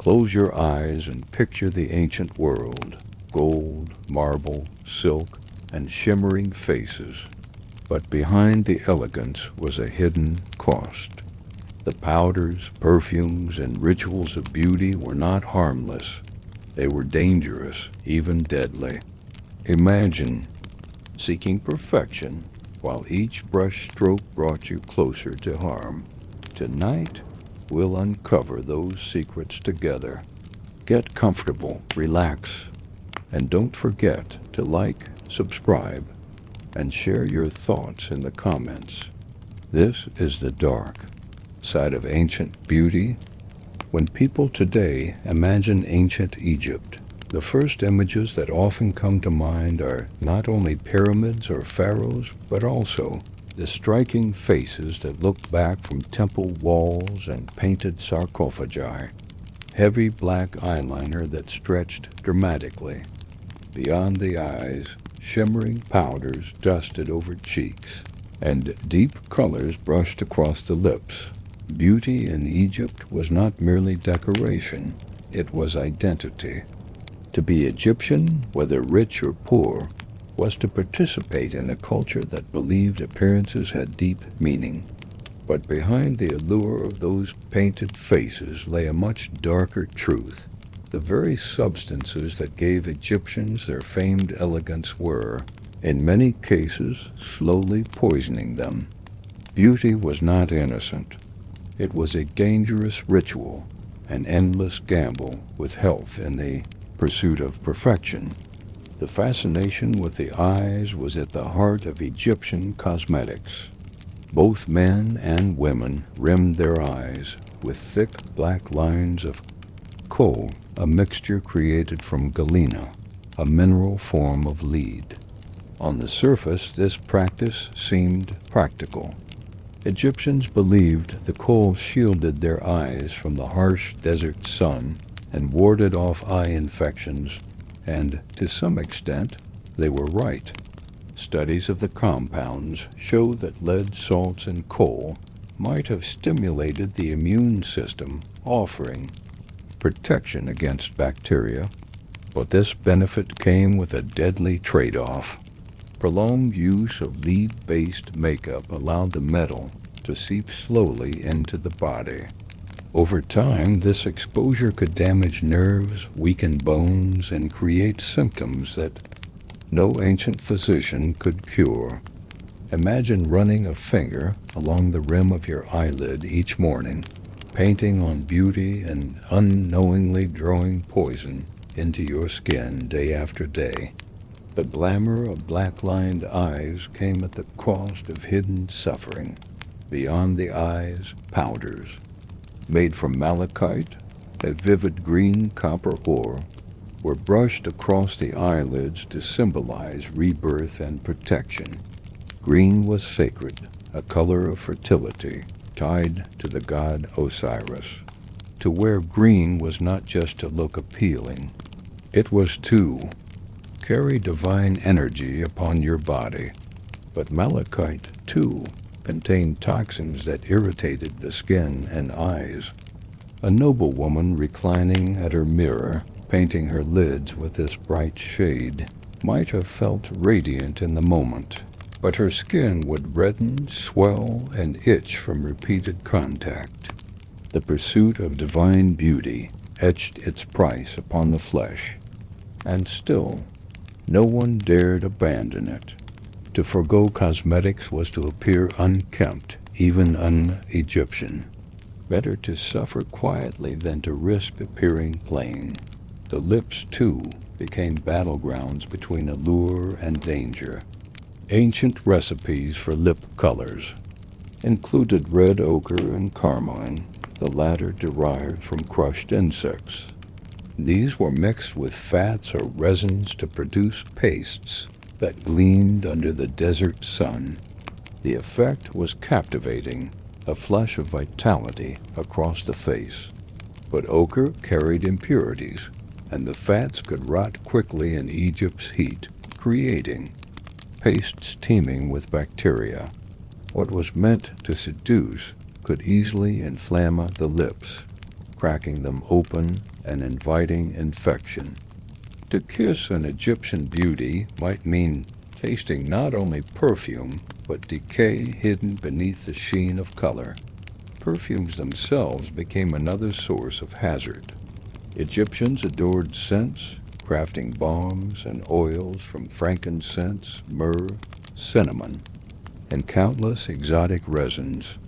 Close your eyes and picture the ancient world, gold, marble, silk, and shimmering faces. But behind the elegance was a hidden cost. The powders, perfumes, and rituals of beauty were not harmless. They were dangerous, even deadly. Imagine seeking perfection while each brush stroke brought you closer to harm. Tonight, we'll uncover those secrets together. Get comfortable, relax, and don't forget to like, subscribe, and share your thoughts in the comments. This is the dark side of ancient beauty. When people today imagine ancient Egypt, the first images that often come to mind are not only pyramids or pharaohs, but also the striking faces that look back from temple walls and painted sarcophagi, heavy black eyeliner that stretched dramatically. Beyond the eyes, shimmering powders dusted over cheeks, and deep colors brushed across the lips. Beauty in Egypt was not merely decoration, it was identity. To be Egyptian, whether rich or poor, was to participate in a culture that believed appearances had deep meaning. But behind the allure of those painted faces lay a much darker truth. The very substances that gave Egyptians their famed elegance were, in many cases, slowly poisoning them. Beauty was not innocent. It was a dangerous ritual, an endless gamble with health in the pursuit of perfection. The fascination with the eyes was at the heart of Egyptian cosmetics. Both men and women rimmed their eyes with thick black lines of kohl, a mixture created from galena, a mineral form of lead. On the surface, this practice seemed practical. Egyptians believed the kohl shielded their eyes from the harsh desert sun and warded off eye infections, and to some extent, they were right. Studies of the compounds show that lead salts in kohl might have stimulated the immune system, offering protection against bacteria. But this benefit came with a deadly trade-off. Prolonged use of lead-based makeup allowed the metal to seep slowly into the body. Over time, this exposure could damage nerves, weaken bones, and create symptoms that no ancient physician could cure. Imagine running a finger along the rim of your eyelid each morning, painting on beauty and unknowingly drawing poison into your skin day after day. The glamour of black-lined eyes came at the cost of hidden suffering. Beyond the eyes, powders, made from malachite, a vivid green copper ore, were brushed across the eyelids to symbolize rebirth and protection. Green was sacred, a color of fertility, tied to the god Osiris. To wear green was not just to look appealing, it was to carry divine energy upon your body. But malachite, too, contained toxins that irritated the skin and eyes. A noblewoman reclining at her mirror, painting her lids with this bright shade, might have felt radiant in the moment, but her skin would redden, swell, and itch from repeated contact. The pursuit of divine beauty etched its price upon the flesh, and still, no one dared abandon it. To forgo cosmetics was to appear unkempt, even un-Egyptian. Better to suffer quietly than to risk appearing plain. The lips, too, became battlegrounds between allure and danger. Ancient recipes for lip colors included red ochre and carmine, the latter derived from crushed insects. These were mixed with fats or resins to produce pastes that gleamed under the desert sun. The effect was captivating, a flush of vitality across the face. But ochre carried impurities, and the fats could rot quickly in Egypt's heat, creating pastes teeming with bacteria. What was meant to seduce could easily inflame the lips, cracking them open and inviting infection. To kiss an Egyptian beauty might mean tasting not only perfume, but decay hidden beneath the sheen of color. Perfumes themselves became another source of hazard. Egyptians adored scents, crafting balms and oils from frankincense, myrrh, cinnamon, and countless exotic resins.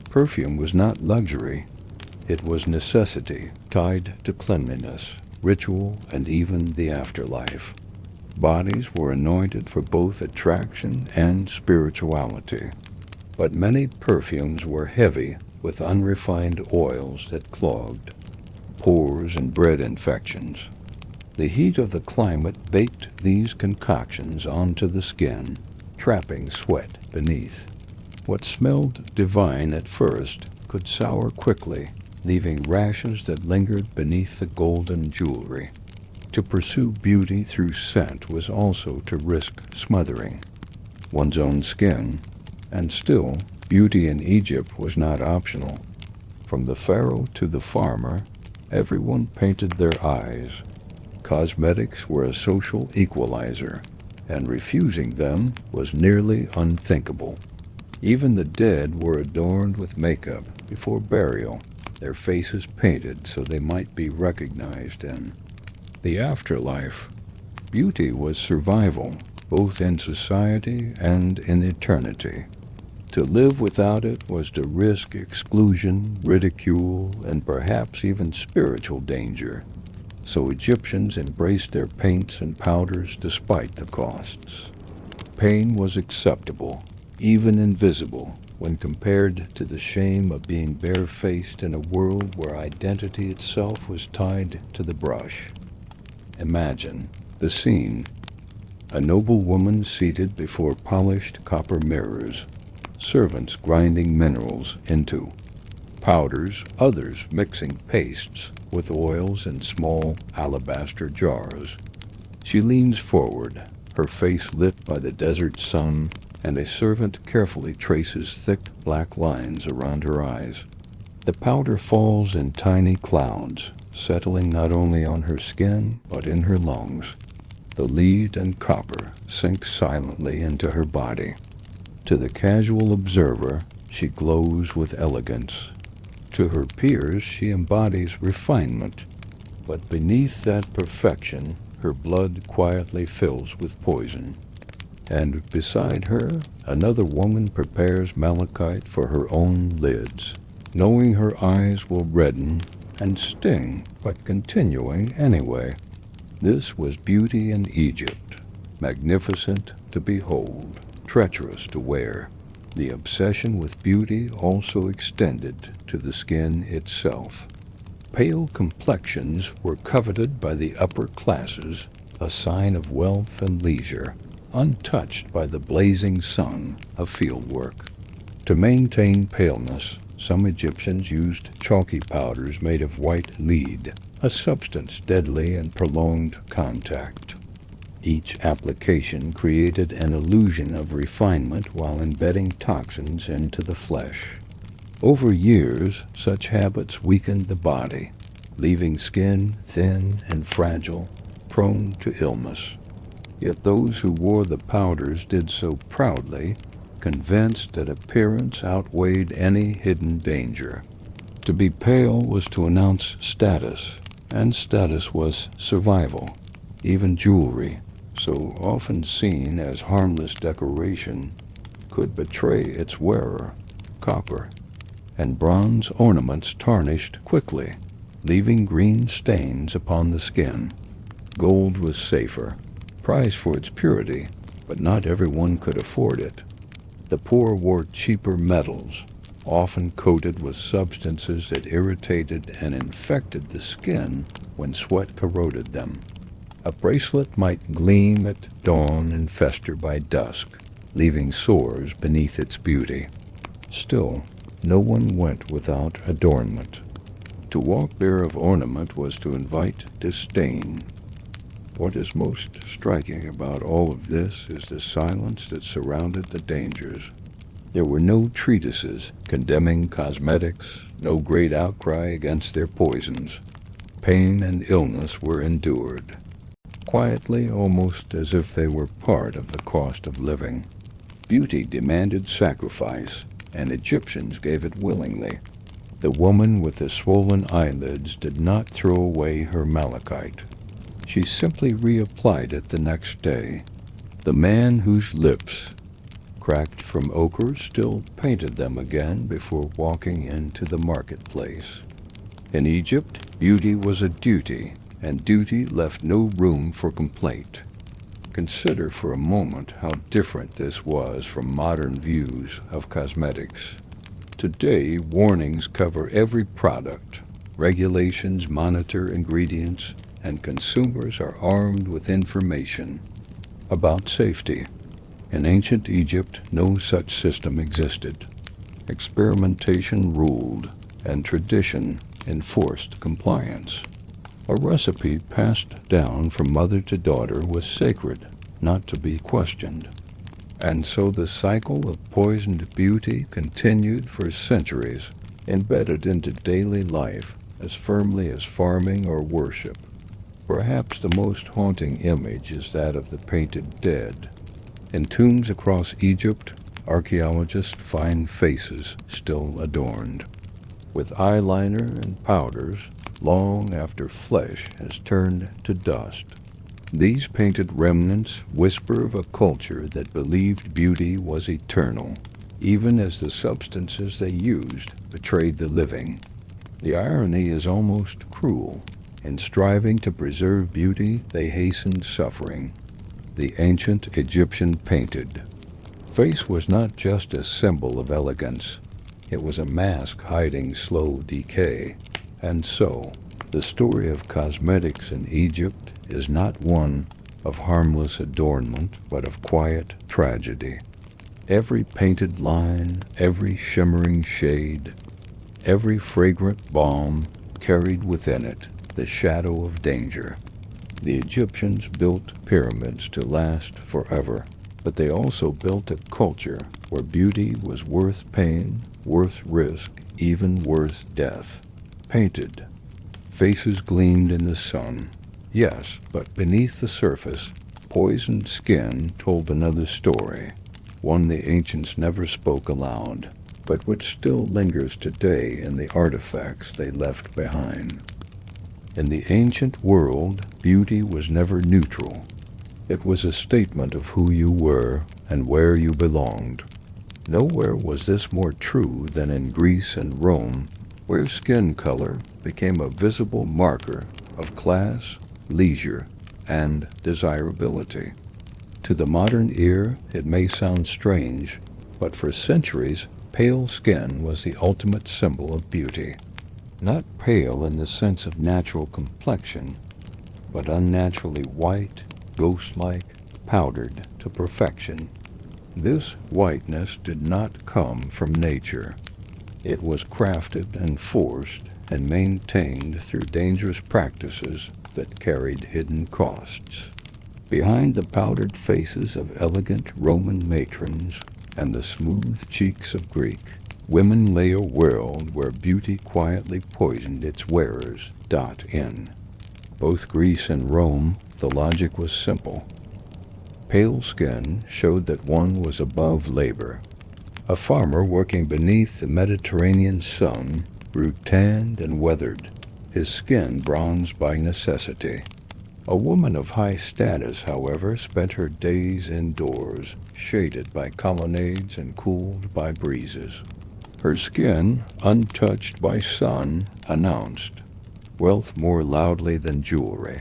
Perfume was not luxury, it was necessity tied to cleanliness, ritual, and even the afterlife. Bodies were anointed for both attraction and spirituality, but many perfumes were heavy with unrefined oils that clogged pores and bred infections. The heat of the climate baked these concoctions onto the skin, trapping sweat beneath. What smelled divine at first could sour quickly, leaving rashes that lingered beneath the golden jewelry. To pursue beauty through scent was also to risk smothering one's own skin, and still, beauty in Egypt was not optional. From the pharaoh to the farmer, everyone painted their eyes. Cosmetics were a social equalizer, and refusing them was nearly unthinkable. Even the dead were adorned with makeup before burial, their faces painted so they might be recognized in the afterlife. Beauty was survival, both in society and in eternity. To live without it was to risk exclusion, ridicule, and perhaps even spiritual danger. So Egyptians embraced their paints and powders despite the costs. Pain was acceptable, even invisible, when compared to the shame of being barefaced in a world where identity itself was tied to the brush. Imagine the scene. A noble woman seated before polished copper mirrors, servants grinding minerals into powders, others mixing pastes with oils in small alabaster jars. She leans forward, her face lit by the desert sun, and a servant carefully traces thick black lines around her eyes. The powder falls in tiny clouds, settling not only on her skin, but in her lungs. The lead and copper sink silently into her body. To the casual observer, she glows with elegance. To her peers, she embodies refinement. But beneath that perfection, her blood quietly fills with poison. And beside her, another woman prepares malachite for her own lids, knowing her eyes will redden and sting, but continuing anyway. This was beauty in Egypt, magnificent to behold, treacherous to wear. The obsession with beauty also extended to the skin itself. Pale complexions were coveted by the upper classes, a sign of wealth and leisure, untouched by the blazing sun of fieldwork. To maintain paleness, some Egyptians used chalky powders made of white lead, a substance deadly in prolonged contact. Each application created an illusion of refinement while embedding toxins into the flesh. Over years, such habits weakened the body, leaving skin thin and fragile, prone to illness. Yet those who wore the powders did so proudly, convinced that appearance outweighed any hidden danger. To be pale was to announce status, and status was survival. Even jewelry, so often seen as harmless decoration, could betray its wearer. Copper and bronze ornaments tarnished quickly, leaving green stains upon the skin. Gold was safer, prized for its purity, but not everyone could afford it. The poor wore cheaper metals, often coated with substances that irritated and infected the skin when sweat corroded them. A bracelet might gleam at dawn and fester by dusk, leaving sores beneath its beauty. Still, no one went without adornment. To walk bare of ornament was to invite disdain. What is most striking about all of this is the silence that surrounded the dangers. There were no treatises condemning cosmetics, No great outcry against their poisons. Pain and illness were endured, quietly, almost as if they were part of the cost of living. Beauty demanded sacrifice, and Egyptians gave it willingly. The woman with the swollen eyelids did not throw away her malachite. She simply reapplied it the next day. The man whose lips, cracked from ochre, still painted them again before walking into the marketplace. In Egypt, beauty was a duty, and duty left no room for complaint. Consider for a moment how different this was from modern views of cosmetics. Today, warnings cover every product. Regulations monitor ingredients, and consumers are armed with information about safety. In ancient Egypt, no such system existed. Experimentation ruled, and tradition enforced compliance. A recipe passed down from mother to daughter was sacred, not to be questioned. And so the cycle of poisoned beauty continued for centuries, embedded into daily life as firmly as farming or worship. Perhaps the most haunting image is that of the painted dead. In tombs across Egypt, archaeologists find faces still adorned, with eyeliner and powders, long after flesh has turned to dust. These painted remnants whisper of a culture that believed beauty was eternal, even as the substances they used betrayed the living. The irony is almost cruel. In striving to preserve beauty, they hastened suffering. The ancient Egyptian painted. Face was not just a symbol of elegance. It was a mask hiding slow decay. And so, the story of cosmetics in Egypt is not one of harmless adornment, but of quiet tragedy. Every painted line, every shimmering shade, every fragrant balm carried within it the shadow of danger. The Egyptians built pyramids to last forever, but they also built a culture where beauty was worth pain, worth risk, even worth death. Painted. Faces gleamed in the sun. Yes, but beneath the surface, poisoned skin told another story, one the ancients never spoke aloud, but which still lingers today in the artifacts they left behind. In the ancient world, beauty was never neutral. It was a statement of who you were and where you belonged. Nowhere was this more true than in Greece and Rome, where skin color became a visible marker of class, leisure, and desirability. To the modern ear, it may sound strange, but for centuries, pale skin was the ultimate symbol of beauty. Not pale in the sense of natural complexion, but unnaturally white, ghost-like, powdered to perfection. This whiteness did not come from nature. It was crafted and forced and maintained through dangerous practices that carried hidden costs. Behind the powdered faces of elegant Roman matrons and the smooth cheeks of Greek, women lay a world where beauty quietly poisoned its wearers. In both Greece and Rome, the logic was simple. Pale skin showed that one was above labor. A farmer working beneath the Mediterranean sun grew tanned and weathered, his skin bronzed by necessity. A woman of high status, however, spent her days indoors, shaded by colonnades and cooled by breezes. Her skin, untouched by sun, announced wealth more loudly than jewelry.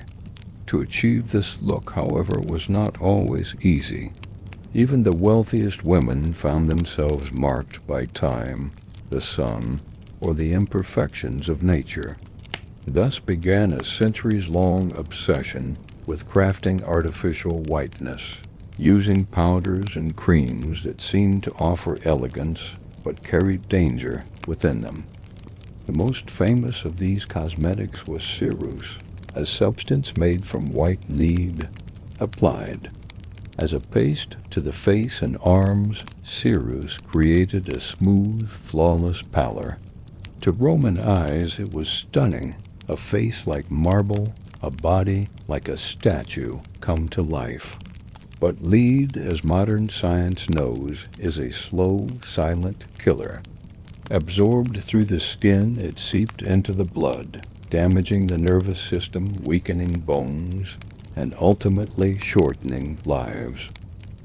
To achieve this look, however, was not always easy. Even the wealthiest women found themselves marked by time, the sun, or the imperfections of nature. Thus began a centuries-long obsession with crafting artificial whiteness, using powders and creams that seemed to offer elegance but carried danger within them. The most famous of these cosmetics was ceruse, a substance made from white lead. Applied as a paste to the face and arms, ceruse created a smooth, flawless pallor. To To Roman eyes, it was stunning. A face like marble, a body like a statue come to life. But lead, as modern science knows, is a slow, silent killer. Absorbed through the skin, it seeped into the blood, damaging the nervous system, weakening bones, and ultimately shortening lives.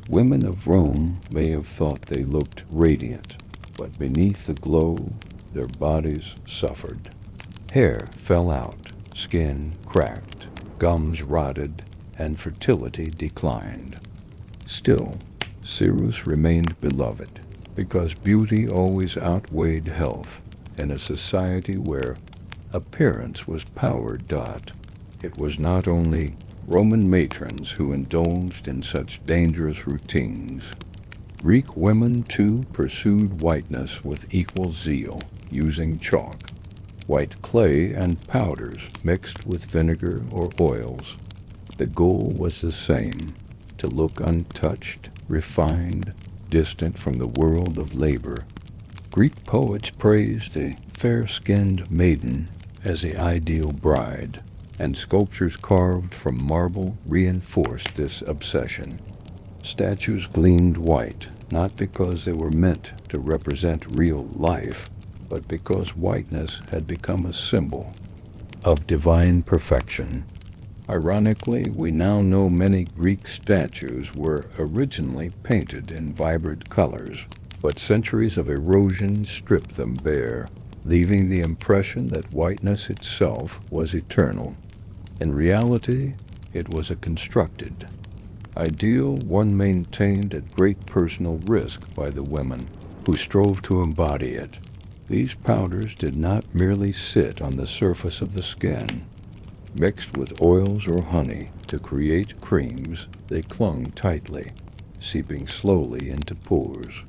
Women of Rome may have thought they looked radiant, but beneath the glow, their bodies suffered. Hair fell out, skin cracked, gums rotted, and fertility declined. Still, Cyrus remained beloved, because beauty always outweighed health in a society where appearance was power. It was not only Roman matrons who indulged in such dangerous routines. Greek women, too, pursued whiteness with equal zeal, using chalk, white clay, and powders mixed with vinegar or oils. The goal was the same: to look untouched, refined, distant from the world of labor. Greek poets praised the fair-skinned maiden as the ideal bride, and sculptures carved from marble reinforced this obsession. Statues gleamed white, not because they were meant to represent real life, but because whiteness had become a symbol of divine perfection. Ironically, we now know many Greek statues were originally painted in vibrant colors, but centuries of erosion stripped them bare, leaving the impression that whiteness itself was eternal. In reality, it was a constructed ideal, one maintained at great personal risk by the women who strove to embody it. These powders did not merely sit on the surface of the skin. Mixed with oils or honey to create creams, they clung tightly, seeping slowly into pores.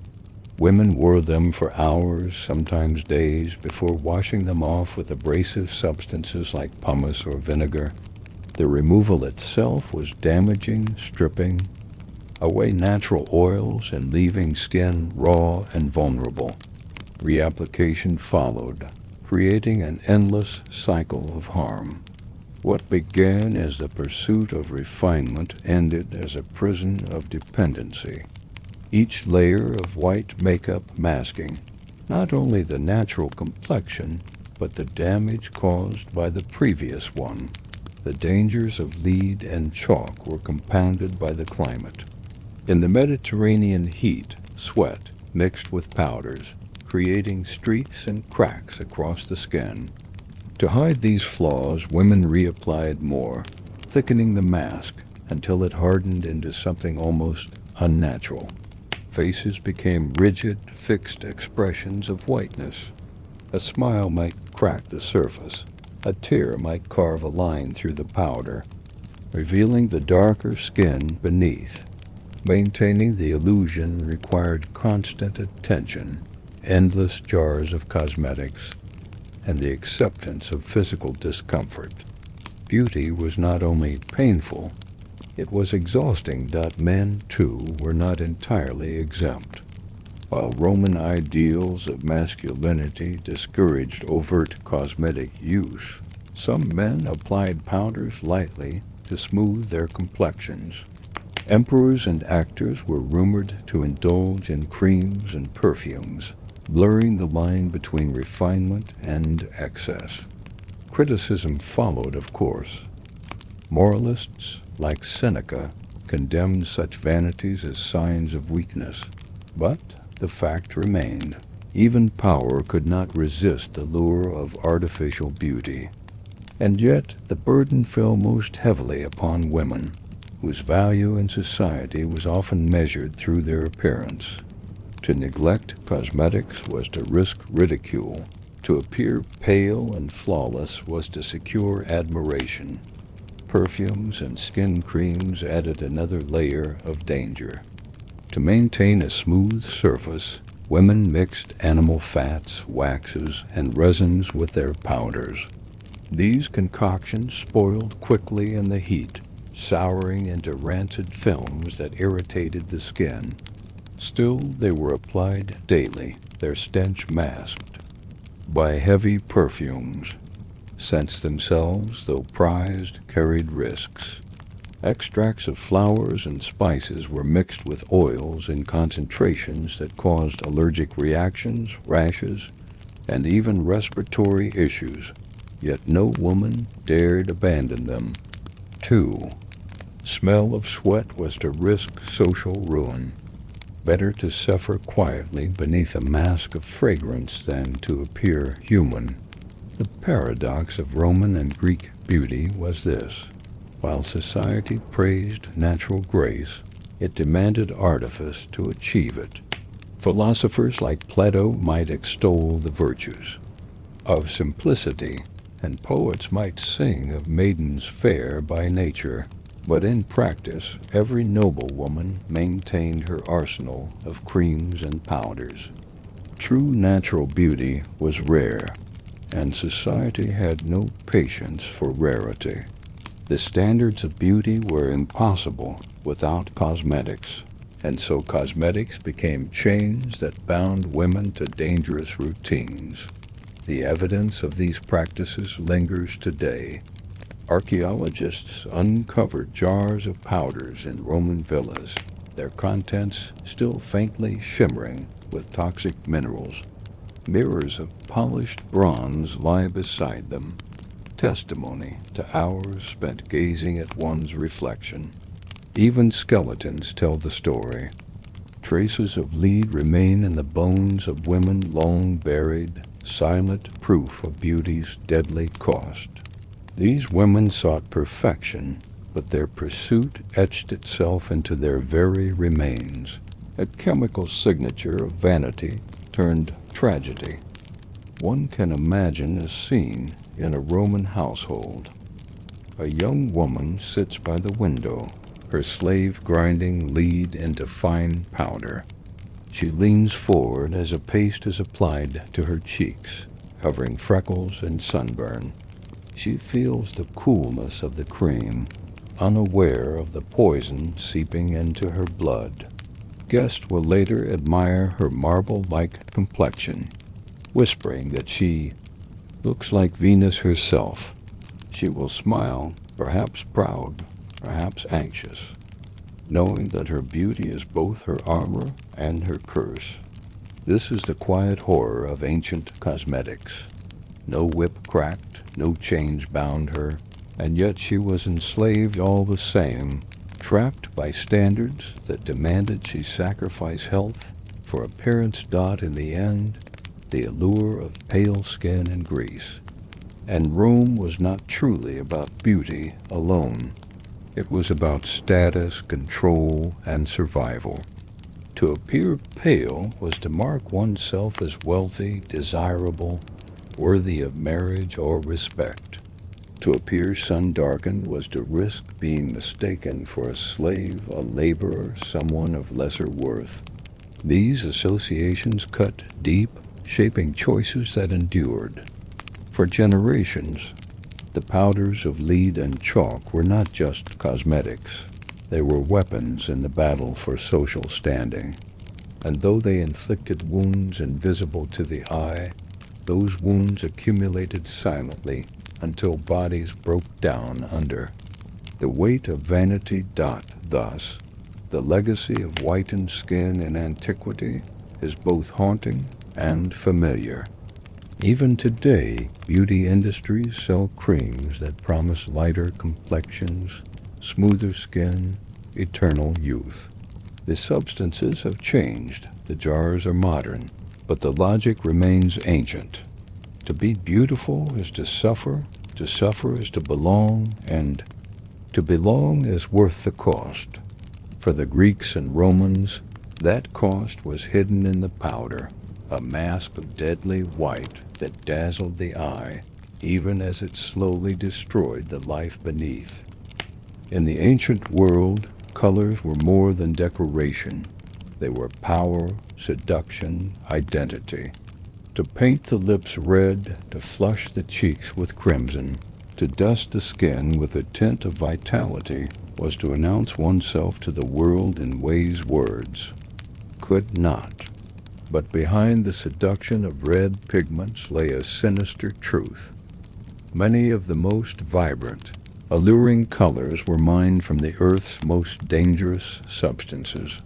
Women wore them for hours, sometimes days, before washing them off with abrasive substances like pumice or vinegar. The removal itself was damaging, stripping away natural oils and leaving skin raw and vulnerable. Reapplication followed, creating an endless cycle of harm. What began as the pursuit of refinement ended as a prison of dependency. Each layer of white makeup masking not only the natural complexion, but the damage caused by the previous one. The dangers of lead and chalk were compounded by the climate. In the Mediterranean heat, sweat mixed with powders, creating streaks and cracks across the skin. To hide these flaws, women reapplied more, thickening the mask until it hardened into something almost unnatural. Faces became rigid, fixed expressions of whiteness. A smile might crack the surface. A tear might carve a line through the powder, revealing the darker skin beneath. Maintaining the illusion required constant attention, endless jars of cosmetics, and the acceptance of physical discomfort. Beauty was not only painful, it was exhausting. Men, too, were not entirely exempt. While Roman ideals of masculinity discouraged overt cosmetic use, some men applied powders lightly to smooth their complexions. Emperors and actors were rumored to indulge in creams and perfumes, blurring the line between refinement and excess. Criticism followed, of course. Moralists, like Seneca, condemned such vanities as signs of weakness. But the fact remained. Even power could not resist the lure of artificial beauty. And yet the burden fell most heavily upon women, whose value in society was often measured through their appearance. To neglect cosmetics was to risk ridicule. To appear pale and flawless was to secure admiration. Perfumes and skin creams added another layer of danger. To maintain a smooth surface, women mixed animal fats, waxes, and resins with their powders. These concoctions spoiled quickly in the heat, souring into rancid films that irritated the skin. Still, they were applied daily, their stench masked. by heavy perfumes. Scents themselves, though prized, carried risks. Extracts of flowers and spices were mixed with oils in concentrations that caused allergic reactions, rashes, and even respiratory issues, yet no woman dared abandon them. 2. Smell of sweat was to risk social ruin. Better to suffer quietly beneath a mask of fragrance than to appear human. The paradox of Roman and Greek beauty was this. While society praised natural grace, it demanded artifice to achieve it. Philosophers like Plato might extol the virtues of simplicity, and poets might sing of maidens fair by nature. But in practice, every noble woman maintained her arsenal of creams and powders. True natural beauty was rare, and society had no patience for rarity. The standards of beauty were impossible without cosmetics, and so cosmetics became chains that bound women to dangerous routines. The evidence of these practices lingers today. Archaeologists uncovered jars of powders in Roman villas, their contents still faintly shimmering with toxic minerals. Mirrors of polished bronze lie beside them, testimony to hours spent gazing at one's reflection. Even skeletons tell the story. Traces of lead remain in the bones of women long buried, silent proof of beauty's deadly cost. These women sought perfection, but their pursuit etched itself into their very remains, a chemical signature of vanity turned tragedy. One can imagine a scene in a Roman household. A young woman sits by the window, her slave grinding lead into fine powder. She leans forward as a paste is applied to her cheeks, covering freckles and sunburn. She feels the coolness of the cream, unaware of the poison seeping into her blood. Guests will later admire her marble-like complexion, whispering that she looks like Venus herself. She will smile, perhaps proud, perhaps anxious, knowing that her beauty is both her armor and her curse. This is the quiet horror of ancient cosmetics. No whip cracked, no chains bound her, and yet she was enslaved all the same, trapped by standards that demanded she sacrifice health for appearance. In the end, the allure of pale skin and grease. And Rome was not truly about beauty alone. It was about status, control, and survival. To appear pale was to mark oneself as wealthy, desirable, worthy of marriage or respect. To appear sun-darkened was to risk being mistaken for a slave, a laborer, someone of lesser worth. These associations cut deep, shaping choices that endured. For generations, the powders of lead and chalk were not just cosmetics. They were weapons in the battle for social standing. And though they inflicted wounds invisible to the eye, those wounds accumulated silently until bodies broke down under the weight of vanity. Thus, the legacy of whitened skin in antiquity is both haunting and familiar. Even today, beauty industries sell creams that promise lighter complexions, smoother skin, eternal youth. The substances have changed, the jars are modern, but the logic remains ancient. To be beautiful is to suffer is to belong, and to belong is worth the cost. For the Greeks and Romans, that cost was hidden in the powder, a mask of deadly white that dazzled the eye, even as it slowly destroyed the life beneath. In the ancient world, colors were more than decoration. They were power, seduction, identity. To paint the lips red, to flush the cheeks with crimson, to dust the skin with a tint of vitality, was to announce oneself to the world in ways words could not. But behind the seduction of red pigments lay a sinister truth. Many of the most vibrant, alluring colors were mined from the earth's most dangerous substances.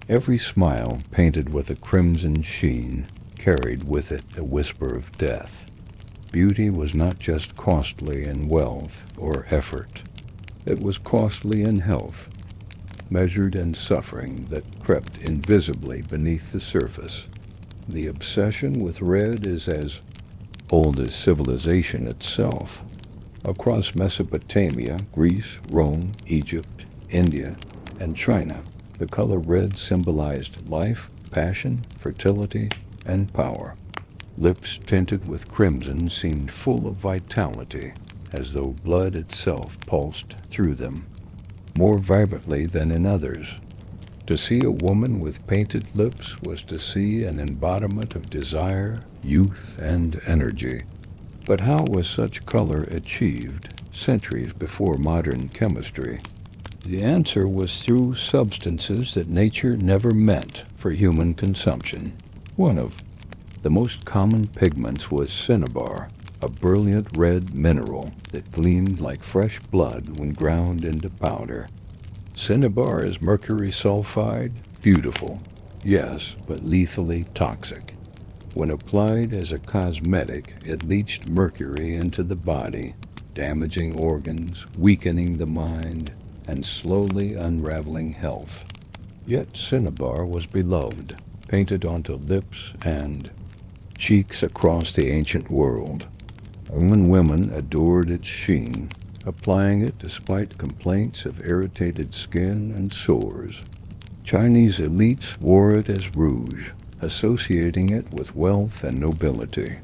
Every smile painted with a crimson sheen carried with it a whisper of death. Beauty was not just costly in wealth or effort. It was costly in health, measured in suffering that crept invisibly beneath the surface. The obsession with red is as old as civilization itself. Across Mesopotamia, Greece, Rome, Egypt, India, and China, the color red symbolized life, passion, fertility, and power. Lips tinted with crimson seemed full of vitality, as though blood itself pulsed through them, more vibrantly than in others. To see a woman with painted lips was to see an embodiment of desire, youth, and energy. But how was such color achieved centuries before modern chemistry? The answer was through substances that nature never meant for human consumption. One of the most common pigments was cinnabar, a brilliant red mineral that gleamed like fresh blood when ground into powder. Cinnabar is mercury sulfide, beautiful, yes, but lethally toxic. When applied as a cosmetic, it leached mercury into the body, damaging organs, weakening the mind, and slowly unraveling health. Yet cinnabar was beloved, painted onto lips and cheeks across the ancient world. Roman women adored its sheen, applying it despite complaints of irritated skin and sores. Chinese elites wore it as rouge, associating it with wealth and nobility.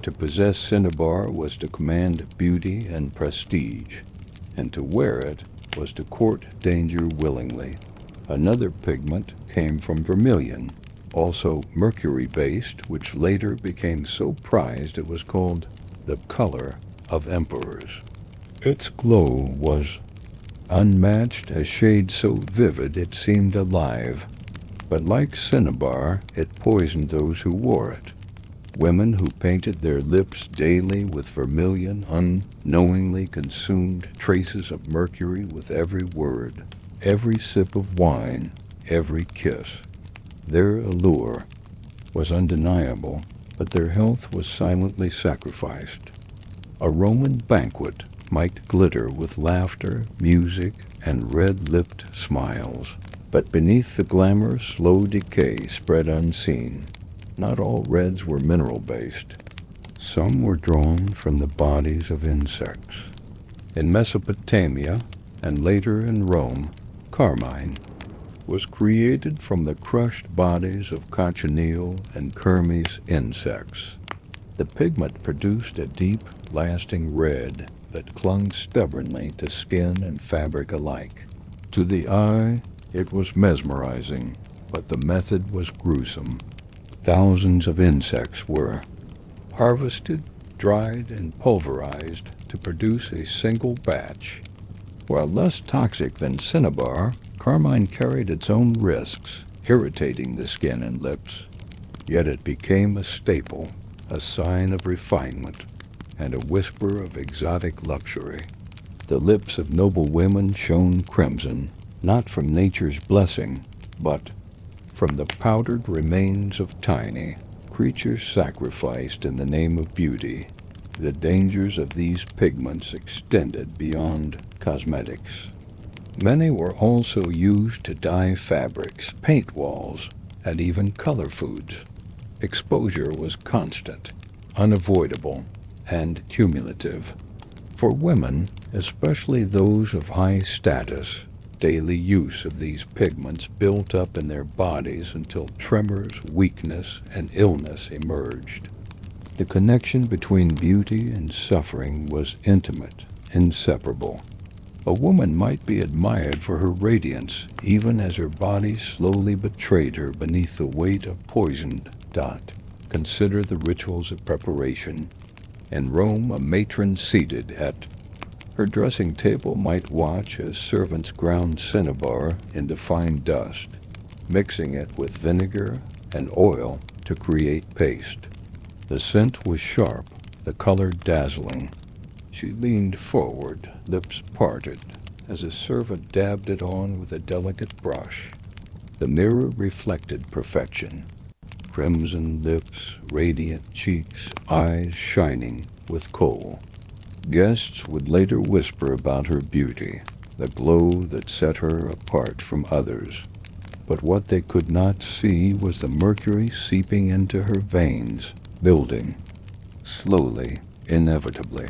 To possess cinnabar was to command beauty and prestige, and to wear it was to court danger willingly. Another pigment came from vermilion, also mercury-based, which later became so prized it was called the color of emperors. Its glow was unmatched, a shade so vivid it seemed alive. But like cinnabar, it poisoned those who wore it. Women who painted their lips daily with vermilion unknowingly consumed traces of mercury with every word, every sip of wine, every kiss. Their allure was undeniable, but their health was silently sacrificed. A Roman banquet might glitter with laughter, music, and red-lipped smiles, but beneath the glamour, slow decay spread unseen. Not all reds were mineral-based. Some were drawn from the bodies of insects. In Mesopotamia, and later in Rome, carmine was created from the crushed bodies of cochineal and kermes insects. The pigment produced a deep, lasting red that clung stubbornly to skin and fabric alike. To the eye, it was mesmerizing, but the method was gruesome. Thousands of insects were harvested, dried, and pulverized to produce a single batch. While less toxic than cinnabar, carmine carried its own risks, irritating the skin and lips. Yet it became a staple, a sign of refinement, and a whisper of exotic luxury. The lips of noble women shone crimson, not from nature's blessing, but from the powdered remains of tiny creatures sacrificed in the name of beauty. The dangers of these pigments extended beyond cosmetics. Many were also used to dye fabrics, paint walls, and even color foods. Exposure was constant, unavoidable, and cumulative. For women, especially those of high status, daily use of these pigments built up in their bodies until tremors, weakness, and illness emerged. The connection between beauty and suffering was intimate, inseparable. A woman might be admired for her radiance, even as her body slowly betrayed her beneath the weight of poisoned dot. Consider the rituals of preparation. In Rome, a matron seated at her dressing table might watch as servants ground cinnabar into fine dust, mixing it with vinegar, and oil to create paste. The scent was sharp, the color dazzling. She leaned forward, lips parted, as a servant dabbed it on with a delicate brush. The mirror reflected perfection. Crimson lips, radiant cheeks, eyes shining with kohl. Guests would later whisper about her beauty, the glow that set her apart from others. But what they could not see was the mercury seeping into her veins, building, slowly, inevitably.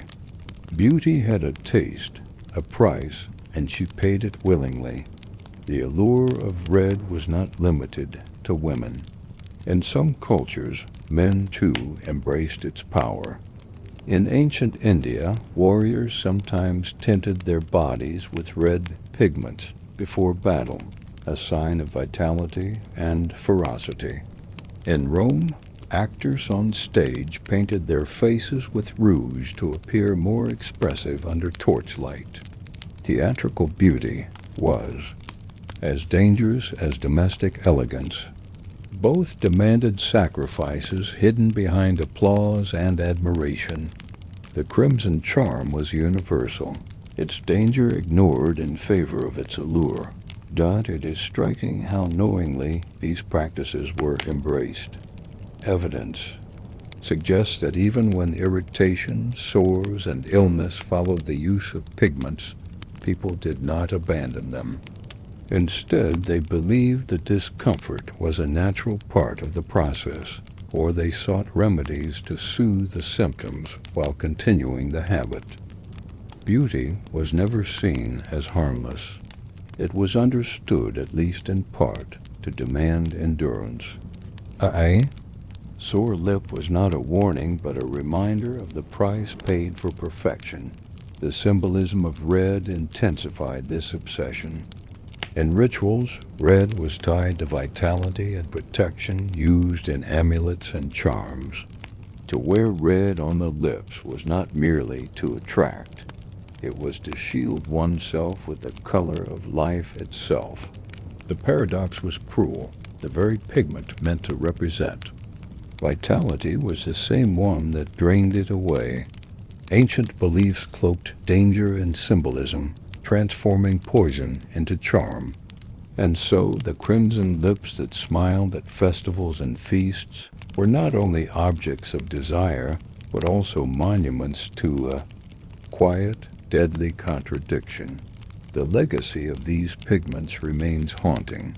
Beauty had a taste, a price, and she paid it willingly. The allure of red was not limited to women. In some cultures, men too embraced its power. In ancient India, warriors sometimes tinted their bodies with red pigments before battle, a sign of vitality and ferocity. In Rome, actors on stage painted their faces with rouge to appear more expressive under torchlight. Theatrical beauty was as dangerous as domestic elegance. Both demanded sacrifices hidden behind applause and admiration. The crimson charm was universal, its danger ignored in favor of its allure. But it is striking how knowingly these practices were embraced. Evidence suggests that even when irritation, sores, and illness followed the use of pigments, people did not abandon them. Instead, they believed that discomfort was a natural part of the process, or they sought remedies to soothe the symptoms while continuing the habit. Beauty was never seen as harmless. It was understood, at least in part, to demand endurance. Sore lip was not a warning, but a reminder of the price paid for perfection. The symbolism of red intensified this obsession. In rituals, red was tied to vitality and protection, used in amulets and charms. To wear red on the lips was not merely to attract. It was to shield oneself with the color of life itself. The paradox was cruel. The very pigment meant to represent. Vitality was the same one that drained it away. Ancient beliefs cloaked danger in symbolism, transforming poison into charm. And so the crimson lips that smiled at festivals and feasts were not only objects of desire, but also monuments to a quiet, deadly contradiction. The legacy of these pigments remains haunting.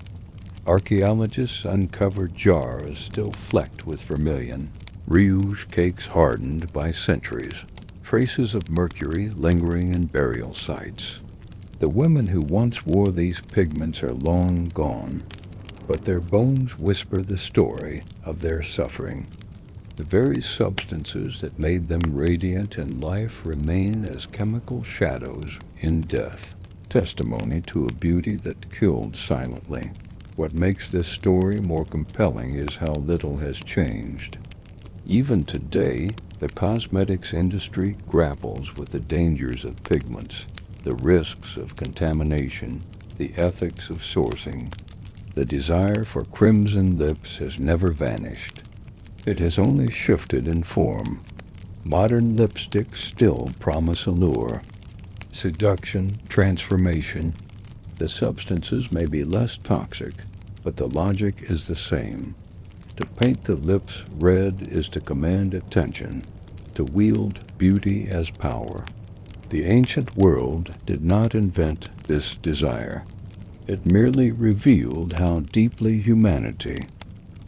Archaeologists uncovered jars still flecked with vermilion, rouge cakes hardened by centuries, traces of mercury lingering in burial sites. The women who once wore these pigments are long gone, but their bones whisper the story of their suffering. The very substances that made them radiant in life remain as chemical shadows in death, testimony to a beauty that killed silently. What makes this story more compelling is how little has changed. Even today, the cosmetics industry grapples with the dangers of pigments, the risks of contamination, the ethics of sourcing. The desire for crimson lips has never vanished. It has only shifted in form. Modern lipsticks still promise allure, seduction, transformation. The substances may be less toxic, but the logic is the same. To paint the lips red is to command attention, to wield beauty as power. The ancient world did not invent this desire. It merely revealed how deeply humanity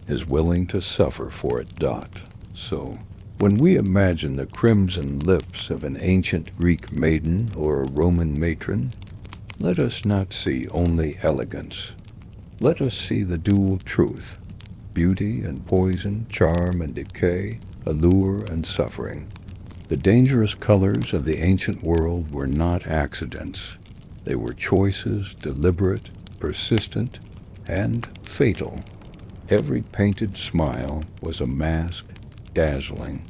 is willing to suffer for it. So, when we imagine the crimson lips of an ancient Greek maiden or a Roman matron, let us not see only elegance. Let us see the dual truth: beauty and poison, charm and decay, allure and suffering. The dangerous colors of the ancient world were not accidents. They were choices, deliberate, persistent, and fatal. Every painted smile was a mask, dazzling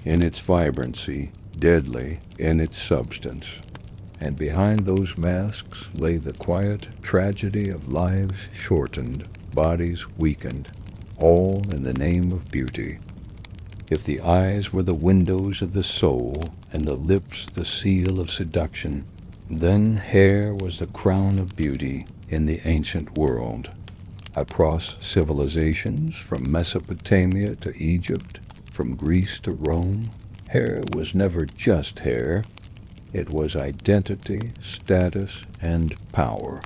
in its vibrancy, deadly in its substance. And behind those masks lay the quiet tragedy of lives shortened, bodies weakened, all in the name of beauty. If the eyes were the windows of the soul and the lips the seal of seduction, then hair was the crown of beauty in the ancient world. Across civilizations, from Mesopotamia to Egypt, from Greece to Rome, hair was never just hair. It was identity, status, and power.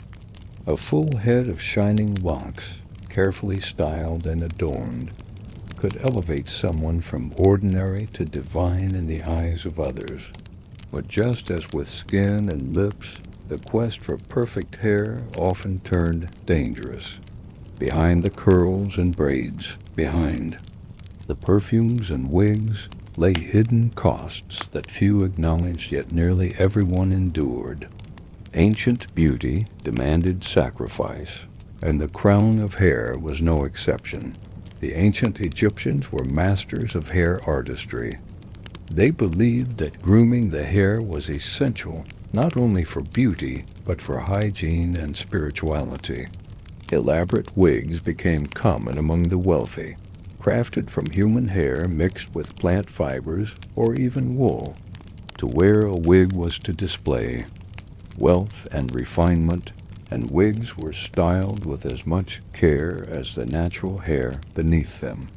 A full head of shining locks, carefully styled and adorned, could elevate someone from ordinary to divine in the eyes of others. But just as with skin and lips, the quest for perfect hair often turned dangerous. Behind the curls and braids, behind the perfumes and wigs, lay hidden costs that few acknowledged yet nearly everyone endured. Ancient beauty demanded sacrifice, and the crown of hair was no exception. The ancient Egyptians were masters of hair artistry. They believed that grooming the hair was essential not only for beauty, but for hygiene and spirituality. Elaborate wigs became common among the wealthy, crafted from human hair mixed with plant fibers or even wool. To wear a wig was to display wealth and refinement, and wigs were styled with as much care as the natural hair beneath them.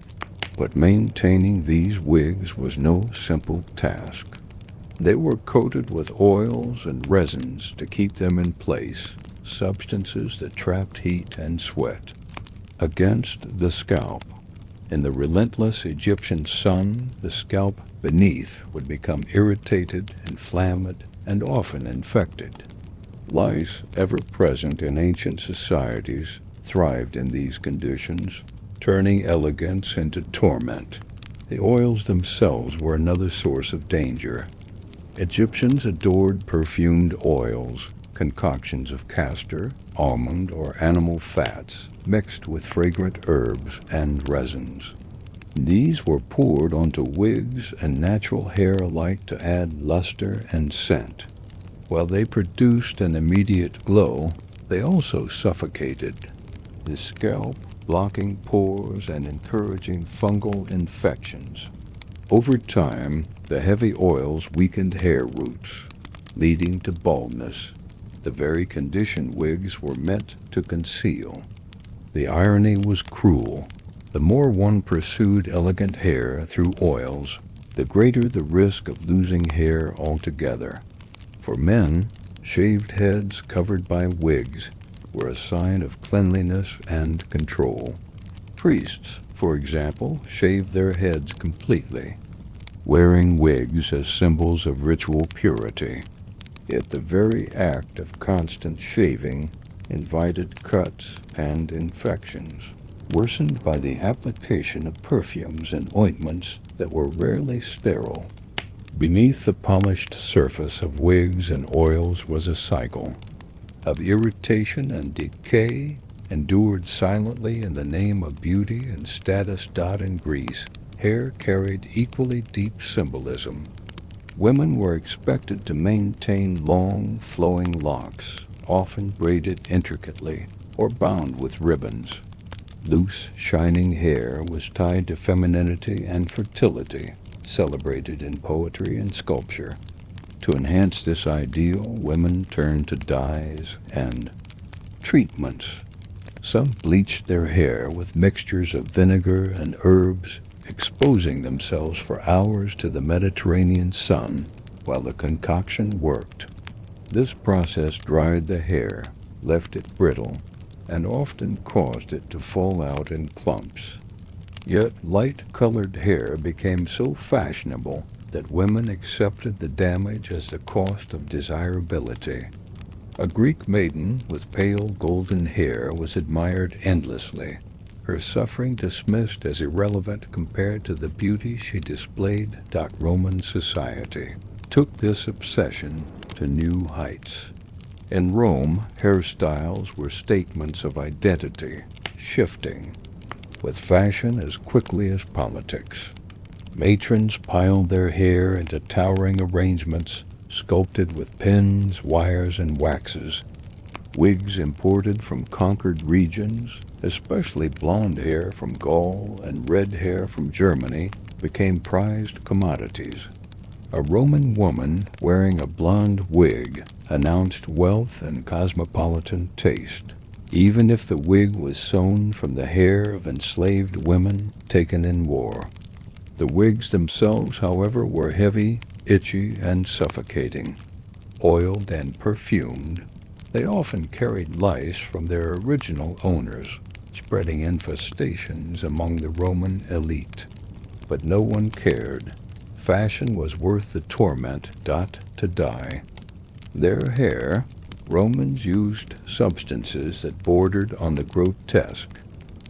But maintaining these wigs was no simple task. They were coated with oils and resins to keep them in place, substances that trapped heat and sweat. Against the scalp, in the relentless Egyptian sun, the scalp beneath would become irritated, inflamed, and often infected. Lice, ever present in ancient societies, thrived in these conditions, turning elegance into torment. The oils themselves were another source of danger. Egyptians adored perfumed oils, concoctions of castor, almond, or animal fats, mixed with fragrant herbs and resins. These were poured onto wigs and natural hair alike to add luster and scent. While they produced an immediate glow, they also suffocated the scalp, blocking pores and encouraging fungal infections. Over time, the heavy oils weakened hair roots, leading to baldness, the very condition wigs were meant to conceal. The irony was cruel. The more one pursued elegant hair through oils, the greater the risk of losing hair altogether. For men, shaved heads covered by wigs were a sign of cleanliness and control. Priests, for example, shaved their heads completely, wearing wigs as symbols of ritual purity. Yet the very act of constant shaving invited cuts and infections, worsened by the application of perfumes and ointments that were rarely sterile. Beneath the polished surface of wigs and oils was a cycle of irritation and decay, endured silently in the name of beauty and status. In Greece, hair carried equally deep symbolism. Women were expected to maintain long, flowing locks, often braided intricately or bound with ribbons. Loose, shining hair was tied to femininity and fertility, celebrated in poetry and sculpture. To enhance this ideal, women turned to dyes and treatments. Some bleached their hair with mixtures of vinegar and herbs, exposing themselves for hours to the Mediterranean sun while the concoction worked. This process dried the hair, left it brittle, and often caused it to fall out in clumps. Yet light-colored hair became so fashionable that women accepted the damage as the cost of desirability. A Greek maiden with pale golden hair was admired endlessly, her suffering dismissed as irrelevant compared to the beauty she displayed. Roman society took this obsession to new heights. In Rome, hairstyles were statements of identity, shifting with fashion as quickly as politics. Matrons piled their hair into towering arrangements, sculpted with pins, wires, and waxes. Wigs imported from conquered regions, especially blonde hair from Gaul and red hair from Germany, became prized commodities. A Roman woman wearing a blonde wig announced wealth and cosmopolitan taste, even if the wig was sewn from the hair of enslaved women taken in war. The wigs themselves, however, were heavy, itchy, and suffocating. Oiled and perfumed, they often carried lice from their original owners, spreading infestations among the Roman elite. But no one cared. Fashion was worth the torment to die. Their hair, Romans used substances that bordered on the grotesque.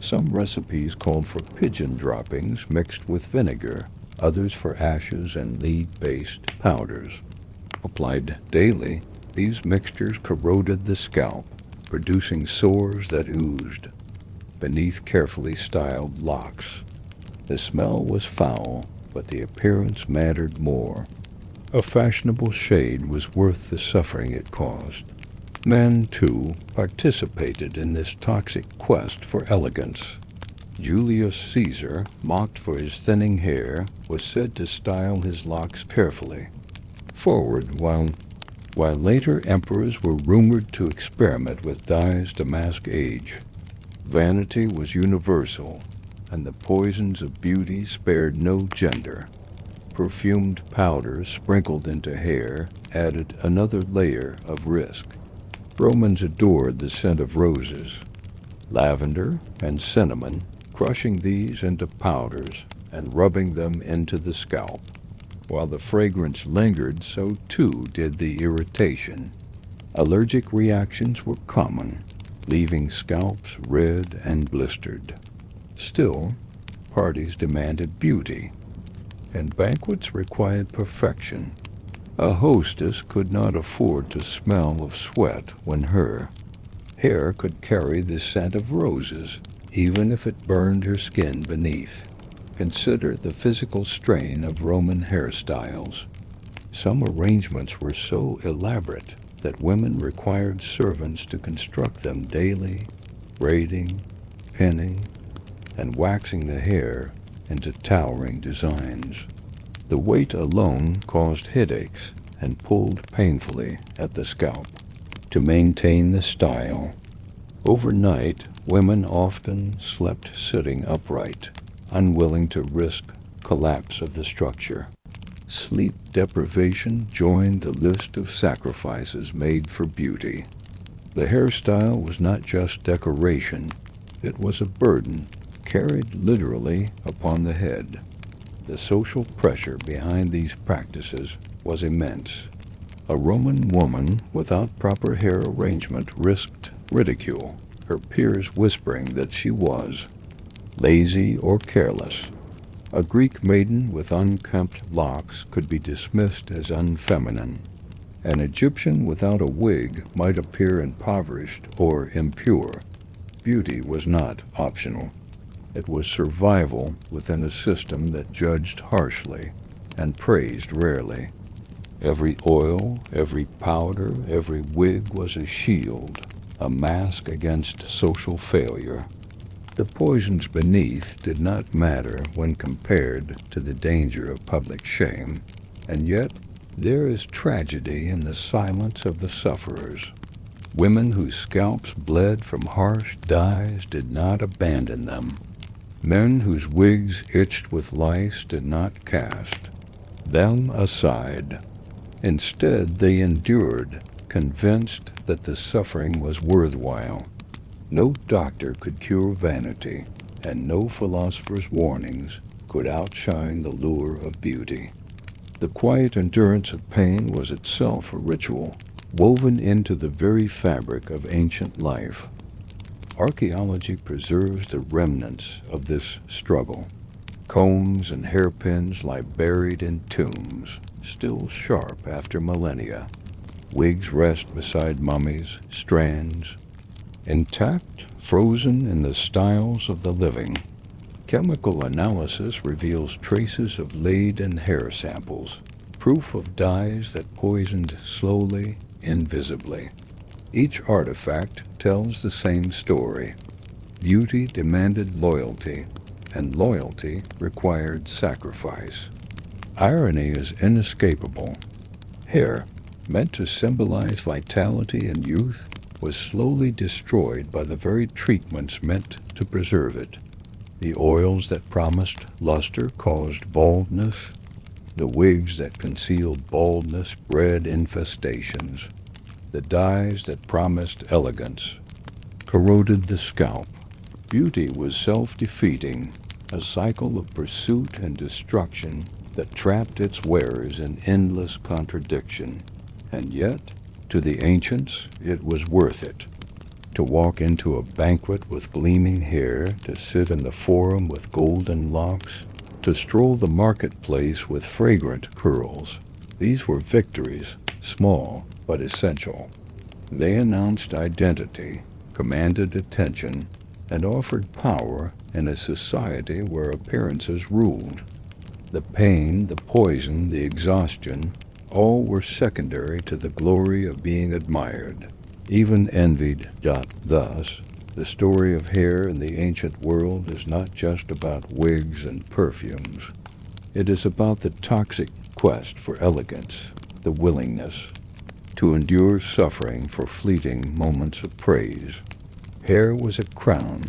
Some recipes called for pigeon droppings mixed with vinegar, others for ashes and lead-based powders. Applied daily, these mixtures corroded the scalp, producing sores that oozed beneath carefully styled locks. The smell was foul, but the appearance mattered more. A fashionable shade was worth the suffering it caused. Men, too, participated in this toxic quest for elegance. Julius Caesar, mocked for his thinning hair, was said to style his locks carefully forward, while later emperors were rumored to experiment with dyes to mask age. Vanity was universal, and the poisons of beauty spared no gender. Perfumed powders sprinkled into hair added another layer of risk. Romans adored the scent of roses, lavender, and cinnamon, crushing these into powders and rubbing them into the scalp. While the fragrance lingered, so too did the irritation. Allergic reactions were common, leaving scalps red and blistered. Still, parties demanded beauty, and banquets required perfection. A hostess could not afford to smell of sweat when her hair could carry the scent of roses, even if it burned her skin beneath. Consider the physical strain of Roman hairstyles. Some arrangements were so elaborate that women required servants to construct them daily, braiding, pinning, and waxing the hair into towering designs. The weight alone caused headaches and pulled painfully at the scalp. To maintain the style, overnight, women often slept sitting upright, unwilling to risk collapse of the structure. Sleep deprivation joined the list of sacrifices made for beauty. The hairstyle was not just decoration, it was a burden carried literally upon the head. The social pressure behind these practices was immense. A Roman woman without proper hair arrangement risked ridicule, her peers whispering that she was lazy or careless. A Greek maiden with unkempt locks could be dismissed as unfeminine. An Egyptian without a wig might appear impoverished or impure. Beauty was not optional. It was survival within a system that judged harshly and praised rarely. Every oil, every powder, every wig was a shield, a mask against social failure. The poisons beneath did not matter when compared to the danger of public shame, and yet there is tragedy in the silence of the sufferers. Women whose scalps bled from harsh dyes did not abandon them. Men whose wigs itched with lice did not cast them aside. Instead, they endured, convinced that the suffering was worthwhile. No doctor could cure vanity, and no philosopher's warnings could outshine the lure of beauty. The quiet endurance of pain was itself a ritual, woven into the very fabric of ancient life. Archaeology preserves the remnants of this struggle. Combs and hairpins lie buried in tombs, still sharp after millennia. Wigs rest beside mummies, strands intact, frozen in the styles of the living. Chemical analysis reveals traces of laid-in hair samples, proof of dyes that poisoned slowly, invisibly. Each artifact tells the same story. Beauty demanded loyalty, and loyalty required sacrifice. Irony is inescapable. Hair, meant to symbolize vitality and youth, was slowly destroyed by the very treatments meant to preserve it. The oils that promised luster caused baldness. The wigs that concealed baldness bred infestations. The dyes that promised elegance corroded the scalp. Beauty was self-defeating, a cycle of pursuit and destruction that trapped its wearers in endless contradiction. And yet, to the ancients, it was worth it. To walk into a banquet with gleaming hair, to sit in the forum with golden locks, to stroll the marketplace with fragrant curls. These were victories, small but essential. They announced identity, commanded attention, and offered power in a society where appearances ruled. The pain, the poison, the exhaustion, all were secondary to the glory of being admired, even envied. Thus, the story of hair in the ancient world is not just about wigs and perfumes. It is about the toxic quest for elegance, the willingness to endure suffering for fleeting moments of praise. Hair was a crown,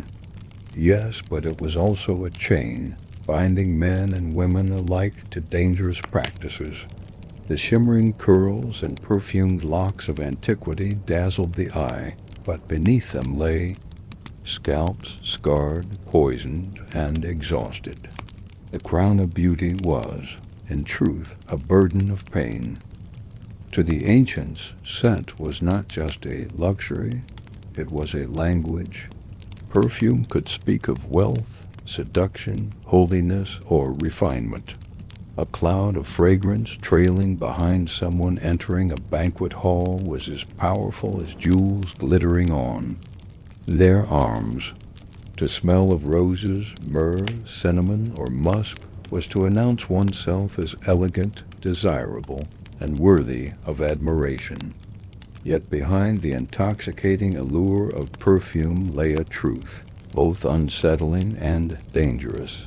yes, but it was also a chain, binding men and women alike to dangerous practices. The shimmering curls and perfumed locks of antiquity dazzled the eye, but beneath them lay scalps scarred, poisoned, and exhausted. The crown of beauty was, in truth, a burden of pain. To the ancients, scent was not just a luxury, it was a language. Perfume could speak of wealth, seduction, holiness, or refinement. A cloud of fragrance trailing behind someone entering a banquet hall was as powerful as jewels glittering on their arms. To smell of roses, myrrh, cinnamon, or musk was to announce oneself as elegant, desirable, and worthy of admiration. Yet behind the intoxicating allure of perfume lay a truth, both unsettling and dangerous.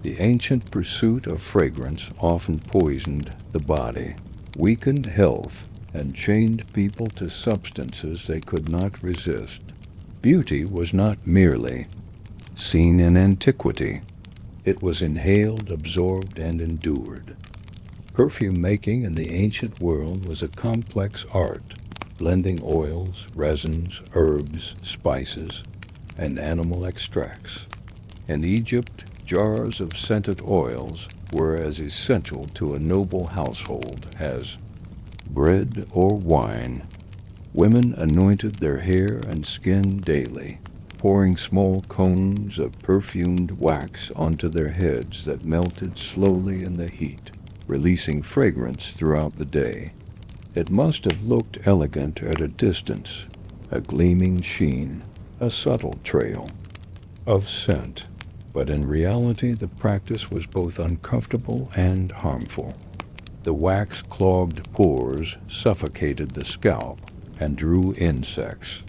The ancient pursuit of fragrance often poisoned the body, weakened health, and chained people to substances they could not resist. Beauty was not merely seen in antiquity. It was inhaled, absorbed, and endured. Perfume making in the ancient world was a complex art, blending oils, resins, herbs, spices, and animal extracts. In Egypt, jars of scented oils were as essential to a noble household as bread or wine. Women anointed their hair and skin daily, pouring small cones of perfumed wax onto their heads that melted slowly in the heat, releasing fragrance throughout the day. It must have looked elegant at a distance, a gleaming sheen, a subtle trail of scent. But in reality, the practice was both uncomfortable and harmful. The wax-clogged pores suffocated the scalp and drew insects.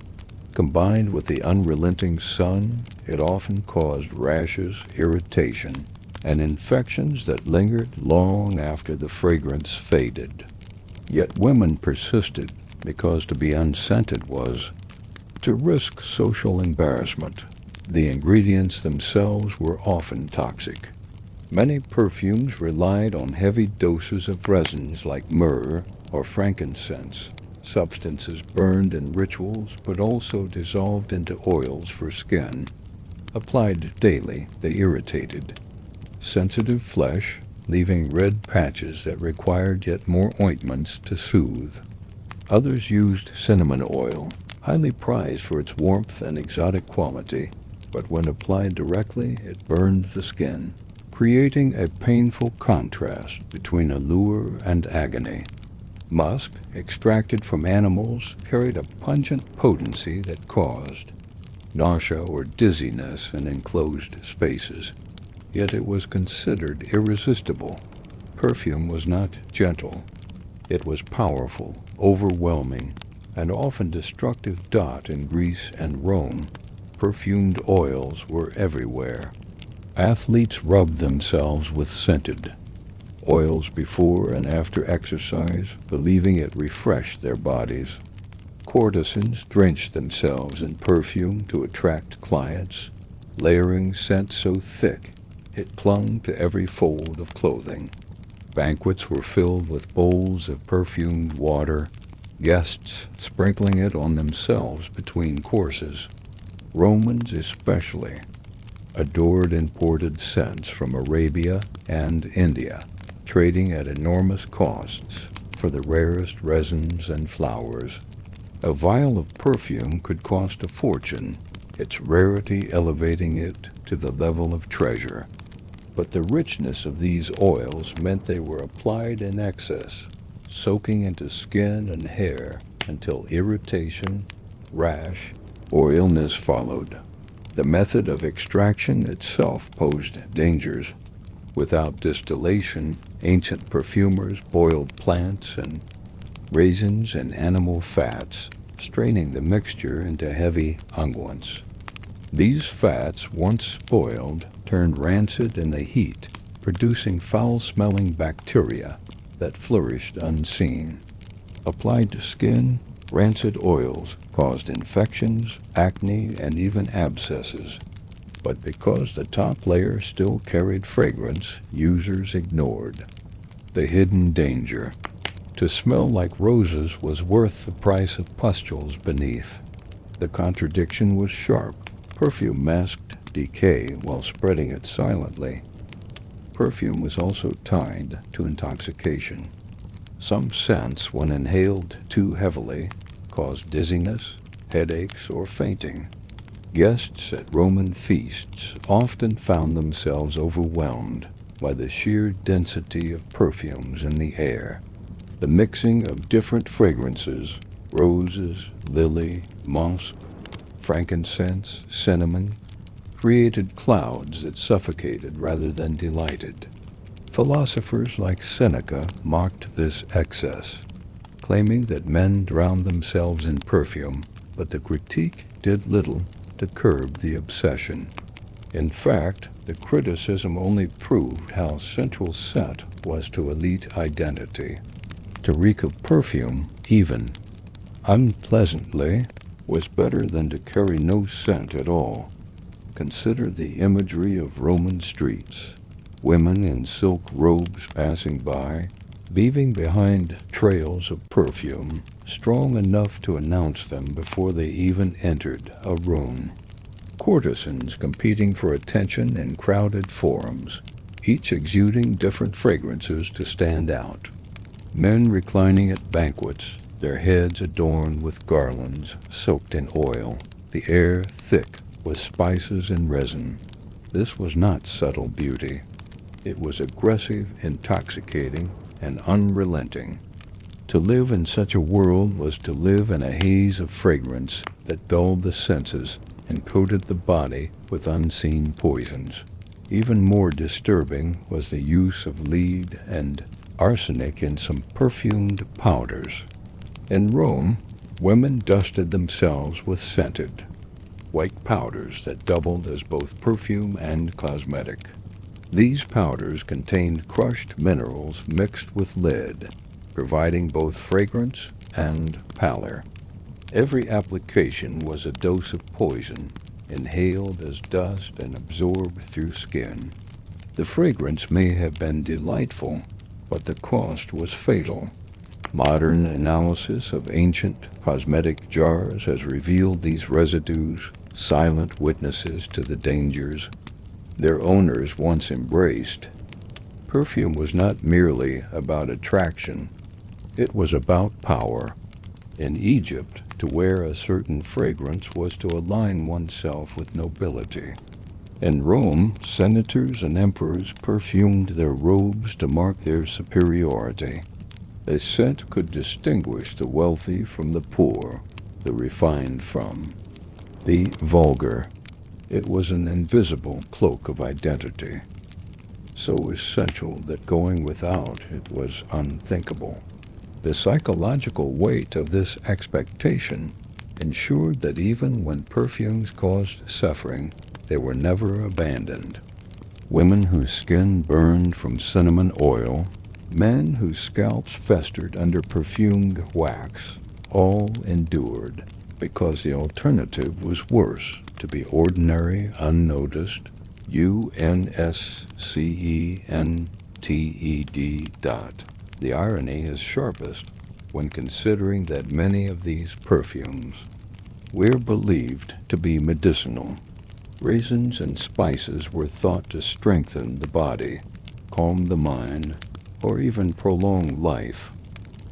Combined with the unrelenting sun, it often caused rashes, irritation, and infections that lingered long after the fragrance faded. Yet women persisted because to be unscented was to risk social embarrassment. The ingredients themselves were often toxic. Many perfumes relied on heavy doses of resins like myrrh or frankincense, substances burned in rituals but also dissolved into oils for skin. Applied daily, they irritated sensitive flesh, leaving red patches that required yet more ointments to soothe. Others used cinnamon oil, highly prized for its warmth and exotic quality, but when applied directly, it burned the skin, creating a painful contrast between allure and agony. Musk, extracted from animals, carried a pungent potency that caused nausea or dizziness in enclosed spaces, yet it was considered irresistible. Perfume was not gentle. It was powerful, overwhelming, An often destructive dot in Greece and Rome, perfumed oils were everywhere. Athletes rubbed themselves with scented oils before and after exercise, believing it refreshed their bodies. Courtesans drenched themselves in perfume to attract clients, layering scent so thick it clung to every fold of clothing. Banquets were filled with bowls of perfumed water, guests sprinkling it on themselves between courses. Romans especially adored imported scents from Arabia and India, trading at enormous costs for the rarest resins and flowers. A vial of perfume could cost a fortune, its rarity elevating it to the level of treasure. But the richness of these oils meant they were applied in excess, soaking into skin and hair until irritation, rash, or illness followed. The method of extraction itself posed dangers. Without distillation, ancient perfumers boiled plants and raisins and animal fats, straining the mixture into heavy unguents. These fats, once boiled, turned rancid in the heat, producing foul-smelling bacteria that flourished unseen. Applied to skin, rancid oils caused infections, acne, and even abscesses. But because the top layer still carried fragrance, users ignored the hidden danger. To smell like roses was worth the price of pustules beneath. The contradiction was sharp. Perfume masked decay while spreading it silently. Perfume was also tied to intoxication. Some scents, when inhaled too heavily, caused dizziness, headaches, or fainting. Guests at Roman feasts often found themselves overwhelmed by the sheer density of perfumes in the air. The mixing of different fragrances, roses, lily, musk, frankincense, cinnamon, created clouds that suffocated rather than delighted. Philosophers like Seneca mocked this excess, claiming that men drowned themselves in perfume, but the critique did little to curb the obsession. In fact, the criticism only proved how central scent was to elite identity. To reek of perfume, even unpleasantly, was better than to carry no scent at all. Consider the imagery of Roman streets. Women in silk robes passing by, leaving behind trails of perfume, strong enough to announce them before they even entered a room. Courtesans competing for attention in crowded forums, each exuding different fragrances to stand out. Men reclining at banquets, their heads adorned with garlands soaked in oil, the air thick with spices and resin. This was not subtle beauty. It was aggressive, intoxicating, and unrelenting. To live in such a world was to live in a haze of fragrance that dulled the senses and coated the body with unseen poisons. Even more disturbing was the use of lead and arsenic in some perfumed powders. In Rome, women dusted themselves with scented, white powders that doubled as both perfume and cosmetic. These powders contained crushed minerals mixed with lead, providing both fragrance and pallor. Every application was a dose of poison, inhaled as dust and absorbed through skin. The fragrance may have been delightful, but the cost was fatal. Modern analysis of ancient cosmetic jars has revealed these residues, silent witnesses to the dangers their owners once embraced. Perfume was not merely about attraction, it was about power. In Egypt, to wear a certain fragrance was to align oneself with nobility. In Rome, senators and emperors perfumed their robes to mark their superiority. A scent could distinguish the wealthy from the poor, the refined from the vulgar. It was an invisible cloak of identity, so essential that going without it was unthinkable. The psychological weight of this expectation ensured that even when perfumes caused suffering, they were never abandoned. Women whose skin burned from cinnamon oil, men whose scalps festered under perfumed wax, all endured, because the alternative was worse, to be ordinary, unnoticed, unscented. The irony is sharpest when considering that many of these perfumes were believed to be medicinal. Raisins and spices were thought to strengthen the body, calm the mind, or even prolong life.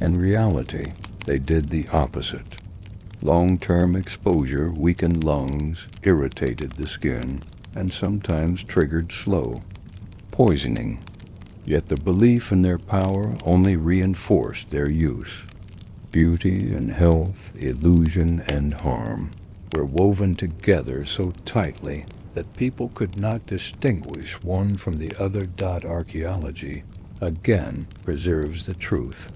In reality, they did the opposite. Long-term exposure weakened lungs, irritated the skin, and sometimes triggered slow poisoning. Yet the belief in their power only reinforced their use. Beauty and health, illusion and harm were woven together so tightly that people could not distinguish one from the other. Archaeology again preserves the truth.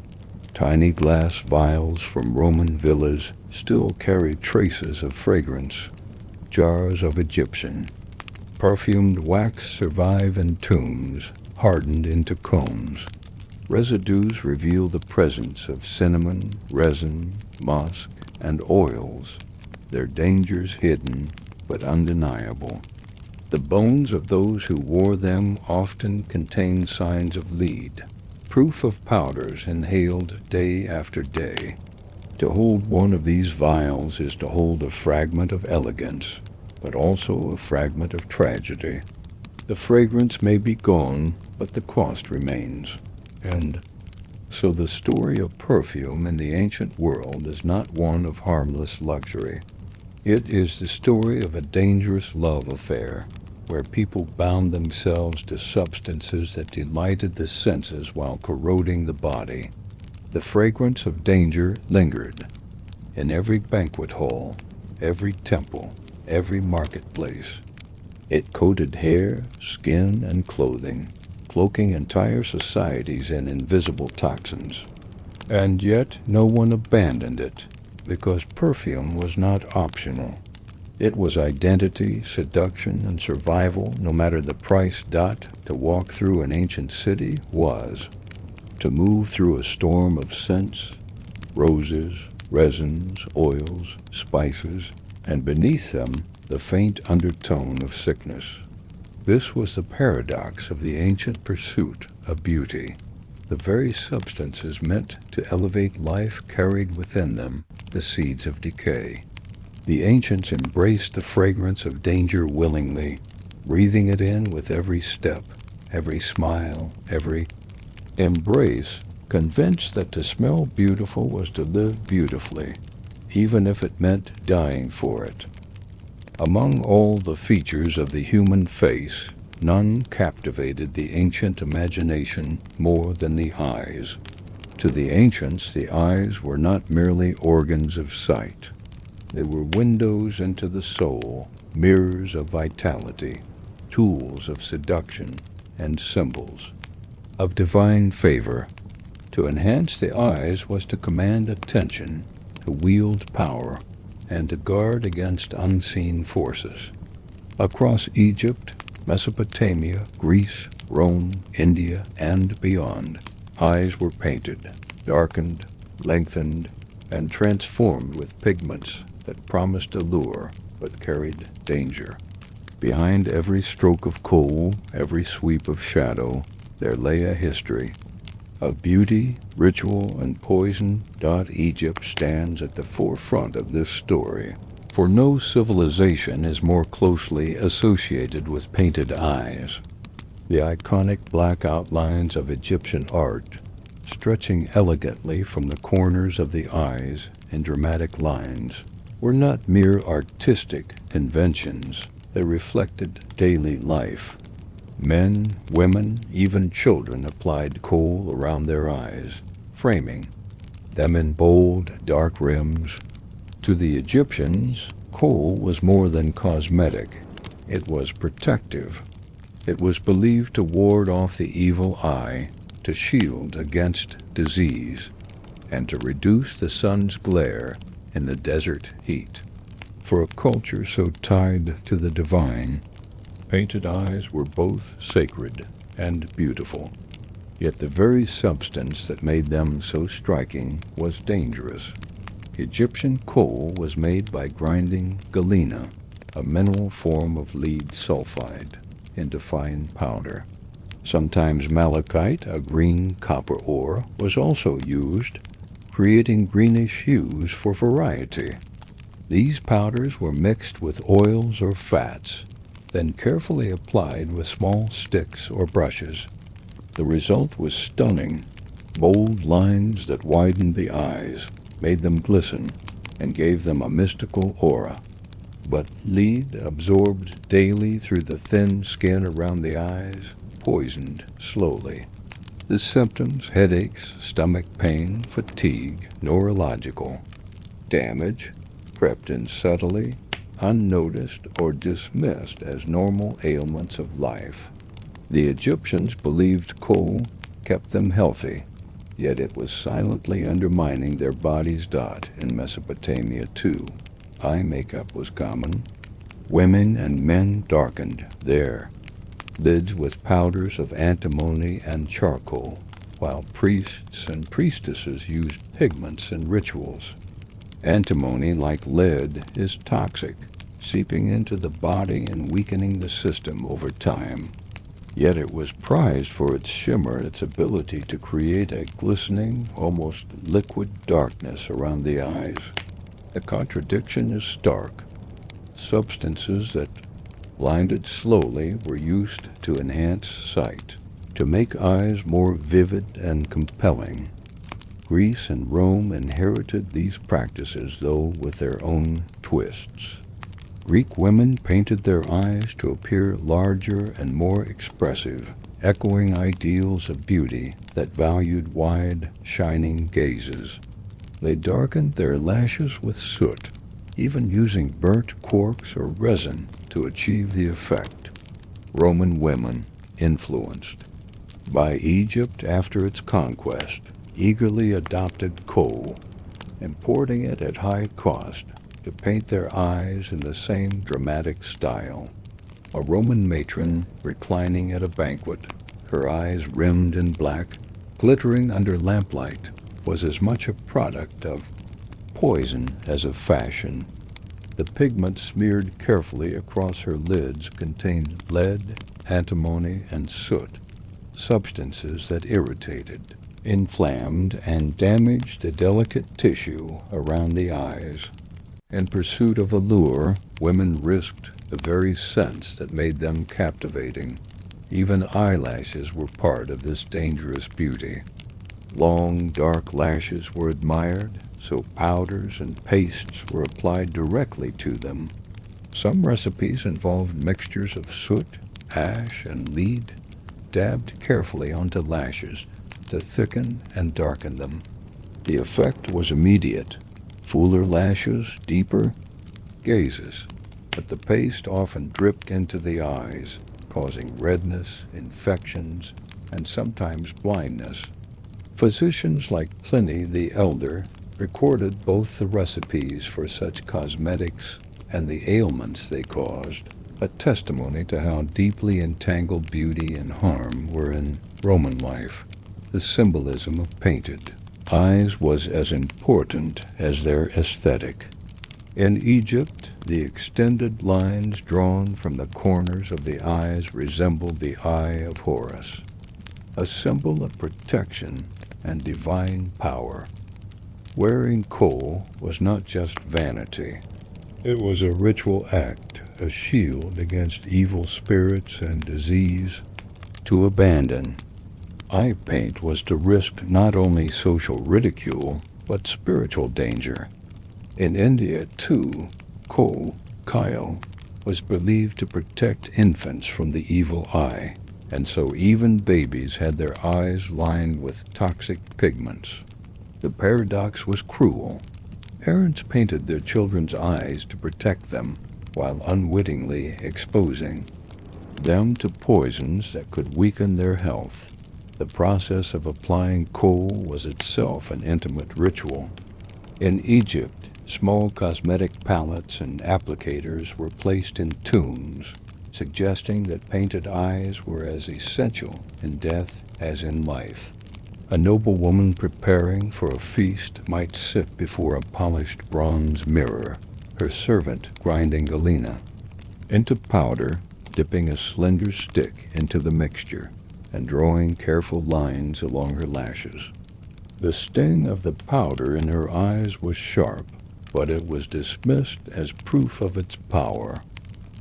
Tiny glass vials from Roman villas still carry traces of fragrance. Jars of Egyptian perfumed wax survive in tombs, hardened into cones. Residues reveal the presence of cinnamon, resin, musk, and oils, their dangers hidden but undeniable. The bones of those who wore them often contain signs of lead, proof of powders inhaled day after day. To hold one of these vials is to hold a fragment of elegance, but also a fragment of tragedy. The fragrance may be gone, but the cost remains. And so the story of perfume in the ancient world is not one of harmless luxury. It is the story of a dangerous love affair, where people bound themselves to substances that delighted the senses while corroding the body. The fragrance of danger lingered in every banquet hall, every temple, every marketplace. It coated hair, skin, and clothing, cloaking entire societies in invisible toxins. And yet no one abandoned it, because perfume was not optional. It was identity, seduction, and survival, no matter the price. To walk through an ancient city was to move through a storm of scents, roses, resins, oils, spices, and beneath them the faint undertone of sickness. This was the paradox of the ancient pursuit of beauty. The very substances meant to elevate life carried within them the seeds of decay. The ancients embraced the fragrance of danger willingly, breathing it in with every step, every smile, every embrace, convinced that to smell beautiful was to live beautifully, even if it meant dying for it. Among all the features of the human face, none captivated the ancient imagination more than the eyes. To the ancients, the eyes were not merely organs of sight. They were windows into the soul, mirrors of vitality, tools of seduction, and symbols of divine favor. To enhance the eyes was to command attention, to wield power, and to guard against unseen forces. Across Egypt, Mesopotamia, Greece, Rome, India, and beyond, eyes were painted, darkened, lengthened, and transformed with pigments that promised allure but carried danger. Behind every stroke of kohl, every sweep of shadow, there lay a history of beauty, ritual, and poison. Egypt stands at the forefront of this story, for no civilization is more closely associated with painted eyes. The iconic black outlines of Egyptian art, stretching elegantly from the corners of the eyes in dramatic lines, were not mere artistic inventions. They reflected daily life. Men, women, even children applied kohl around their eyes, framing them in bold, dark rims. To the Egyptians, kohl was more than cosmetic. It was protective. It was believed to ward off the evil eye, to shield against disease, and to reduce the sun's glare in the desert heat. For a culture so tied to the divine, painted eyes were both sacred and beautiful. Yet the very substance that made them so striking was dangerous. Egyptian coal was made by grinding galena, a mineral form of lead sulfide, into fine powder. Sometimes malachite, a green copper ore, was also used, creating greenish hues for variety. These powders were mixed with oils or fats, then carefully applied with small sticks or brushes. The result was stunning. Bold lines that widened the eyes, made them glisten, and gave them a mystical aura. But lead, absorbed daily through the thin skin around the eyes, poisoned slowly. The symptoms: headaches, stomach pain, fatigue, neurological. Damage crept in subtly, unnoticed or dismissed as normal ailments of life. The Egyptians believed coal kept them healthy, yet it was silently undermining their body's dot. In Mesopotamia too, eye makeup was common. Women and men darkened their lids with powders of antimony and charcoal, while priests and priestesses used pigments in rituals. Antimony, like lead, is toxic, seeping into the body and weakening the system over time. Yet it was prized for its shimmer, its ability to create a glistening, almost liquid darkness around the eyes. The contradiction is stark. Substances that blinded slowly were used to enhance sight, to make eyes more vivid and compelling. Greece and Rome inherited these practices, though with their own twists. Greek women painted their eyes to appear larger and more expressive, echoing ideals of beauty that valued wide, shining gazes. They darkened their lashes with soot, even using burnt quartz or resin to achieve the effect. Roman women, influenced by Egypt after its conquest, eagerly adopted coal, importing it at high cost to paint their eyes in the same dramatic style. A Roman matron reclining at a banquet, her eyes rimmed in black, glittering under lamplight, was as much a product of poison as of fashion. The pigment smeared carefully across her lids contained lead, antimony, and soot, substances that irritated, inflamed, and damaged the delicate tissue around the eyes. In pursuit of allure, women risked the very sense that made them captivating. Even eyelashes were part of this dangerous beauty. Long, dark lashes were admired, so powders and pastes were applied directly to them. Some recipes involved mixtures of soot, ash, and lead, dabbed carefully onto lashes to thicken and darken them. The effect was immediate: fuller lashes, deeper gazes, but the paste often dripped into the eyes, causing redness, infections, and sometimes blindness. Physicians like Pliny the Elder recorded both the recipes for such cosmetics and the ailments they caused, a testimony to how deeply entangled beauty and harm were in Roman life. The symbolism of painted eyes was as important as their aesthetic. In Egypt, the extended lines drawn from the corners of the eyes resembled the eye of Horus, a symbol of protection and divine power. Wearing coal was not just vanity. It was a ritual act, a shield against evil spirits and disease. To abandon eye paint was to risk not only social ridicule, but spiritual danger. In India, too, coal, kyle, was believed to protect infants from the evil eye, and so even babies had their eyes lined with toxic pigments. The paradox was cruel. Parents painted their children's eyes to protect them, while unwittingly exposing them to poisons that could weaken their health. The process of applying kohl was itself an intimate ritual. In Egypt, small cosmetic palettes and applicators were placed in tombs, suggesting that painted eyes were as essential in death as in life. A noblewoman preparing for a feast might sit before a polished bronze mirror, her servant grinding galena into powder, dipping a slender stick into the mixture, and drawing careful lines along her lashes. The sting of the powder in her eyes was sharp, but it was dismissed as proof of its power.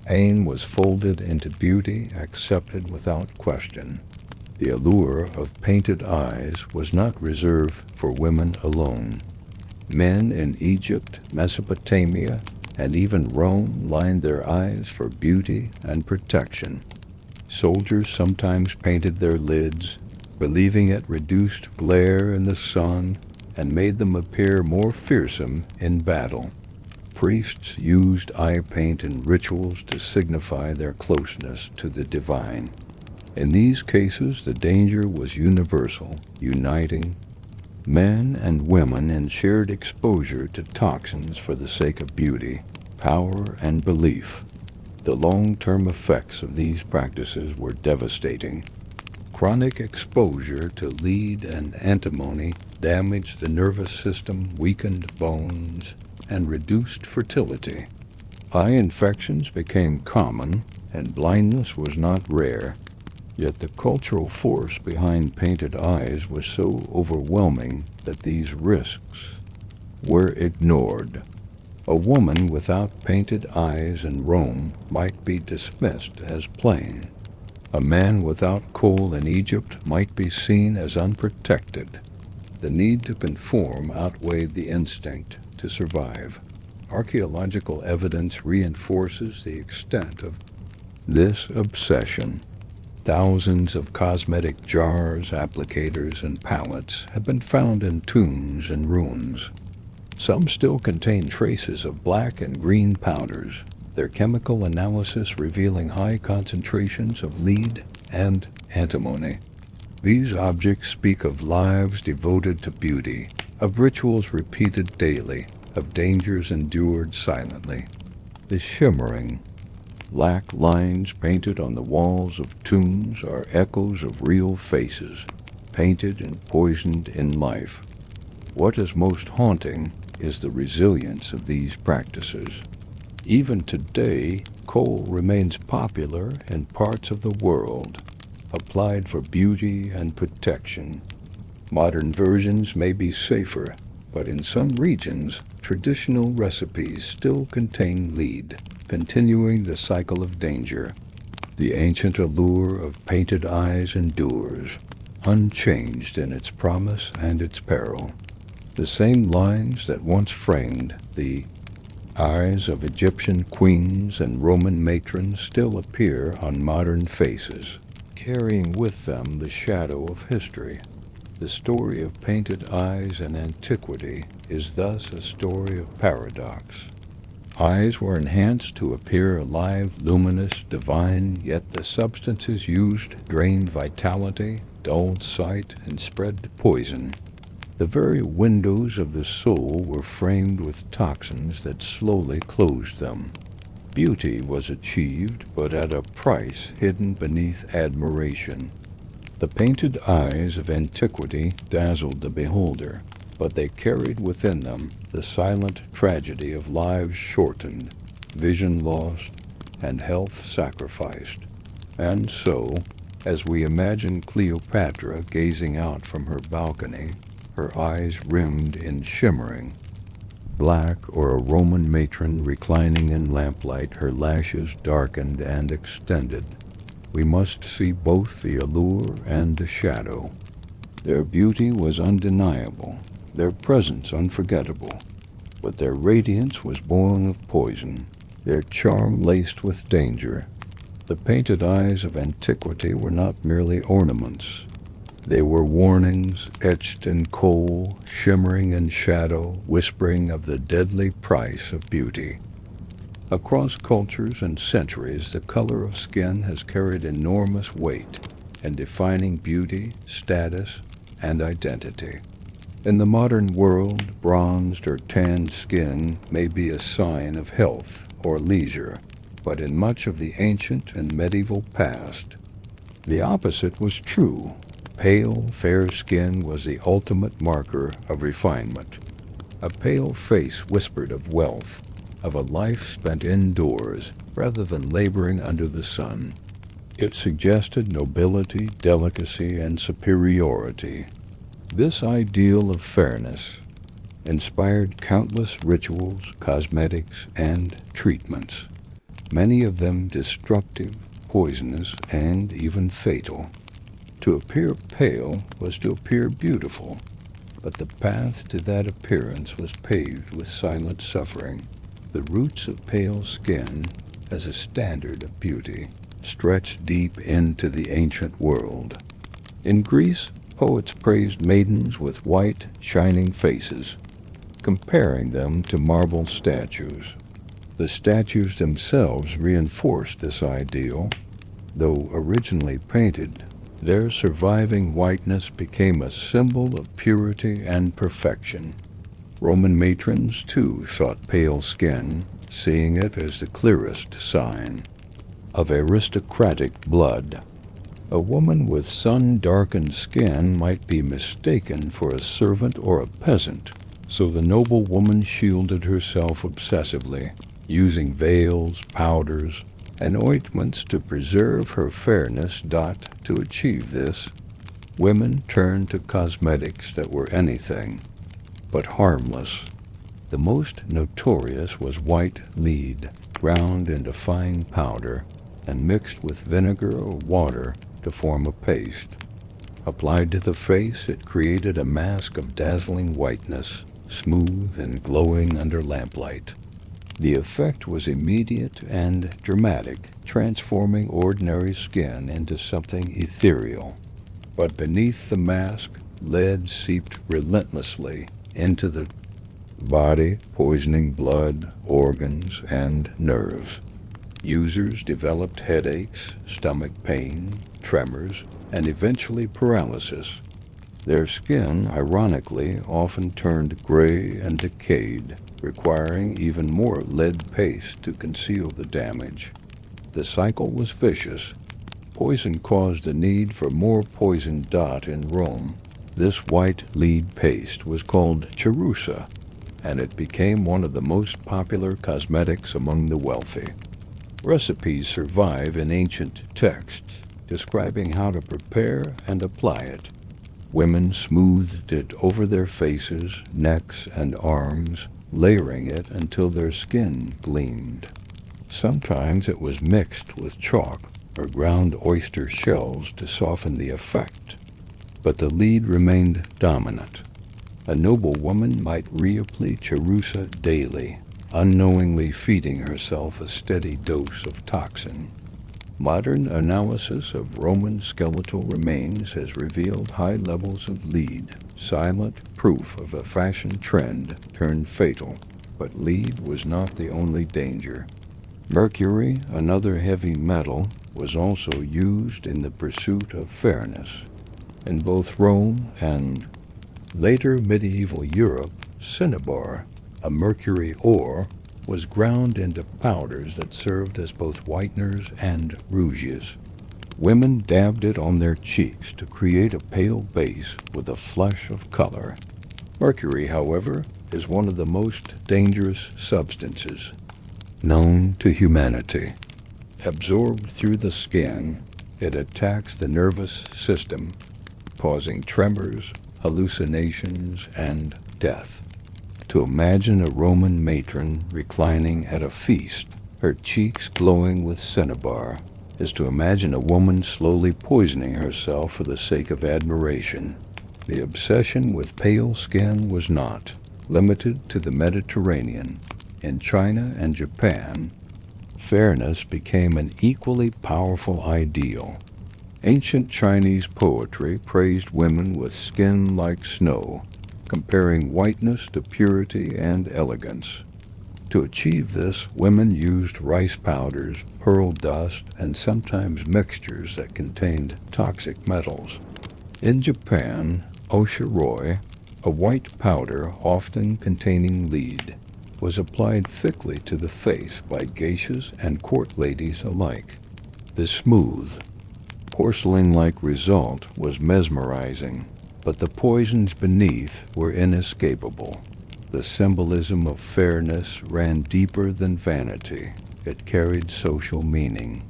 Pain was folded into beauty, accepted without question. The allure of painted eyes was not reserved for women alone. Men in Egypt, Mesopotamia, and even Rome lined their eyes for beauty and protection. Soldiers sometimes painted their lids, believing it reduced glare in the sun and made them appear more fearsome in battle. Priests used eye paint in rituals to signify their closeness to the divine. In these cases, the danger was universal, uniting men and women in shared exposure to toxins for the sake of beauty, power, and belief. The long-term effects of these practices were devastating. Chronic exposure to lead and antimony damaged the nervous system, weakened bones, and reduced fertility. Eye infections became common, and blindness was not rare. Yet the cultural force behind painted eyes was so overwhelming that these risks were ignored. A woman without painted eyes in Rome might be dismissed as plain. A man without kohl in Egypt might be seen as unprotected. The need to conform outweighed the instinct to survive. Archaeological evidence reinforces the extent of this obsession. Thousands of cosmetic jars, applicators, and palettes have been found in tombs and ruins. Some still contain traces of black and green powders, their chemical analysis revealing high concentrations of lead and antimony. These objects speak of lives devoted to beauty, of rituals repeated daily, of dangers endured silently. The shimmering, black lines painted on the walls of tombs are echoes of real faces, painted and poisoned in life. What is most haunting is the resilience of these practices. Even today, kohl remains popular in parts of the world, applied for beauty and protection. Modern versions may be safer, but in some regions, traditional recipes still contain lead, continuing the cycle of danger. The ancient allure of painted eyes endures, unchanged in its promise and its peril. The same lines that once framed the eyes of Egyptian queens and Roman matrons still appear on modern faces, carrying with them the shadow of history. The story of painted eyes in antiquity is thus a story of paradox. Eyes were enhanced to appear alive, luminous, divine, yet the substances used drained vitality, dulled sight, and spread poison. The very windows of the soul were framed with toxins that slowly closed them. Beauty was achieved, but at a price hidden beneath admiration. The painted eyes of antiquity dazzled the beholder, but they carried within them the silent tragedy of lives shortened, vision lost, and health sacrificed. And so, as we imagine Cleopatra gazing out from her balcony, her eyes rimmed in shimmering black, or a Roman matron reclining in lamplight, her lashes darkened and extended, we must see both the allure and the shadow. Their beauty was undeniable, their presence unforgettable, but their radiance was born of poison, their charm laced with danger. The painted eyes of antiquity were not merely ornaments. They were warnings etched in kohl, shimmering in shadow, whispering of the deadly price of beauty. Across cultures and centuries, the color of skin has carried enormous weight. and defining beauty, status, and identity. In the modern world, bronzed or tanned skin may be a sign of health or leisure, but in much of the ancient and medieval past, the opposite was true. Pale, fair skin was the ultimate marker of refinement. A pale face whispered of wealth, of a life spent indoors rather than laboring under the sun. It suggested nobility, delicacy, and superiority. This ideal of fairness inspired countless rituals, cosmetics, and treatments, many of them destructive, poisonous, and even fatal. To appear pale was to appear beautiful, but the path to that appearance was paved with silent suffering. The roots of pale skin, as a standard of beauty, stretched deep into the ancient world. In Greece, poets praised maidens with white, shining faces, comparing them to marble statues. The statues themselves reinforced this ideal. Though originally painted, their surviving whiteness became a symbol of purity and perfection. Roman matrons, too, sought pale skin, seeing it as the clearest sign of aristocratic blood. A woman with sun-darkened skin might be mistaken for a servant or a peasant, so the noble woman shielded herself obsessively, using veils, powders, and ointments to preserve her fairness. To achieve this, women turned to cosmetics that were anything but harmless. The most notorious was white lead, ground into fine powder and mixed with vinegar or water to form a paste. Applied to the face, it created a mask of dazzling whiteness, smooth and glowing under lamplight. The effect was immediate and dramatic, transforming ordinary skin into something ethereal. But beneath the mask, lead seeped relentlessly into the body, poisoning blood, organs, and nerves. Users developed headaches, stomach pain, tremors, and eventually paralysis. Their skin, ironically, often turned gray and decayed, requiring even more lead paste to conceal the damage. The cycle was vicious. Poison caused the need for more poison. In Rome, this white lead paste was called cherusa, and it became one of the most popular cosmetics among the wealthy. Recipes survive in ancient texts describing how to prepare and apply it. Women smoothed it over their faces, necks, and arms, layering it until their skin gleamed. Sometimes it was mixed with chalk or ground oyster shells to soften the effect, but the lead remained dominant. A noble woman might reapply cherusa daily, unknowingly feeding herself a steady dose of toxin. Modern analysis of Roman skeletal remains has revealed high levels of lead, silent proof of a fashion trend turned fatal. But lead was not the only danger. Mercury, another heavy metal, was also used in the pursuit of fairness. In both Rome and later medieval Europe, cinnabar, a mercury ore, was ground into powders that served as both whiteners and rouges. Women dabbed it on their cheeks to create a pale base with a flush of color. Mercury, however, is one of the most dangerous substances known to humanity. Absorbed through the skin, it attacks the nervous system, causing tremors, hallucinations, and death. To imagine a Roman matron reclining at a feast, her cheeks glowing with cinnabar, is to imagine a woman slowly poisoning herself for the sake of admiration. The obsession with pale skin was not limited to the Mediterranean. In China and Japan, fairness became an equally powerful ideal. Ancient Chinese poetry praised women with skin like snow, comparing whiteness to purity and elegance. To achieve this, women used rice powders, pearl dust, and sometimes mixtures that contained toxic metals. In Japan, oshiroi, a white powder often containing lead, was applied thickly to the face by geishas and court ladies alike. The smooth, porcelain-like result was mesmerizing, but the poisons beneath were inescapable. The symbolism of fairness ran deeper than vanity. It carried social meaning.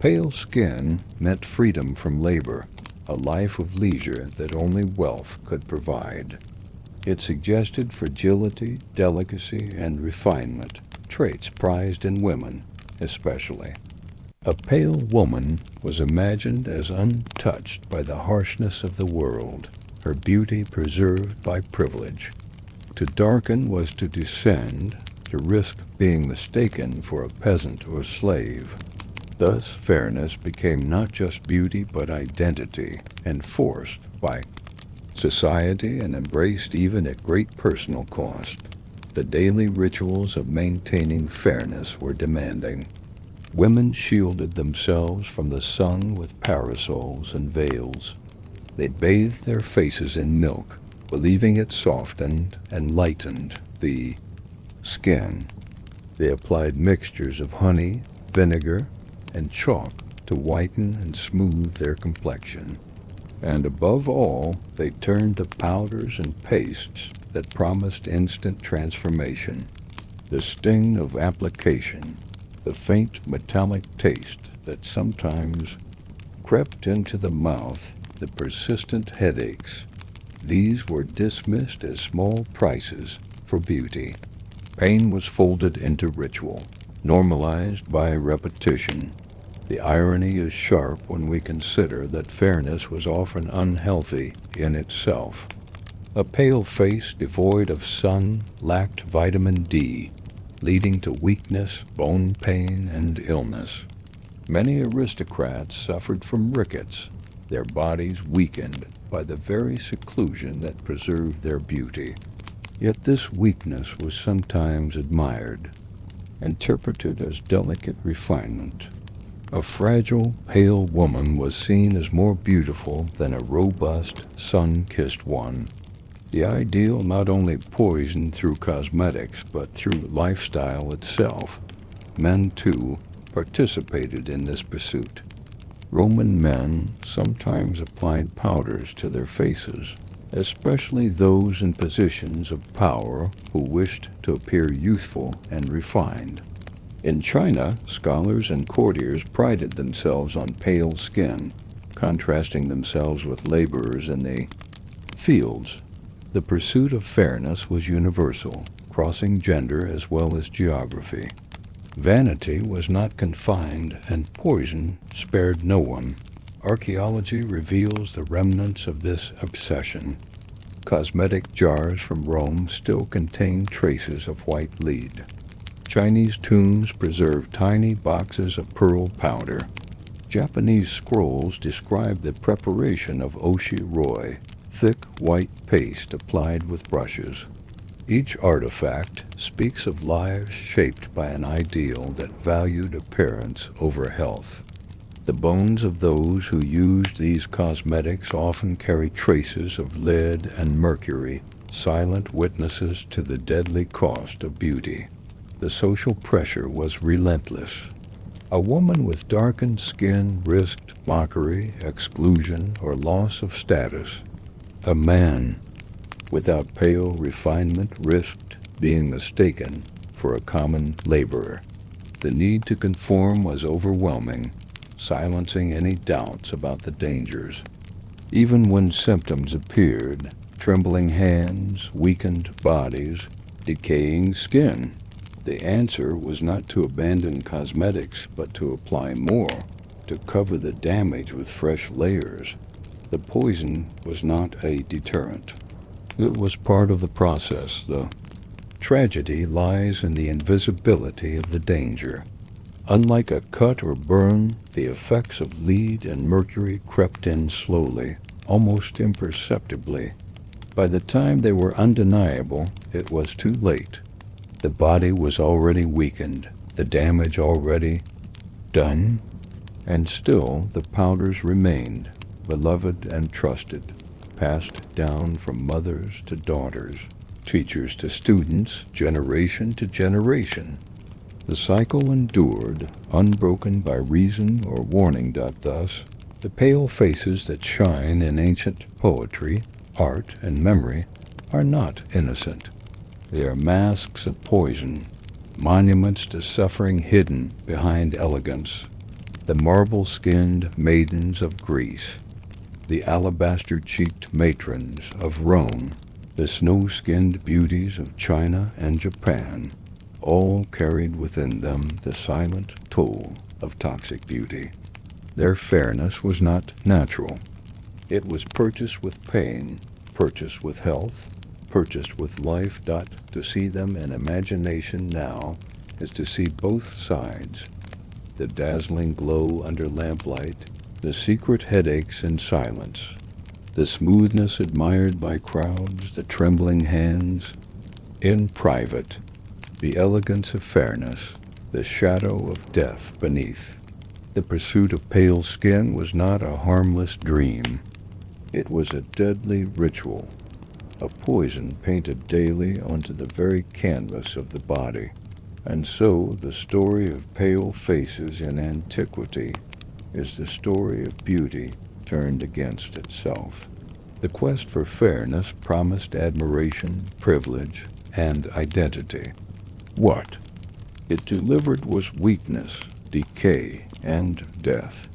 Pale skin meant freedom from labor, a life of leisure that only wealth could provide. It suggested fragility, delicacy, and refinement, traits prized in women especially. A pale woman was imagined as untouched by the harshness of the world, her beauty preserved by privilege. To darken was to descend, to risk being mistaken for a peasant or slave. Thus, fairness became not just beauty but identity, enforced by society and embraced even at great personal cost. The daily rituals of maintaining fairness were demanding. Women shielded themselves from the sun with parasols and veils. They bathed their faces in milk, believing it softened and lightened the skin. They applied mixtures of honey, vinegar, and chalk to whiten and smooth their complexion. And above all, they turned to powders and pastes that promised instant transformation. The sting of application, the faint metallic taste that sometimes crept into the mouth, the persistent headaches, these were dismissed as small prices for beauty. Pain was folded into ritual, normalized by repetition. The irony is sharp when we consider that fairness was often unhealthy in itself. A pale face devoid of sun lacked vitamin D, leading to weakness, bone pain, and illness. Many aristocrats suffered from rickets, their bodies weakened by the very seclusion that preserved their beauty. Yet this weakness was sometimes admired, interpreted as delicate refinement. A fragile, pale woman was seen as more beautiful than a robust, sun-kissed one. The ideal not only poisoned through cosmetics, but through lifestyle itself. Men, too, participated in this pursuit. Roman men sometimes applied powders to their faces, especially those in positions of power who wished to appear youthful and refined. In China, scholars and courtiers prided themselves on pale skin, contrasting themselves with laborers in the fields. The pursuit of fairness was universal, crossing gender as well as geography. Vanity was not confined, and poison spared no one. Archaeology reveals the remnants of this obsession. Cosmetic jars from Rome still contain traces of white lead. Chinese tombs preserve tiny boxes of pearl powder. Japanese scrolls describe the preparation of oshiroi, thick white paste applied with brushes. Each artifact speaks of lives shaped by an ideal that valued appearance over health. The bones of those who used these cosmetics often carry traces of lead and mercury, silent witnesses to the deadly cost of beauty. The social pressure was relentless. A woman with darkened skin risked mockery, exclusion, or loss of status. A man without pale refinement risked being mistaken for a common laborer. The need to conform was overwhelming, silencing any doubts about the dangers. Even when symptoms appeared, trembling hands, weakened bodies, decaying skin, the answer was not to abandon cosmetics, but to apply more, to cover the damage with fresh layers. The poison was not a deterrent. It was part of the process. The tragedy lies in the invisibility of the danger. Unlike a cut or burn, the effects of lead and mercury crept in slowly, almost imperceptibly. By the time they were undeniable, it was too late. The body was already weakened, the damage already done, and still the powders remained, beloved and trusted, passed down from mothers to daughters, teachers to students, generation to generation. The cycle endured, unbroken by reason or warning. Thus, the pale faces that shine in ancient poetry, art, and memory are not innocent. They are masks of poison, monuments to suffering hidden behind elegance. The marble-skinned maidens of Greece, the alabaster-cheeked matrons of Rome, the snow-skinned beauties of China and Japan, all carried within them the silent toll of toxic beauty. Their fairness was not natural. It was purchased with pain, purchased with health, purchased with life. To see them in imagination now is to see both sides. The dazzling glow under lamplight, the secret headaches in silence, the smoothness admired by crowds, the trembling hands in private, the elegance of fairness, the shadow of death beneath. The pursuit of pale skin was not a harmless dream. It was a deadly ritual, a poison painted daily onto the very canvas of the body. And so the story of pale faces in antiquity is the story of beauty turned against itself. The quest for fairness promised admiration, privilege, and identity. What it delivered was weakness, decay, and death.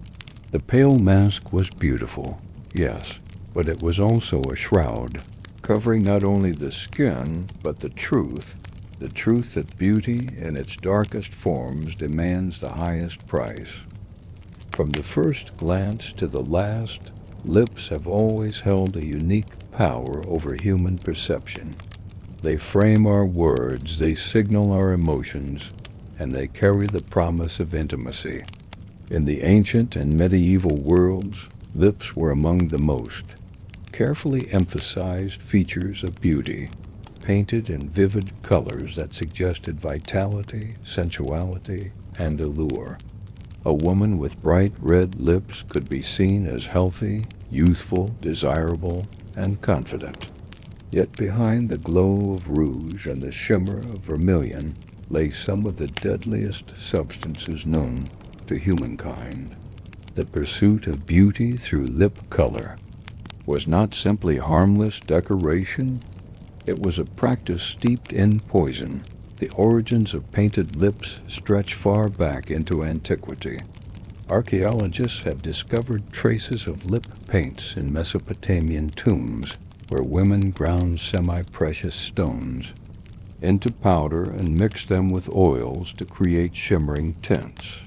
The pale mask was beautiful, yes, but it was also a shroud, covering not only the skin, but the truth that beauty in its darkest forms demands the highest price. From the first glance to the last, lips have always held a unique power over human perception. They frame our words, they signal our emotions, and they carry the promise of intimacy. In the ancient and medieval worlds, lips were among the most carefully emphasized features of beauty, painted in vivid colors that suggested vitality, sensuality, and allure. A woman with bright red lips could be seen as healthy, youthful, desirable, and confident. Yet behind the glow of rouge and the shimmer of vermilion lay some of the deadliest substances known to humankind. The pursuit of beauty through lip color was not simply harmless decoration. It was a practice steeped in poison. The origins of painted lips stretch far back into antiquity. Archaeologists have discovered traces of lip paints in Mesopotamian tombs, where women ground semi-precious stones into powder and mixed them with oils to create shimmering tints.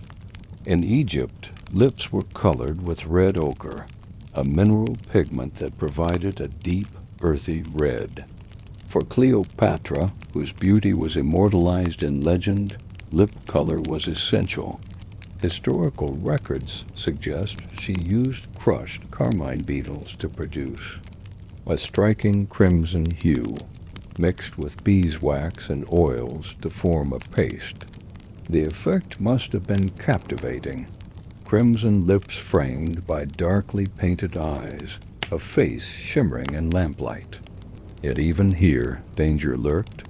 In Egypt, lips were colored with red ochre, a mineral pigment that provided a deep, earthy red. For Cleopatra, whose beauty was immortalized in legend, lip color was essential. Historical records suggest she used crushed carmine beetles to produce a striking crimson hue, mixed with beeswax and oils to form a paste. The effect must have been captivating. Crimson lips framed by darkly painted eyes, a face shimmering in lamplight. Yet even here, danger lurked.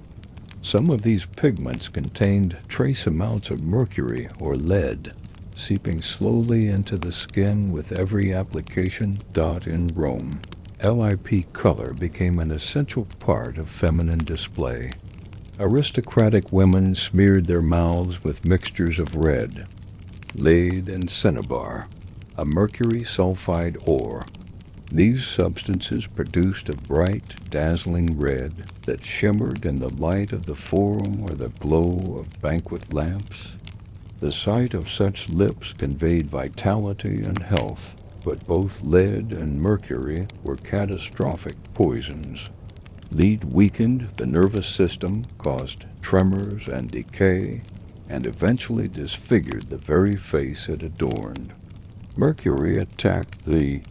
Some of these pigments contained trace amounts of mercury or lead, seeping slowly into the skin with every application. In Rome, lip color became an essential part of feminine display. Aristocratic women smeared their mouths with mixtures of red, lead, and cinnabar, a mercury sulfide ore. These substances produced a bright, dazzling red that shimmered in the light of the forum or the glow of banquet lamps. The sight of such lips conveyed vitality and health, but both lead and mercury were catastrophic poisons. Lead weakened the nervous system, caused tremors and decay, and eventually disfigured the very face it adorned. Mercury attacked the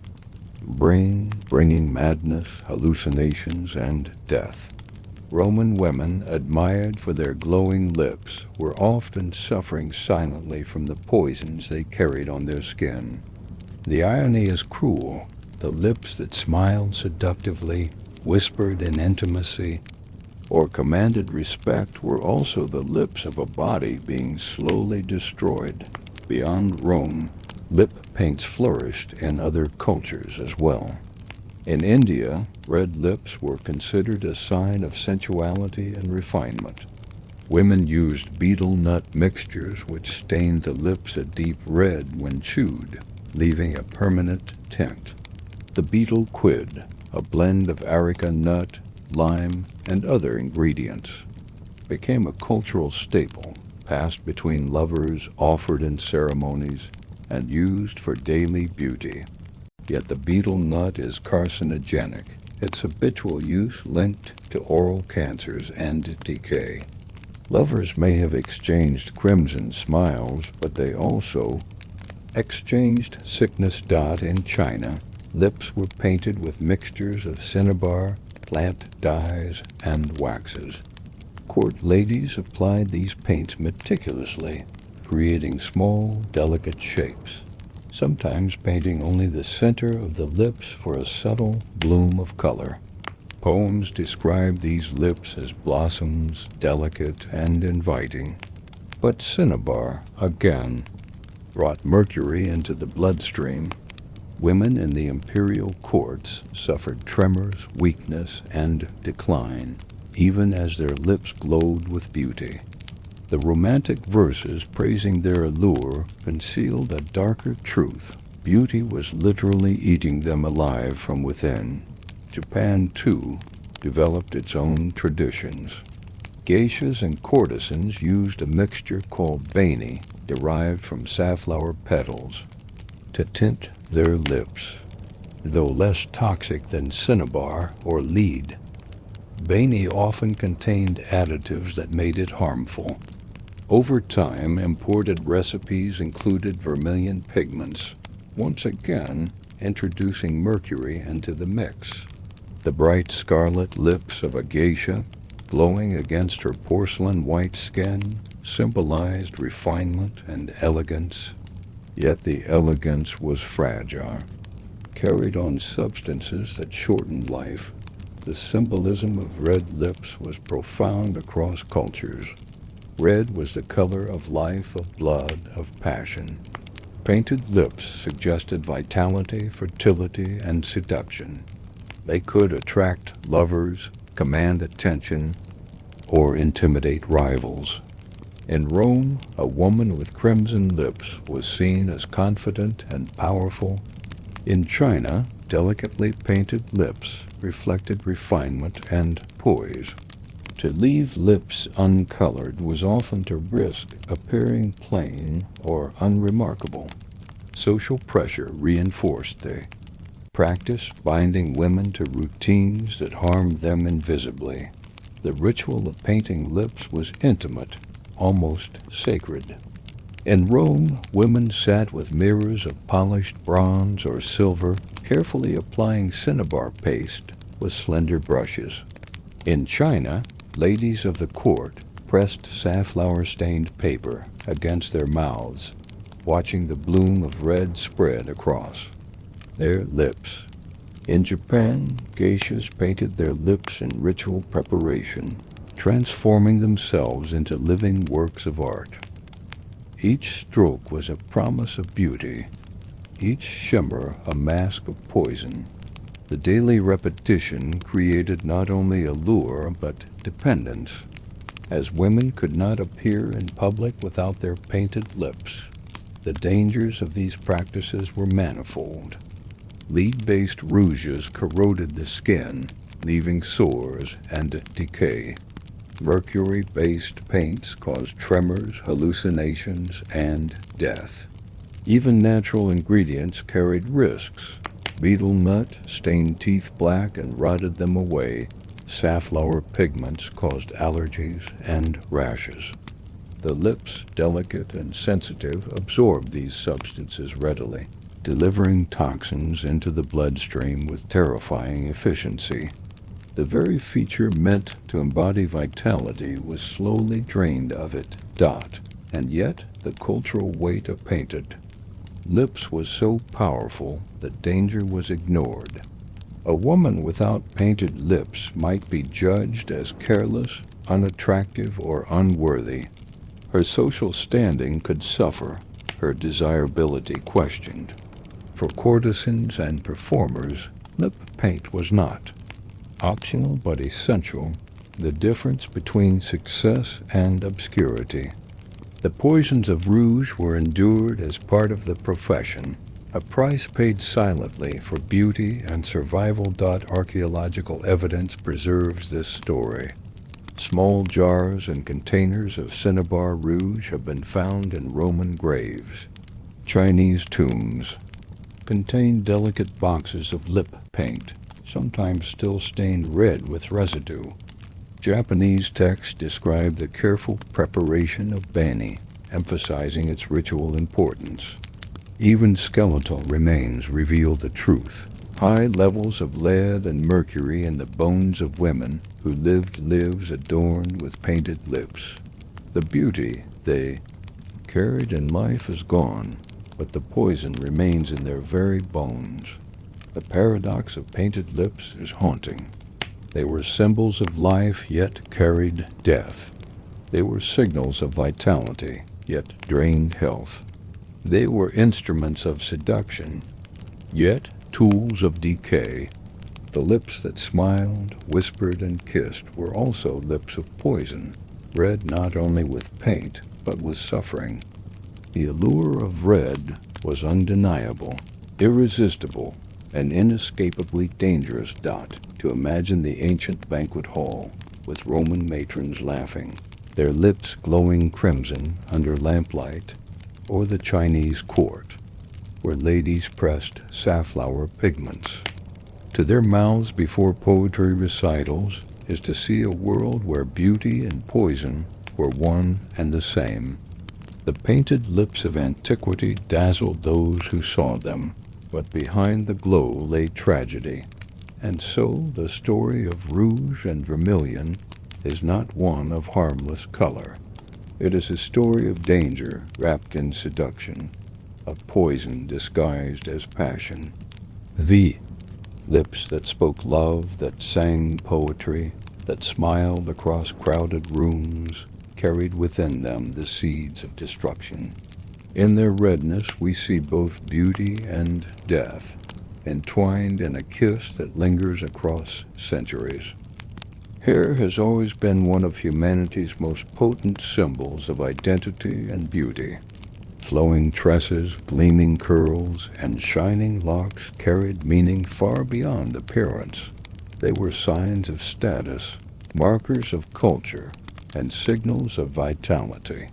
brain, bringing madness, hallucinations, and death. Roman women, admired for their glowing lips, were often suffering silently from the poisons they carried on their skin. The irony is cruel. The lips that smiled seductively, whispered in intimacy, or commanded respect were also the lips of a body being slowly destroyed. Beyond Rome, lip paints flourished in other cultures as well. In India, red lips were considered a sign of sensuality and refinement. Women used betel nut mixtures which stained the lips a deep red when chewed, leaving a permanent tint. The betel quid, a blend of areca nut, lime, and other ingredients, became a cultural staple, passed between lovers, offered in ceremonies, and used for daily beauty. Yet the betel nut is carcinogenic, its habitual use linked to oral cancers and decay. Lovers may have exchanged crimson smiles, but they also exchanged sickness. In China, lips were painted with mixtures of cinnabar, plant dyes, and waxes. Court ladies applied these paints meticulously, creating small, delicate shapes, sometimes painting only the center of the lips for a subtle bloom of color. Poems describe these lips as blossoms, delicate and inviting. But cinnabar, again, brought mercury into the bloodstream. Women in the imperial courts suffered tremors, weakness, and decline, even as their lips glowed with beauty. The romantic verses praising their allure concealed a darker truth. Beauty was literally eating them alive from within. Japan, too, developed its own traditions. Geishas and courtesans used a mixture called bani, derived from safflower petals, to tint their lips. Though less toxic than cinnabar or lead, bani often contained additives that made it harmful. Over time, imported recipes included vermilion pigments, once again introducing mercury into the mix. The bright scarlet lips of a geisha, glowing against her porcelain white skin, symbolized refinement and elegance. Yet the elegance was fragile, carried on substances that shortened life. The symbolism of red lips was profound across cultures. Red was the color of life, of blood, of passion. Painted lips suggested vitality, fertility, and seduction. They could attract lovers, command attention, or intimidate rivals. In Rome, a woman with crimson lips was seen as confident and powerful. In China, delicately painted lips reflected refinement and poise. To leave lips uncolored was often to risk appearing plain or unremarkable. Social pressure reinforced the practice, binding women to routines that harmed them invisibly. The ritual of painting lips was intimate, almost sacred. In Rome, women sat with mirrors of polished bronze or silver, carefully applying cinnabar paste with slender brushes. In China, ladies of the court pressed safflower-stained paper against their mouths, watching the bloom of red spread across their lips. In Japan, geishas painted their lips in ritual preparation, transforming themselves into living works of art. Each stroke was a promise of beauty, each shimmer a mask of poison. The daily repetition created not only allure but dependence, as women could not appear in public without their painted lips. The dangers of these practices were manifold. Lead-based rouges corroded the skin, leaving sores and decay. Mercury-based paints caused tremors, hallucinations, and death. Even natural ingredients carried risks. Betel nut stained teeth black and rotted them away. Safflower pigments caused allergies and rashes. The lips, delicate and sensitive, absorbed these substances readily, delivering toxins into the bloodstream with terrifying efficiency. The very feature meant to embody vitality was slowly drained of it. And yet the cultural weight of painted lips was so powerful that danger was ignored. A woman without painted lips might be judged as careless, unattractive, or unworthy. Her social standing could suffer, her desirability questioned. For courtesans and performers, lip paint was not optional but essential, the difference between success and obscurity. The poisons of rouge were endured as part of the profession, a price paid silently for beauty and survival. Archaeological evidence preserves this story. Small jars and containers of cinnabar rouge have been found in Roman graves. Chinese tombs contain delicate boxes of lip paint, sometimes still stained red with residue. Japanese texts describe the careful preparation of bani, emphasizing its ritual importance. Even skeletal remains reveal the truth. High levels of lead and mercury in the bones of women who lived lives adorned with painted lips. The beauty they carried in life is gone, but the poison remains in their very bones. The paradox of painted lips is haunting. They were symbols of life, yet carried death. They were signals of vitality, yet drained health. They were instruments of seduction, yet tools of decay. The lips that smiled, whispered, and kissed were also lips of poison, red not only with paint, but with suffering. The allure of red was undeniable, irresistible, and inescapably dangerous. To imagine the ancient banquet hall, with Roman matrons laughing, their lips glowing crimson under lamplight, or the Chinese court, where ladies pressed safflower pigments to their mouths before poetry recitals, is to see a world where beauty and poison were one and the same. The painted lips of antiquity dazzled those who saw them, but behind the glow lay tragedy. And so the story of rouge and vermilion is not one of harmless color. It is a story of danger wrapped in seduction, of poison disguised as passion. The lips that spoke love, that sang poetry, that smiled across crowded rooms, carried within them the seeds of destruction. In their redness we see both beauty and death, entwined in a kiss that lingers across centuries. Hair has always been one of humanity's most potent symbols of identity and beauty. Flowing tresses, gleaming curls, and shining locks carried meaning far beyond appearance. They were signs of status, markers of culture, and signals of vitality.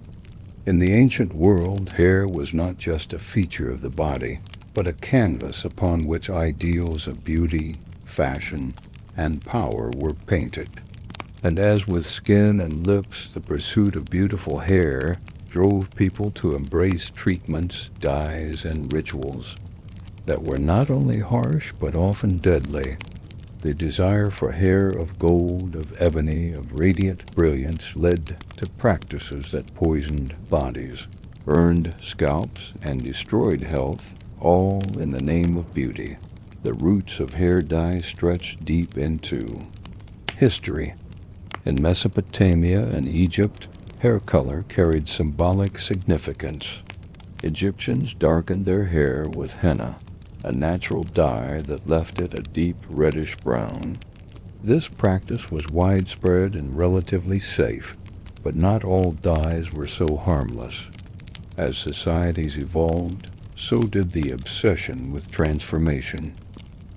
In the ancient world, hair was not just a feature of the body, but a canvas upon which ideals of beauty, fashion, and power were painted. And as with skin and lips, the pursuit of beautiful hair drove people to embrace treatments, dyes, and rituals that were not only harsh but often deadly. The desire for hair of gold, of ebony, of radiant brilliance led to practices that poisoned bodies, burned scalps, and destroyed health, all in the name of beauty. The roots of hair dye stretch deep into history. In Mesopotamia and Egypt, hair color carried symbolic significance. Egyptians darkened their hair with henna, a natural dye that left it a deep reddish brown. This practice was widespread and relatively safe, but not all dyes were so harmless. As societies evolved, so did the obsession with transformation.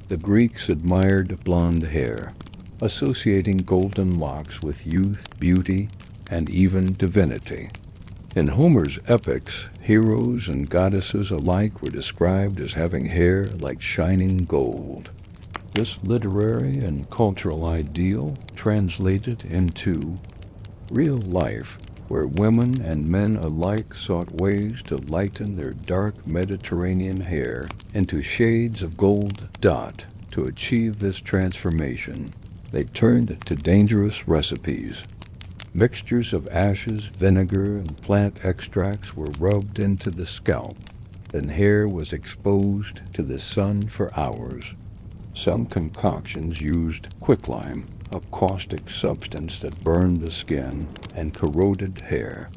The Greeks admired blonde hair, associating golden locks with youth, beauty, and even divinity. In Homer's epics, heroes and goddesses alike were described as having hair like shining gold. This literary and cultural ideal translated into real life, where women and men alike sought ways to lighten their dark Mediterranean hair into shades of gold. To achieve this transformation, They turned to dangerous recipes. Mixtures of ashes, vinegar, and plant extracts were rubbed into the scalp. Then hair was exposed to the sun for hours. Some concoctions used quicklime, a caustic substance that burned the skin and corroded hair.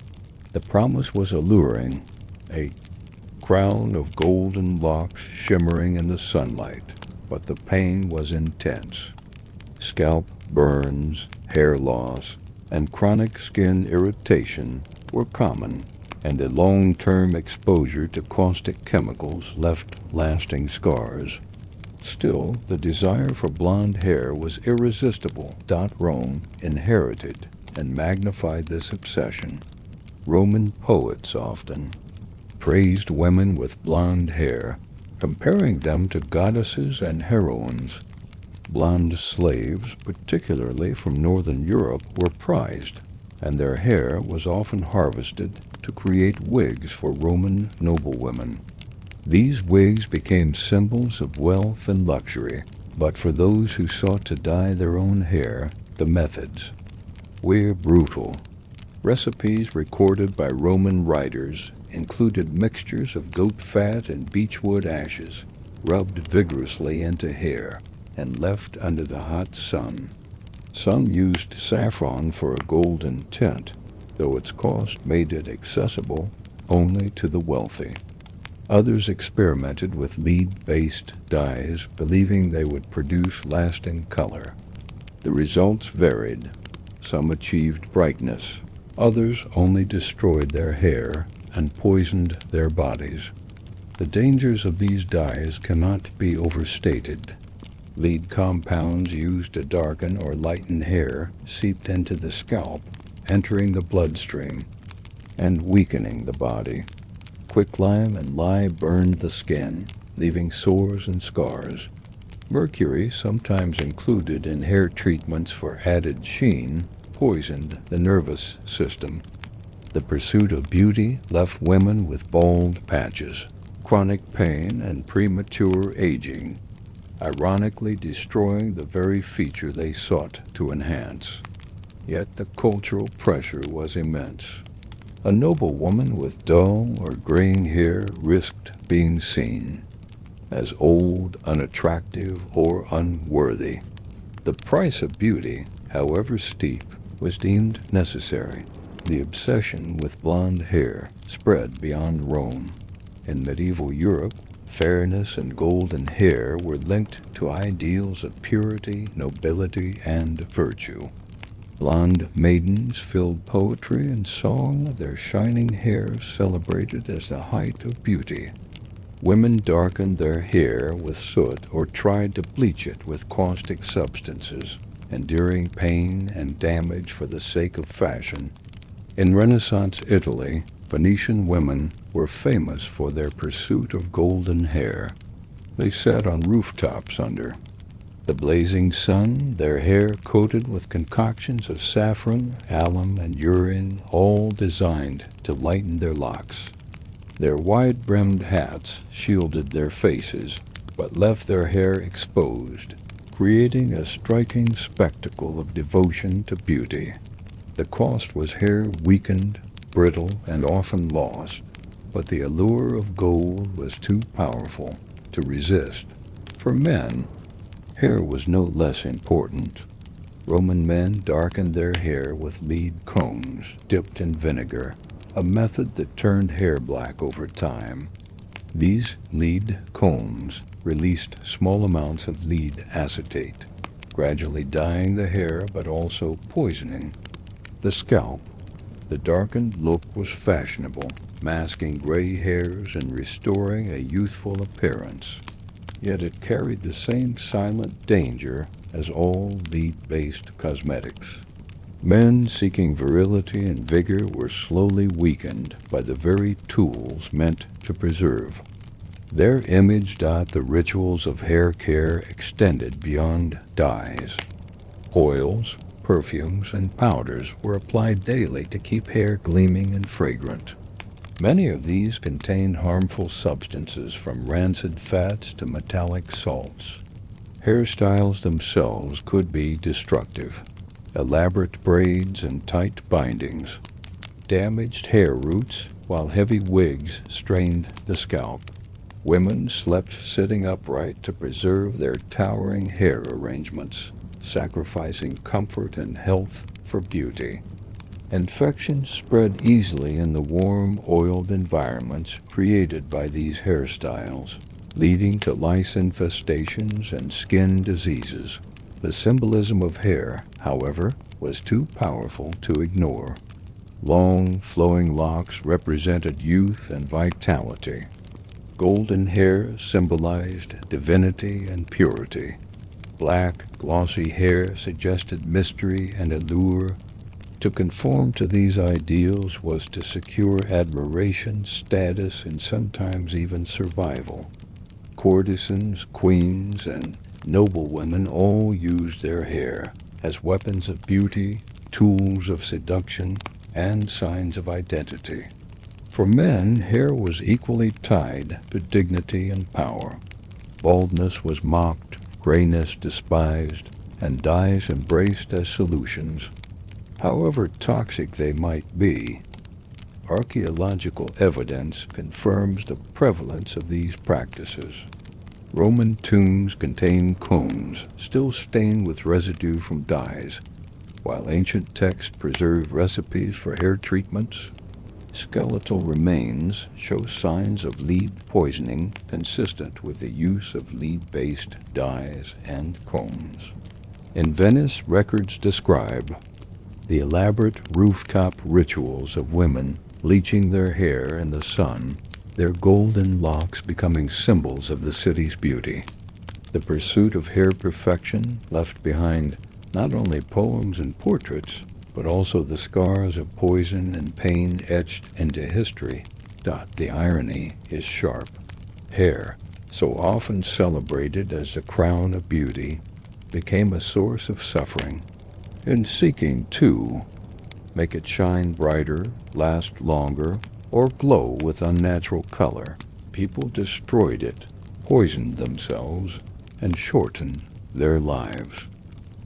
The promise was alluring, a crown of golden locks shimmering in the sunlight, but the pain was intense. Scalp burns, hair loss, and chronic skin irritation were common, and the long-term exposure to caustic chemicals left lasting scars. Still, the desire for blonde hair was irresistible. Rome inherited and magnified this obsession. Roman poets often praised women with blonde hair, comparing them to goddesses and heroines. Blonde slaves, particularly from northern Europe, were prized, and their hair was often harvested to create wigs for Roman noblewomen. These wigs became symbols of wealth and luxury, but for those who sought to dye their own hair, the methods were brutal. Recipes recorded by Roman writers included mixtures of goat fat and beechwood ashes, rubbed vigorously into hair and left under the hot sun. Some used saffron for a golden tint, though its cost made it accessible only to the wealthy. Others experimented with lead-based dyes, believing they would produce lasting color. The results varied. Some achieved brightness. Others only destroyed their hair and poisoned their bodies. The dangers of these dyes cannot be overstated. Lead compounds used to darken or lighten hair seeped into the scalp, entering the bloodstream and weakening the body. Quicklime and lye burned the skin, leaving sores and scars. Mercury, sometimes included in hair treatments for added sheen, poisoned the nervous system. The pursuit of beauty left women with bald patches, chronic pain, and premature aging, ironically destroying the very feature they sought to enhance. Yet the cultural pressure was immense. A noblewoman with dull or graying hair risked being seen as old, unattractive, or unworthy. The price of beauty, however steep, was deemed necessary. The obsession with blonde hair spread beyond Rome. In medieval Europe, fairness and golden hair were linked to ideals of purity, nobility, and virtue. Blonde maidens filled poetry and song, their shining hair celebrated as the height of beauty. Women darkened their hair with soot or tried to bleach it with caustic substances, enduring pain and damage for the sake of fashion. In Renaissance Italy, Venetian women were famous for their pursuit of golden hair. They sat on rooftops under the blazing sun, their hair coated with concoctions of saffron, alum, and urine, all designed to lighten their locks. Their wide-brimmed hats shielded their faces, but left their hair exposed, creating a striking spectacle of devotion to beauty. The cost was hair weakened, brittle, and often lost, but the allure of gold was too powerful to resist. For men, hair was no less important. Roman men darkened their hair with lead combs dipped in vinegar, a method that turned hair black over time. These lead combs released small amounts of lead acetate, gradually dyeing the hair but also poisoning the scalp. The darkened look was fashionable, masking gray hairs and restoring a youthful appearance. Yet it carried the same silent danger as all lead-based cosmetics. Men seeking virility and vigor were slowly weakened by the very tools meant to preserve. Their image. The rituals of hair care extended beyond dyes. Oils, perfumes, and powders were applied daily to keep hair gleaming and fragrant. Many of these contained harmful substances from rancid fats to metallic salts. Hairstyles themselves could be destructive. Elaborate braids and tight bindings damaged hair roots, while heavy wigs strained the scalp. Women slept sitting upright to preserve their towering hair arrangements, sacrificing comfort and health for beauty. Infections spread easily in the warm, oiled environments created by these hairstyles, leading to lice infestations and skin diseases. The symbolism of hair, however, was too powerful to ignore. Long, flowing locks represented youth and vitality. Golden hair symbolized divinity and purity. Black, glossy hair suggested mystery and allure. To conform to these ideals was to secure admiration, status, and sometimes even survival. Courtesans, queens, and noblewomen all used their hair as weapons of beauty, tools of seduction, and signs of identity. For men, hair was equally tied to dignity and power. Baldness was mocked, grayness despised, and dyes embraced as solutions. However toxic they might be, archaeological evidence confirms the prevalence of these practices. Roman tombs contain combs still stained with residue from dyes, while ancient texts preserve recipes for hair treatments. Skeletal remains show signs of lead poisoning consistent with the use of lead-based dyes and combs. In Venice, records describe the elaborate rooftop rituals of women bleaching their hair in the sun, their golden locks becoming symbols of the city's beauty. The pursuit of hair perfection left behind not only poems and portraits, but also the scars of poison and pain etched into history. The irony is sharp. Hair, so often celebrated as the crown of beauty, became a source of suffering. In seeking to make it shine brighter, last longer, or glow with unnatural color, people destroyed it, poisoned themselves, and shortened their lives.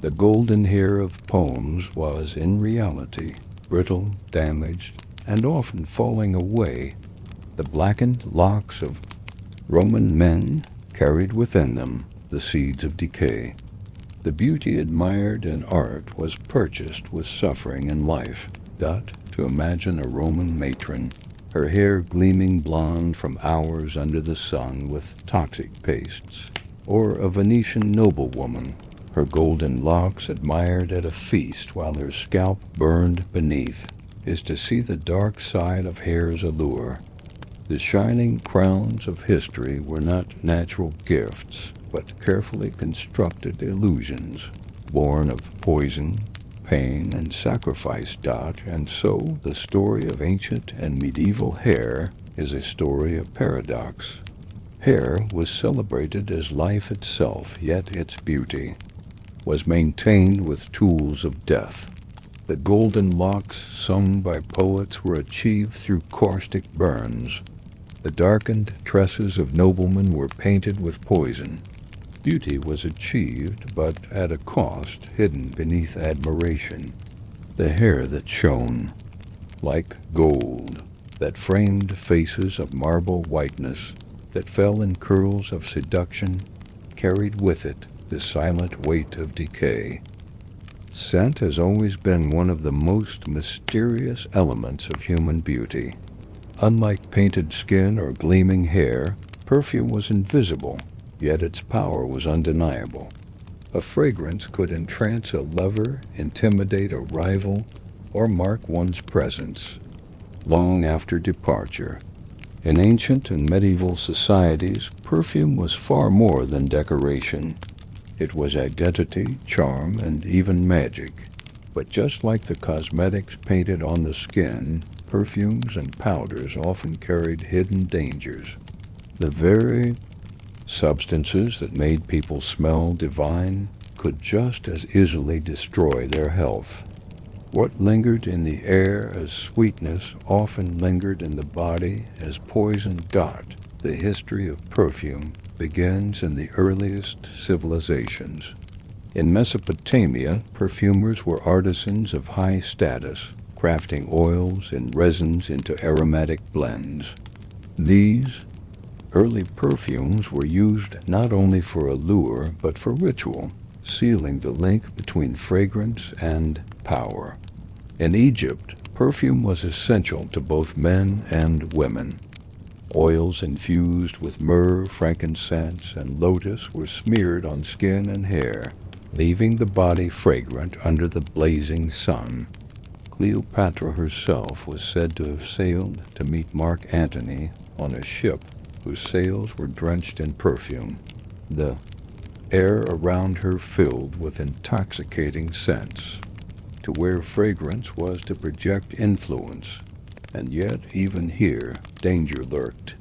The golden hair of poems was, in reality, brittle, damaged, and often falling away. The blackened locks of Roman men carried within them the seeds of decay. The beauty admired in art was purchased with suffering in life. To imagine a Roman matron, her hair gleaming blonde from hours under the sun with toxic pastes, or a Venetian noblewoman, her golden locks admired at a feast while her scalp burned beneath, is to see the dark side of hair's allure. The shining crowns of history were not natural gifts, but carefully constructed illusions, born of poison, pain, and sacrifice. And so the story of ancient and medieval hair is a story of paradox. Hair was celebrated as life itself, yet its beauty was maintained with tools of death. The golden locks sung by poets were achieved through caustic burns. The darkened tresses of noblemen were painted with poison. Beauty was achieved, but at a cost hidden beneath admiration. The hair that shone like gold, that framed faces of marble whiteness, that fell in curls of seduction, carried with it the silent weight of decay. Scent has always been one of the most mysterious elements of human beauty. Unlike painted skin or gleaming hair, perfume was invisible, yet its power was undeniable. A fragrance could entrance a lover, intimidate a rival, or mark one's presence long after departure. In ancient and medieval societies, perfume was far more than decoration. It was identity, charm, and even magic. But just like the cosmetics painted on the skin, perfumes and powders often carried hidden dangers. The very substances that made people smell divine could just as easily destroy their health. What lingered in the air as sweetness often lingered in the body as poison. The history of perfume begins in the earliest civilizations. In Mesopotamia, perfumers were artisans of high status, crafting oils and resins into aromatic blends. These early perfumes were used not only for allure but for ritual, sealing the link between fragrance and power. In Egypt, perfume was essential to both men and women. Oils infused with myrrh, frankincense, and lotus were smeared on skin and hair, leaving the body fragrant under the blazing sun. Cleopatra herself was said to have sailed to meet Mark Antony on a ship whose sails were drenched in perfume, the air around her filled with intoxicating scents. To wear fragrance was to project influence, and yet even here danger lurked.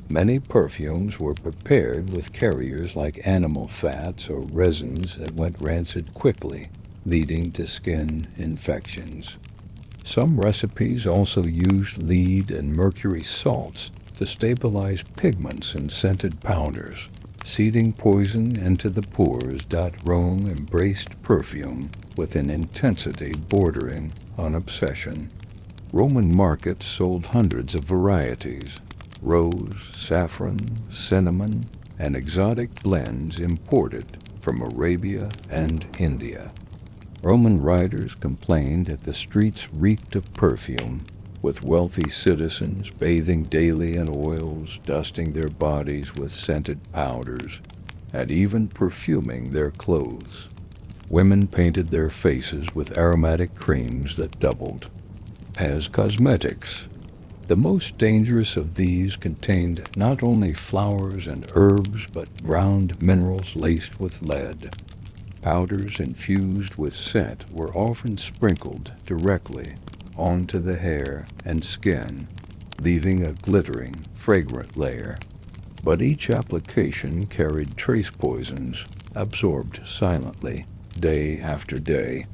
Many perfumes were prepared with carriers like animal fats or resins that went rancid quickly, leading to skin infections. Some recipes also used lead and mercury salts to stabilize pigments in scented powders. Seeding poison into the pores, Rome embraced perfume with an intensity bordering on obsession. Roman markets sold hundreds of varieties: rose, saffron, cinnamon, and exotic blends imported from Arabia and India. Roman writers complained that the streets reeked of perfume, with wealthy citizens bathing daily in oils, dusting their bodies with scented powders, and even perfuming their clothes. Women painted their faces with aromatic creams that doubled as cosmetics. The most dangerous of these contained not only flowers and herbs, but ground minerals laced with lead. Powders infused with scent were often sprinkled directly onto the hair and skin, leaving a glittering, fragrant layer. But each application carried trace poisons, absorbed silently, day after day.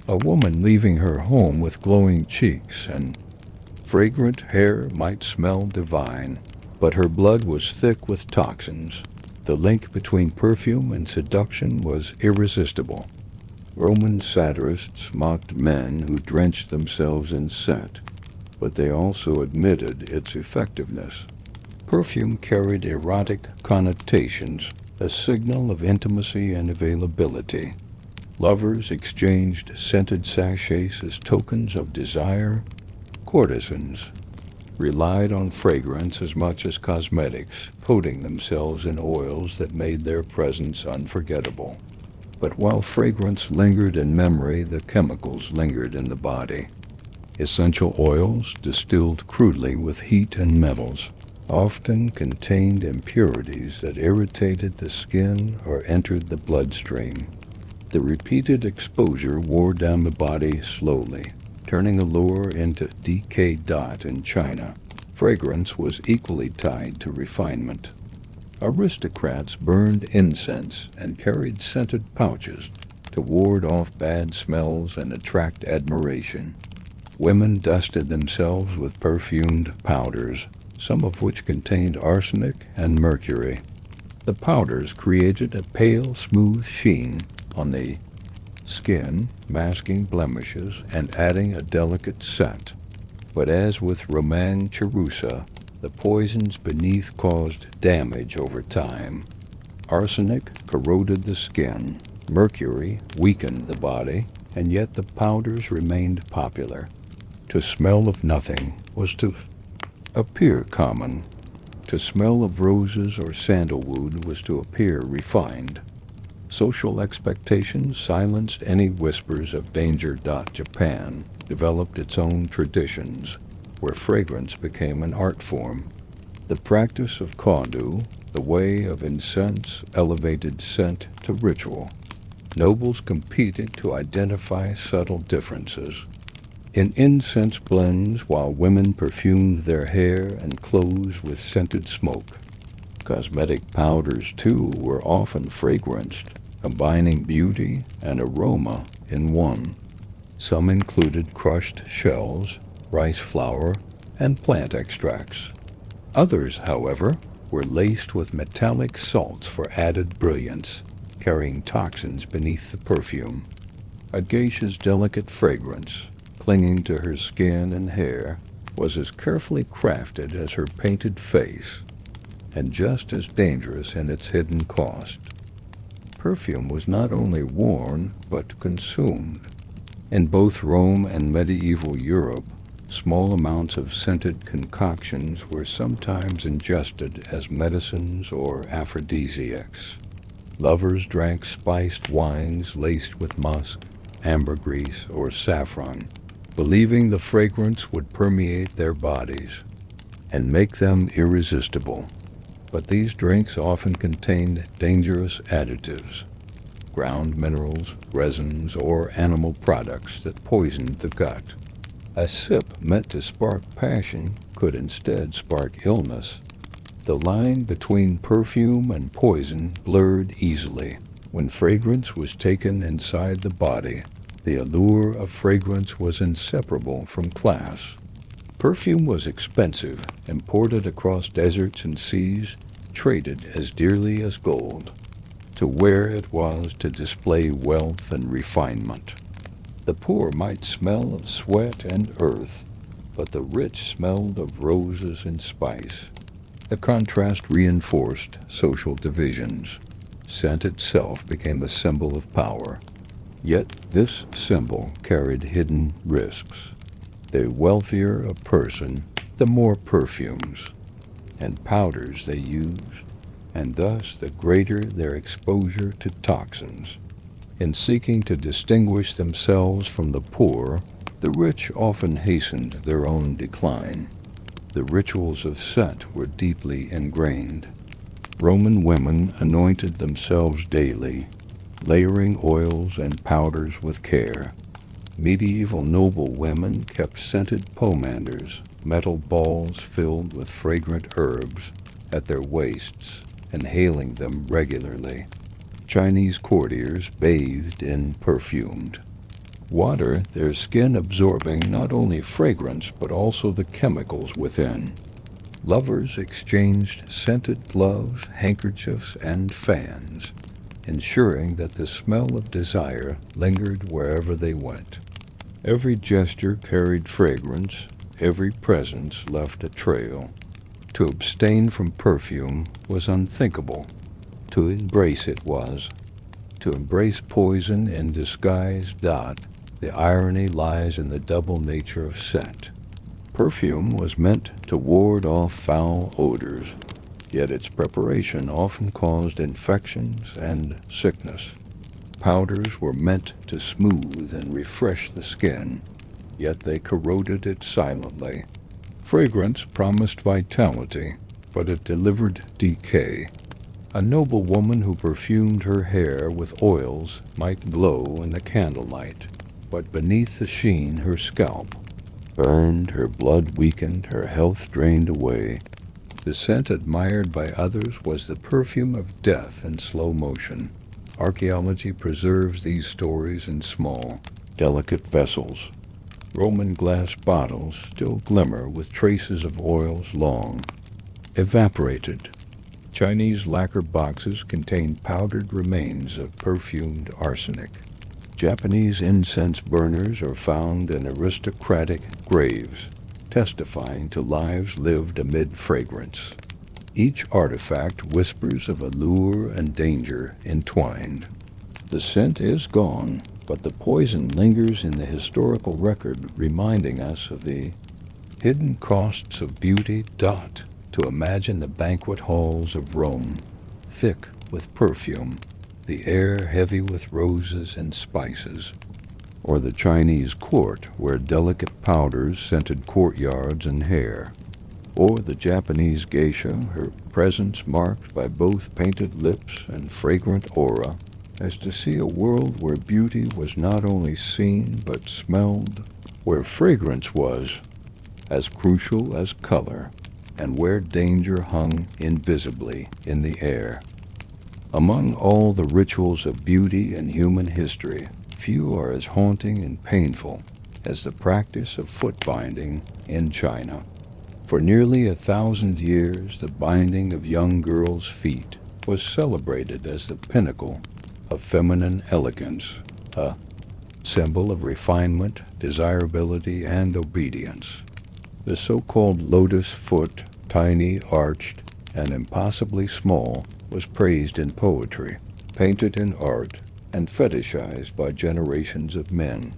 A woman leaving her home with glowing cheeks and fragrant hair might smell divine, but her blood was thick with toxins. The link between perfume and seduction was irresistible. Roman satirists mocked men who drenched themselves in scent, but they also admitted its effectiveness. Perfume carried erotic connotations, a signal of intimacy and availability. Lovers exchanged scented sachets as tokens of desire. Courtesans relied on fragrance as much as cosmetics, coating themselves in oils that made their presence unforgettable. But while fragrance lingered in memory, the chemicals lingered in the body. Essential oils, distilled crudely with heat and metals, often contained impurities that irritated the skin or entered the bloodstream. The repeated exposure wore down the body slowly, turning allure into decay. In China, fragrance was equally tied to refinement. Aristocrats burned incense and carried scented pouches to ward off bad smells and attract admiration. Women dusted themselves with perfumed powders, some of which contained arsenic and mercury. The powders created a pale, smooth sheen on the skin, masking blemishes and adding a delicate scent. But as with Roman Cherusa, the poisons beneath caused damage over time. Arsenic corroded the skin, mercury weakened the body, and yet the powders remained popular. To smell of nothing was to appear common. To smell of roses or sandalwood was to appear refined. Social expectations silenced any whispers of danger. Japan developed its own traditions, where fragrance became an art form. The practice of kondo, the way of incense, elevated scent to ritual. Nobles competed to identify subtle differences. In incense blends, while women perfumed their hair and clothes with scented smoke. Cosmetic powders, too, were often fragranced, combining beauty and aroma in one. Some included crushed shells, rice flour, and plant extracts. Others, however, were laced with metallic salts for added brilliance, carrying toxins beneath the perfume. A geisha's delicate fragrance, clinging to her skin and hair, was as carefully crafted as her painted face, and just as dangerous in its hidden cost. Perfume was not only worn, but consumed. In both Rome and medieval Europe, small amounts of scented concoctions were sometimes ingested as medicines or aphrodisiacs. Lovers drank spiced wines laced with musk, ambergris, or saffron, believing the fragrance would permeate their bodies and make them irresistible. But these drinks often contained dangerous additives, ground minerals, resins, or animal products that poisoned the gut. A sip meant to spark passion could instead spark illness. The line between perfume and poison blurred easily. When fragrance was taken inside the body, the allure of fragrance was inseparable from class. Perfume was expensive, imported across deserts and seas, traded as dearly as gold. To wear it was to display wealth and refinement. The poor might smell of sweat and earth, but the rich smelled of roses and spice. The contrast reinforced social divisions. Scent itself became a symbol of power. Yet this symbol carried hidden risks. The wealthier a person, the more perfumes and powders they used, and thus the greater their exposure to toxins. In seeking to distinguish themselves from the poor, the rich often hastened their own decline. The rituals of scent were deeply ingrained. Roman women anointed themselves daily, layering oils and powders with care. Medieval noble women kept scented pomanders, metal balls filled with fragrant herbs, at their waists, inhaling them regularly. Chinese courtiers bathed in perfumed water, their skin absorbing not only fragrance but also the chemicals within. Lovers exchanged scented gloves, handkerchiefs, and fans, ensuring that the smell of desire lingered wherever they went. Every gesture carried fragrance, every presence left a trail. To abstain from perfume was unthinkable. To embrace it was. To embrace poison in disguise. The irony lies in the double nature of scent. Perfume was meant to ward off foul odors, yet its preparation often caused infections and sickness. Powders were meant to smooth and refresh the skin, yet they corroded it silently. Fragrance promised vitality, but it delivered decay. A noble woman who perfumed her hair with oils might glow in the candlelight, but beneath the sheen her scalp burned, her blood weakened, her health drained away. The scent admired by others was the perfume of death in slow motion. Archaeology preserves these stories in small, delicate vessels. Roman glass bottles still glimmer with traces of oils long evaporated. Chinese lacquer boxes contain powdered remains of perfumed arsenic. Japanese incense burners are found in aristocratic graves, testifying to lives lived amid fragrance. Each artifact whispers of allure and danger entwined. The scent is gone, but the poison lingers in the historical record, reminding us of the hidden costs of beauty. To imagine the banquet halls of Rome, thick with perfume, the air heavy with roses and spices, or the Chinese court where delicate powders scented courtyards and hair, or the Japanese geisha, her presence marked by both painted lips and fragrant aura, as to see a world where beauty was not only seen but smelled, where fragrance was as crucial as color, and where danger hung invisibly in the air. Among all the rituals of beauty in human history, few are as haunting and painful as the practice of foot binding in China. For nearly 1,000 years, the binding of young girls' feet was celebrated as the pinnacle of feminine elegance, a symbol of refinement, desirability, and obedience. The so-called lotus foot, tiny, arched, and impossibly small, was praised in poetry, painted in art, and fetishized by generations of men.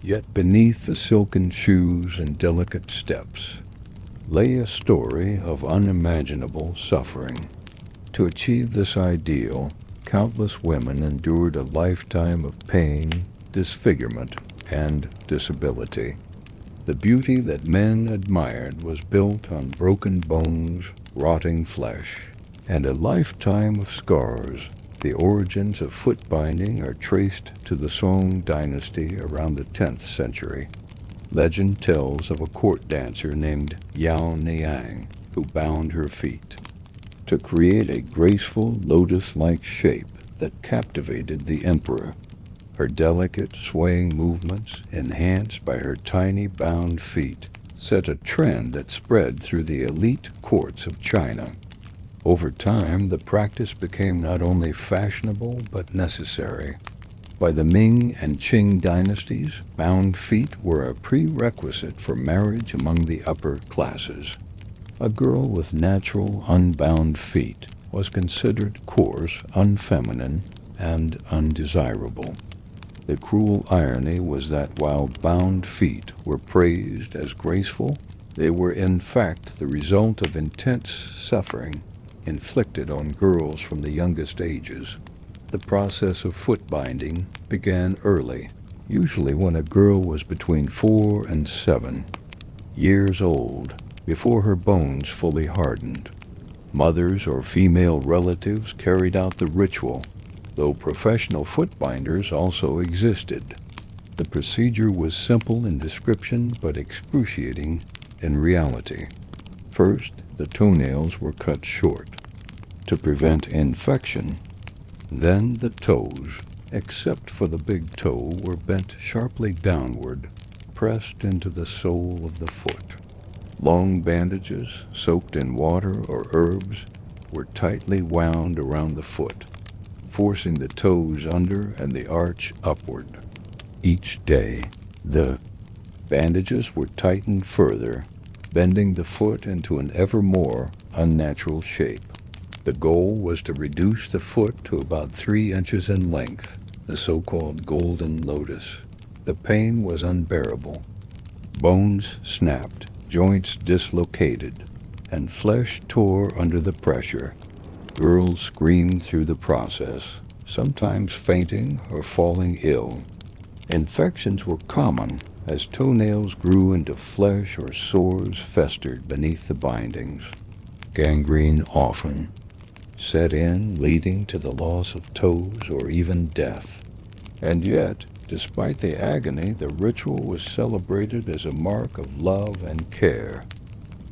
Yet beneath the silken shoes and delicate steps lay a story of unimaginable suffering. To achieve this ideal, countless women endured a lifetime of pain, disfigurement, and disability. The beauty that men admired was built on broken bones, rotting flesh, and a lifetime of scars. The origins of foot binding are traced to the Song dynasty around the 10th century. Legend tells of a court dancer named Yao Niang who bound her feet to create a graceful lotus-like shape that captivated the emperor. Her delicate, swaying movements, enhanced by her tiny bound feet, set a trend that spread through the elite courts of China. Over time, the practice became not only fashionable but necessary. By the Ming and Qing dynasties, bound feet were a prerequisite for marriage among the upper classes. A girl with natural, unbound feet was considered coarse, unfeminine, and undesirable. The cruel irony was that while bound feet were praised as graceful, they were in fact the result of intense suffering inflicted on girls from the youngest ages. The process of foot binding began early, usually when a girl was between 4 and 7 years old, before her bones fully hardened. Mothers or female relatives carried out the ritual, though professional foot binders also existed. The procedure was simple in description but excruciating in reality. First, the toenails were cut short to prevent infection. Then the toes, except for the big toe, were bent sharply downward, pressed into the sole of the foot. Long bandages, soaked in water or herbs, were tightly wound around the foot, forcing the toes under and the arch upward. Each day, the bandages were tightened further, bending the foot into an ever more unnatural shape. The goal was to reduce the foot to about 3 inches in length, the so-called golden lotus. The pain was unbearable. Bones snapped, joints dislocated, and flesh tore under the pressure. Girls screamed through the process, sometimes fainting or falling ill. Infections were common as toenails grew into flesh or sores festered beneath the bindings. Gangrene often set in, leading to the loss of toes or even death. And yet, despite the agony, the ritual was celebrated as a mark of love and care.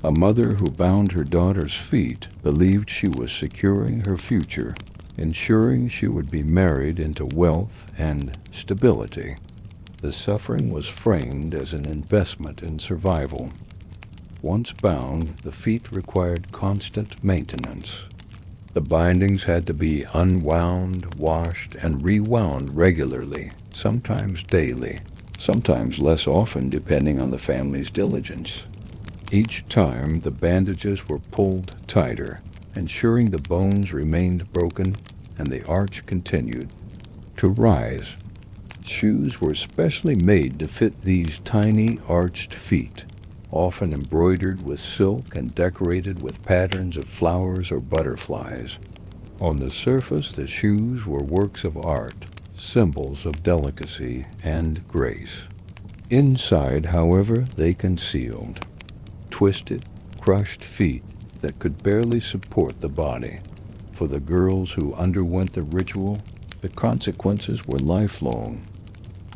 A mother who bound her daughter's feet believed she was securing her future, ensuring she would be married into wealth and stability. The suffering was framed as an investment in survival. Once bound, the feet required constant maintenance. The bindings had to be unwound, washed, and rewound regularly, sometimes daily, sometimes less often depending on the family's diligence. Each time, the bandages were pulled tighter, ensuring the bones remained broken and the arch continued to rise. Shoes were specially made to fit these tiny arched feet, often embroidered with silk and decorated with patterns of flowers or butterflies. On the surface, the shoes were works of art, symbols of delicacy and grace. Inside, however, they concealed twisted, crushed feet that could barely support the body. For the girls who underwent the ritual, the consequences were lifelong.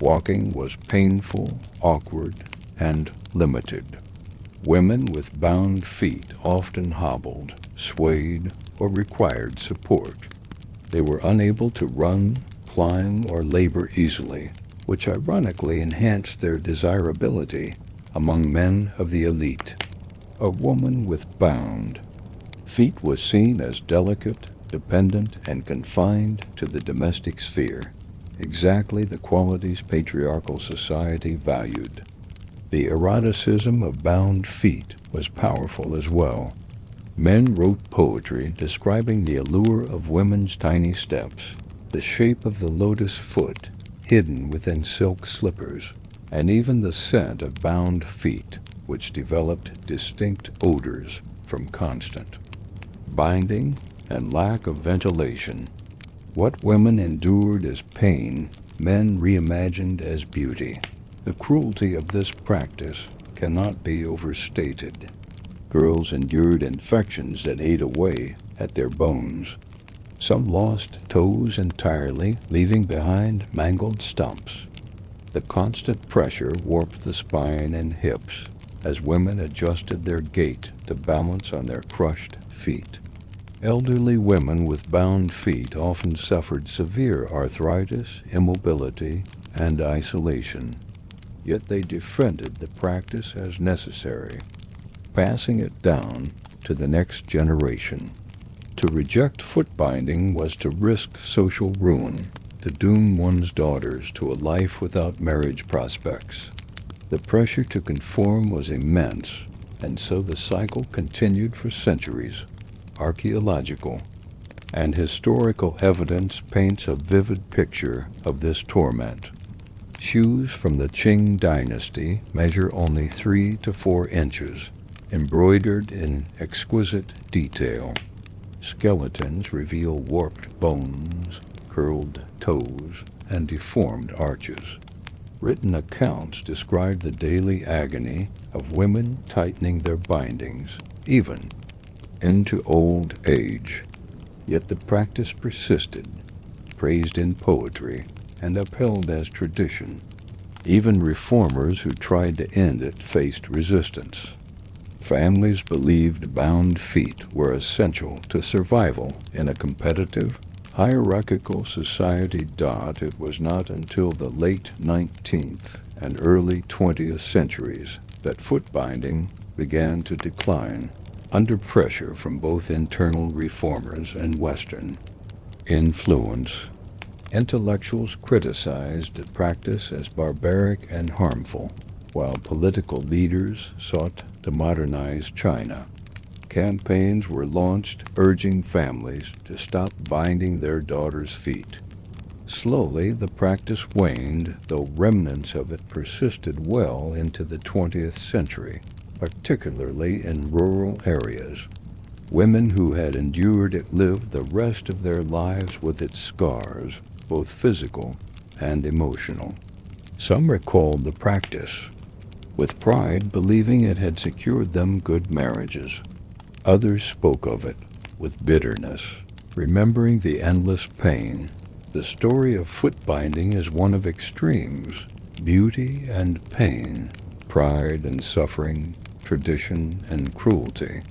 Walking was painful, awkward, and limited. Women with bound feet often hobbled, swayed, or required support. They were unable to run, climb, or labor easily, which ironically enhanced their desirability among men of the elite. A woman with bound feet was seen as delicate, dependent, and confined to the domestic sphere, exactly the qualities patriarchal society valued. The eroticism of bound feet was powerful as well. Men wrote poetry describing the allure of women's tiny steps, the shape of the lotus foot hidden within silk slippers, and even the scent of bound feet, which developed distinct odors from constant binding and lack of ventilation. What women endured as pain, men reimagined as beauty. The cruelty of this practice cannot be overstated. Girls endured infections that ate away at their bones. Some lost toes entirely, leaving behind mangled stumps. The constant pressure warped the spine and hips as women adjusted their gait to balance on their crushed feet. Elderly women with bound feet often suffered severe arthritis, immobility, and isolation. Yet they defended the practice as necessary, passing it down to the next generation. To reject foot binding was to risk social ruin, to doom one's daughters to a life without marriage prospects. The pressure to conform was immense, and so the cycle continued for centuries. Archaeological and historical evidence paints a vivid picture of this torment. Shoes from the Qing dynasty measure only 3 to 4 inches, embroidered in exquisite detail. Skeletons reveal warped bones, curled toes, and deformed arches. Written accounts describe the daily agony of women tightening their bindings, even into old age. Yet the practice persisted, praised in poetry, and upheld as tradition. Even reformers who tried to end it faced resistance. Families believed bound feet were essential to survival in a competitive, hierarchical society. It was not until the late 19th and early 20th centuries that foot binding began to decline, under pressure from both internal reformers and Western influence. Intellectuals criticized the practice as barbaric and harmful, while political leaders sought to modernize China. Campaigns were launched urging families to stop binding their daughters' feet. Slowly, the practice waned, though remnants of it persisted well into the 20th century, particularly in rural areas. Women who had endured it lived the rest of their lives with its scars, both physical and emotional. Some recalled the practice with pride, believing it had secured them good marriages. Others spoke of it with bitterness, remembering the endless pain. The story of foot binding is one of extremes: beauty and pain, pride and suffering, tradition and cruelty.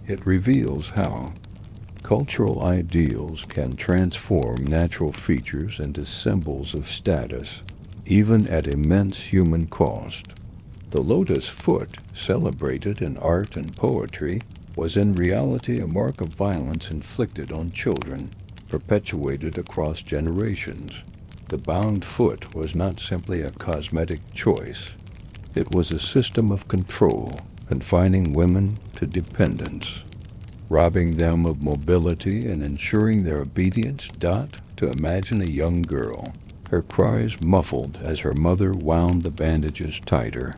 It reveals how cultural ideals can transform natural features into symbols of status, even at immense human cost. The lotus foot, celebrated in art and poetry, was in reality a mark of violence inflicted on children, perpetuated across generations. The bound foot was not simply a cosmetic choice. It was a system of control, confining women to dependence, robbing them of mobility and ensuring their obedience. To imagine a young girl, her cries muffled as her mother wound the bandages tighter.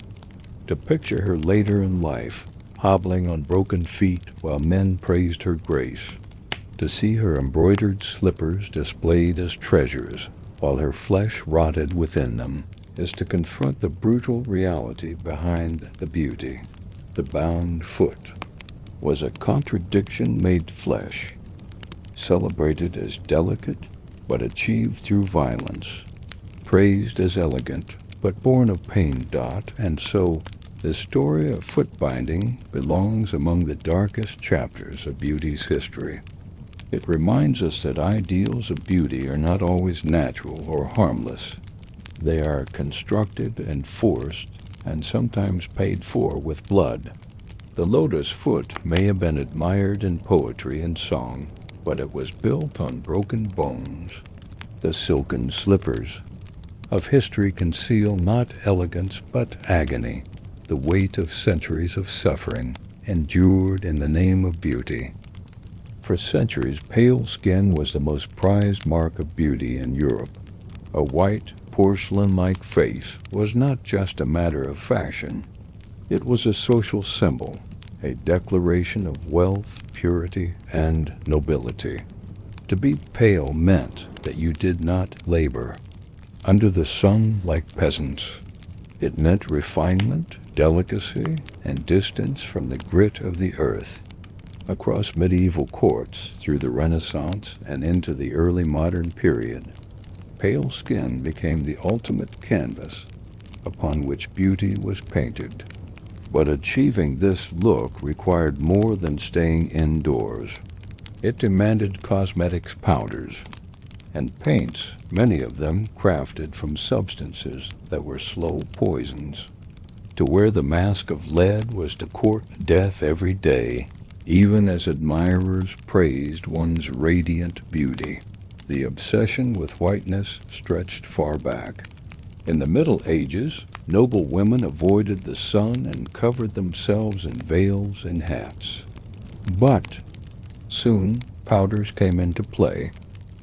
To picture her later in life, hobbling on broken feet while men praised her grace. To see her embroidered slippers displayed as treasures while her flesh rotted within them, is to confront the brutal reality behind the beauty. The bound foot was a contradiction made flesh, celebrated as delicate but achieved through violence, praised as elegant but born of pain. And so the story of foot binding belongs among the darkest chapters of beauty's history. It reminds us that ideals of beauty are not always natural or harmless. They are constructed and forced, and sometimes paid for with blood. The lotus foot may have been admired in poetry and song, but it was built on broken bones. The silken slippers of history conceal not elegance but agony, the weight of centuries of suffering endured in the name of beauty. For centuries, pale skin was the most prized mark of beauty in Europe. A white, porcelain-like face was not just a matter of fashion. It was a social symbol, a declaration of wealth, purity, and nobility. To be pale meant that you did not labor under the sun like peasants. It meant refinement, delicacy, and distance from the grit of the earth. Across medieval courts, through the Renaissance, and into the early modern period, pale skin became the ultimate canvas upon which beauty was painted. But achieving this look required more than staying indoors. It demanded cosmetics powders and paints, many of them crafted from substances that were slow poisons. To wear the mask of lead was to court death every day, even as admirers praised one's radiant beauty. The obsession with whiteness stretched far back. In the Middle Ages, noble women avoided the sun and covered themselves in veils and hats. But soon powders came into play.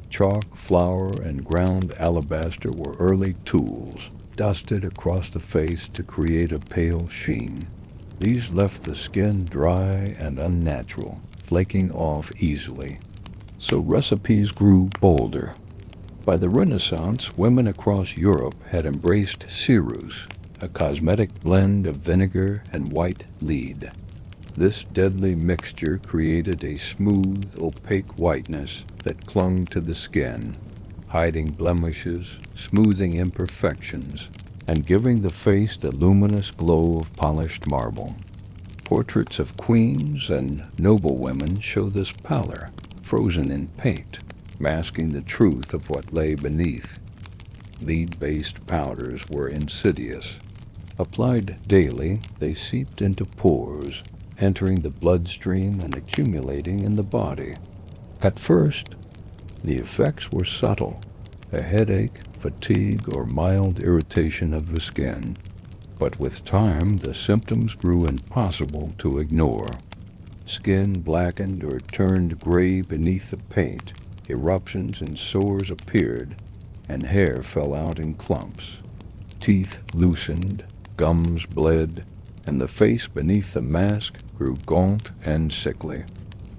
Chalk, flour, and ground alabaster were early tools, dusted across the face to create a pale sheen. These left the skin dry and unnatural, flaking off easily. So recipes grew bolder. By the Renaissance, women across Europe had embraced ceruse, a cosmetic blend of vinegar and white lead. This deadly mixture created a smooth, opaque whiteness that clung to the skin, hiding blemishes, smoothing imperfections, and giving the face the luminous glow of polished marble. Portraits of queens and noblewomen show this pallor, frozen in paint, masking the truth of what lay beneath. Lead-based powders were insidious. Applied daily, they seeped into pores, entering the bloodstream and accumulating in the body. At first, the effects were subtle, a headache, fatigue, or mild irritation of the skin. But with time, the symptoms grew impossible to ignore. Skin blackened or turned gray beneath the paint, eruptions and sores appeared, and hair fell out in clumps. Teeth loosened, gums bled, and the face beneath the mask grew gaunt and sickly.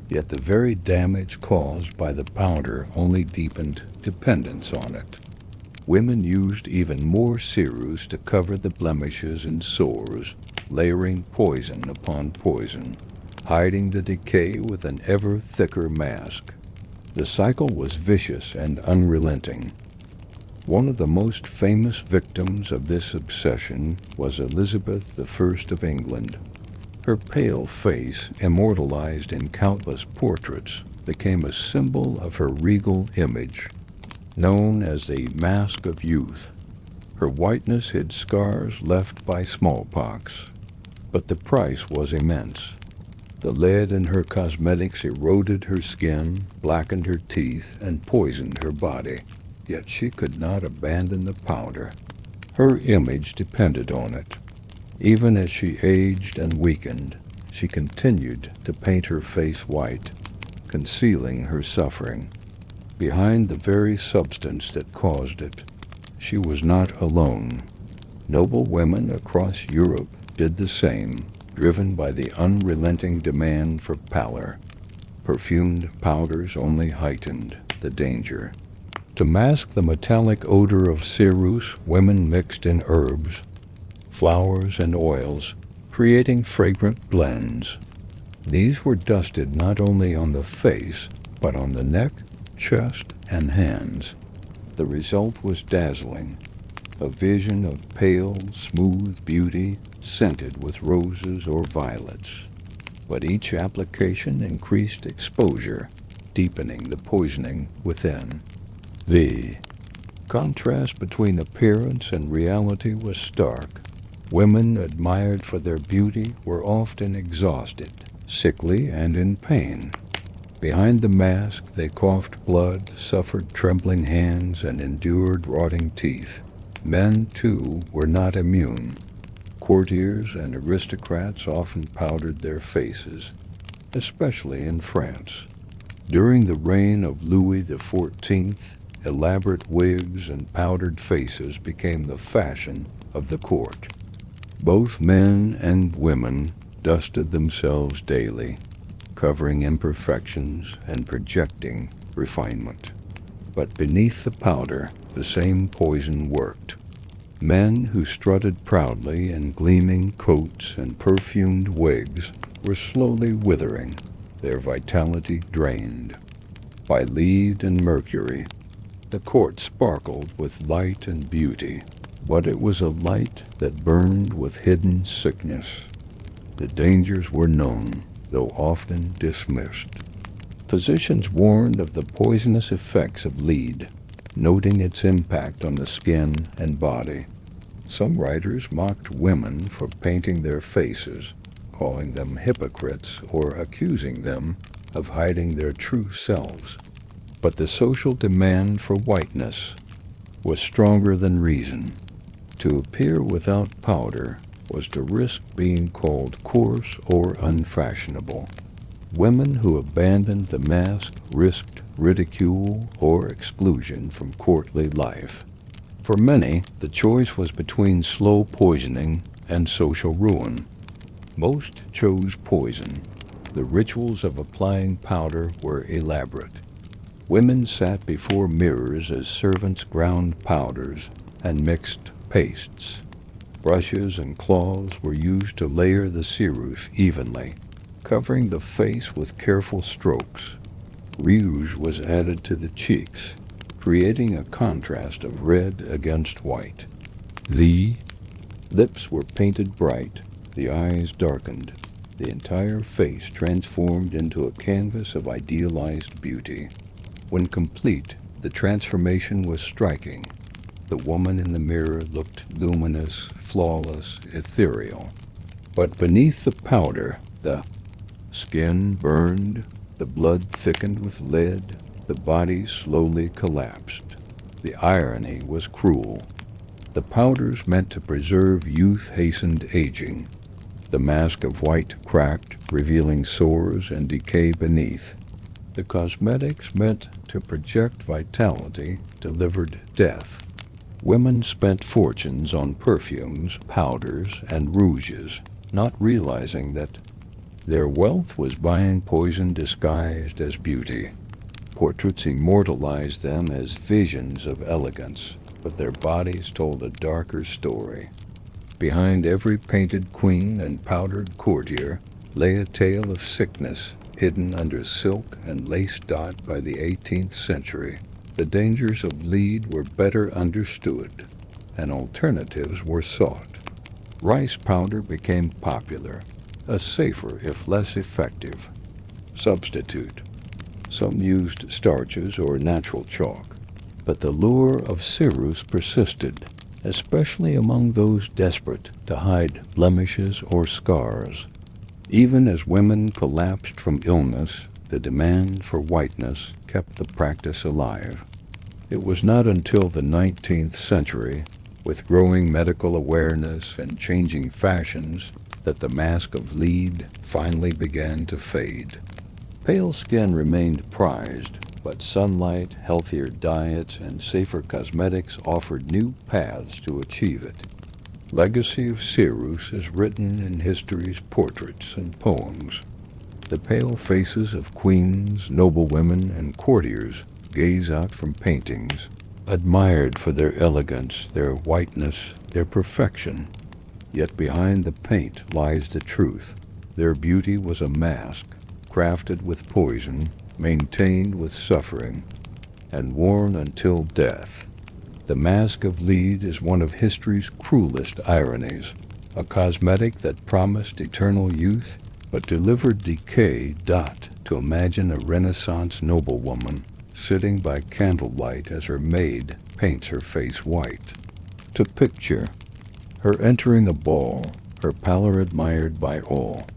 Yet the very damage caused by the powder only deepened dependence on it. Women used even more ceruse to cover the blemishes and sores, layering poison upon poison, hiding the decay with an ever thicker mask. The cycle was vicious and unrelenting. One of the most famous victims of this obsession was Elizabeth I of England. Her pale face, immortalized in countless portraits, became a symbol of her regal image. Known as the Mask of Youth, her whiteness hid scars left by smallpox. But the price was immense. The lead in her cosmetics eroded her skin, blackened her teeth, and poisoned her body. Yet she could not abandon the powder. Her image depended on it. Even as she aged and weakened, she continued to paint her face white, concealing her suffering. Behind the very substance that caused it, she was not alone. Noble women across Europe did the same, driven by the unrelenting demand for pallor. Perfumed powders only heightened the danger. To mask the metallic odor of ceruse, women mixed in herbs, flowers, and oils, creating fragrant blends. These were dusted not only on the face, but on the neck, chest, and hands. The result was dazzling, a vision of pale, smooth beauty scented with roses or violets. But each application increased exposure, deepening the poisoning within. The contrast between appearance and reality was stark. Women admired for their beauty were often exhausted, sickly, and in pain. Behind the mask, they coughed blood, suffered trembling hands, and endured rotting teeth. Men, too, were not immune. Courtiers and aristocrats often powdered their faces, especially in France. During the reign of Louis XIV, elaborate wigs and powdered faces became the fashion of the court. Both men and women dusted themselves daily, covering imperfections and projecting refinement. But beneath the powder, the same poison worked. Men who strutted proudly in gleaming coats and perfumed wigs were slowly withering, their vitality drained. By lead and mercury, the court sparkled with light and beauty, but it was a light that burned with hidden sickness. The dangers were known, though often dismissed. Physicians warned of the poisonous effects of lead, noting its impact on the skin and body. Some writers mocked women for painting their faces, calling them hypocrites or accusing them of hiding their true selves. But the social demand for whiteness was stronger than reason. To appear without powder was to risk being called coarse or unfashionable. Women who abandoned the mask risked ridicule or exclusion from courtly life. For many, the choice was between slow poisoning and social ruin. Most chose poison. The rituals of applying powder were elaborate. Women sat before mirrors as servants ground powders and mixed pastes. Brushes and cloths were used to layer the ceruse evenly, covering the face with careful strokes. Rouge was added to the cheeks, creating a contrast of red against white. The lips were painted bright, the eyes darkened, the entire face transformed into a canvas of idealized beauty. When complete, the transformation was striking. The woman in the mirror looked luminous, flawless, ethereal. But beneath the powder, the skin burned, the blood thickened with lead, the body slowly collapsed. The irony was cruel. The powders meant to preserve youth hastened aging. The mask of white cracked, revealing sores and decay beneath. The cosmetics meant to project vitality delivered death. Women spent fortunes on perfumes, powders, and rouges, not realizing that their wealth was buying poison disguised as beauty. Portraits immortalized them as visions of elegance, but their bodies told a darker story. Behind every painted queen and powdered courtier lay a tale of sickness hidden under silk and lace dot by the 18th century. The dangers of lead were better understood, and alternatives were sought. Rice powder became popular, a safer if less effective substitute. Some used starches or natural chalk, but the lure of ceruse persisted, especially among those desperate to hide blemishes or scars. Even as women collapsed from illness, the demand for whiteness kept the practice alive. It was not until the 19th century, with growing medical awareness and changing fashions, that the mask of lead finally began to fade. Pale skin remained prized, but sunlight, healthier diets, and safer cosmetics offered new paths to achieve it. Legacy of ceruse is written in history's portraits and poems. The pale faces of queens, noblewomen, and courtiers gaze out from paintings, admired for their elegance, their whiteness, their perfection. Yet behind the paint lies the truth. Their beauty was a mask, crafted with poison, maintained with suffering, and worn until death. The mask of lead is one of history's cruelest ironies, a cosmetic that promised eternal youth but delivered decay. To imagine a Renaissance noblewoman sitting by candlelight as her maid paints her face white. To picture Her entering a ball, her pallor admired by all.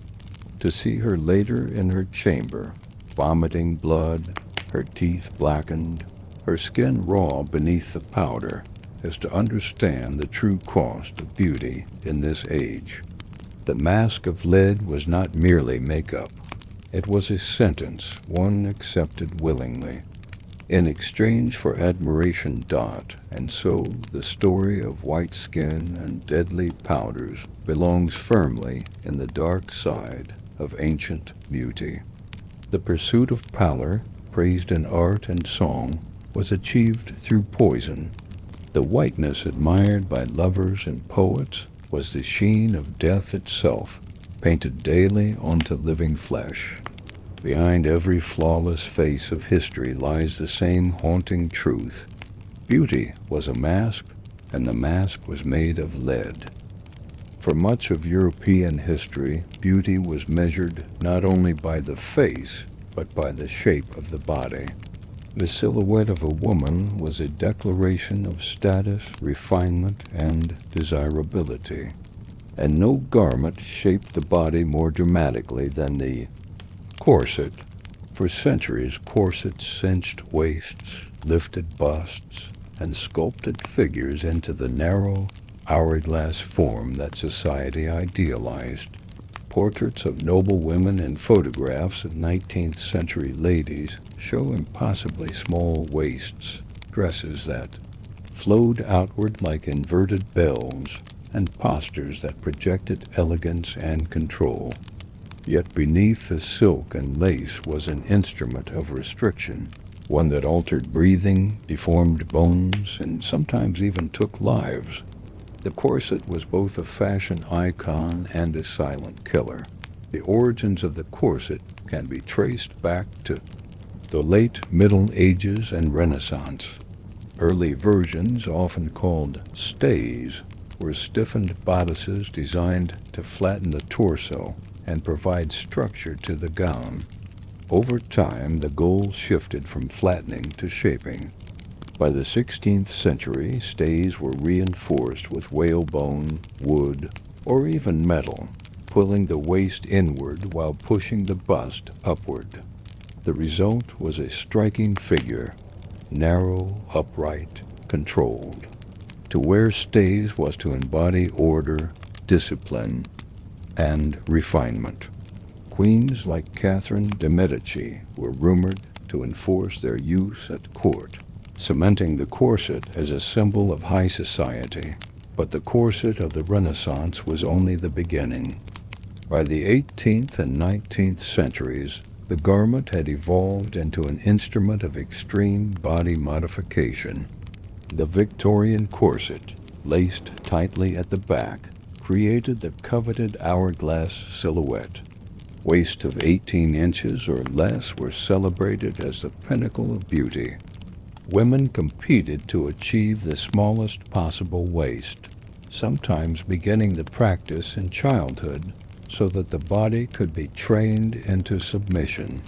To see her later in her chamber, vomiting blood, her teeth blackened, her skin raw beneath the powder, is to understand the true cost of beauty in this age. The mask of lead was not merely makeup. It was a sentence one accepted willingly, in exchange for admiration. And so the story of white skin and deadly powders belongs firmly in the dark side of ancient beauty. The pursuit of pallor, praised in art and song, was achieved through poison. The whiteness admired by lovers and poets was the sheen of death itself, painted daily onto living flesh. Behind every flawless face of history lies the same haunting truth. Beauty was a mask, and the mask was made of lead. For much of European history, beauty was measured not only by the face, but by the shape of the body. The silhouette of a woman was a declaration of status, refinement, and desirability. And no garment shaped the body more dramatically than the corset. For centuries, corsets cinched waists, lifted busts, and sculpted figures into the narrow, hourglass form that society idealized. Portraits of noble women and photographs of 19th century ladies show impossibly small waists, dresses that flowed outward like inverted bells, and postures that projected elegance and control. Yet beneath the silk and lace was an instrument of restriction, one that altered breathing, deformed bones, and sometimes even took lives. The corset was both a fashion icon and a silent killer. The origins of the corset can be traced back to the late Middle Ages and Renaissance. Early versions, often called stays, were stiffened bodices designed to flatten the torso and provide structure to the gown. Over time, the goal shifted from flattening to shaping. By the 16th century, stays were reinforced with whalebone, wood, or even metal, pulling the waist inward while pushing the bust upward. The result was a striking figure, narrow, upright, controlled. To wear stays was to embody order, discipline, and refinement. Queens like Catherine de' Medici were rumored to enforce their use at court, cementing the corset as a symbol of high society. But the corset of the Renaissance was only the beginning. By the 18th and 19th centuries, the garment had evolved into an instrument of extreme body modification. The Victorian corset, laced tightly at the back, created the coveted hourglass silhouette. Waists of 18 inches or less were celebrated as the pinnacle of beauty. Women competed to achieve the smallest possible waist, sometimes beginning the practice in childhood so that the body could be trained into submission.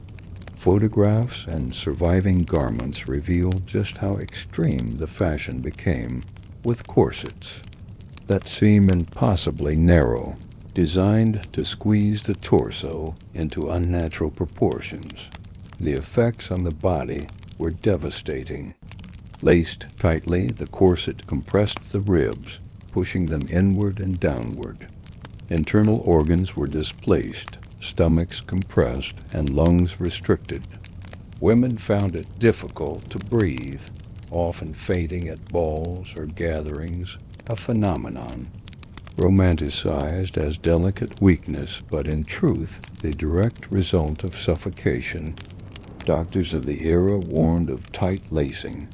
Photographs and surviving garments reveal just how extreme the fashion became, with corsets that seem impossibly narrow, designed to squeeze the torso into unnatural proportions. The effects on the body were devastating. Laced tightly, the corset compressed the ribs, pushing them inward and downward. Internal organs were displaced, stomachs compressed, and lungs restricted. Women found it difficult to breathe, often fainting at balls or gatherings, a phenomenon romanticized as delicate weakness, but in truth the direct result of suffocation. Doctors of the era warned of tight lacing,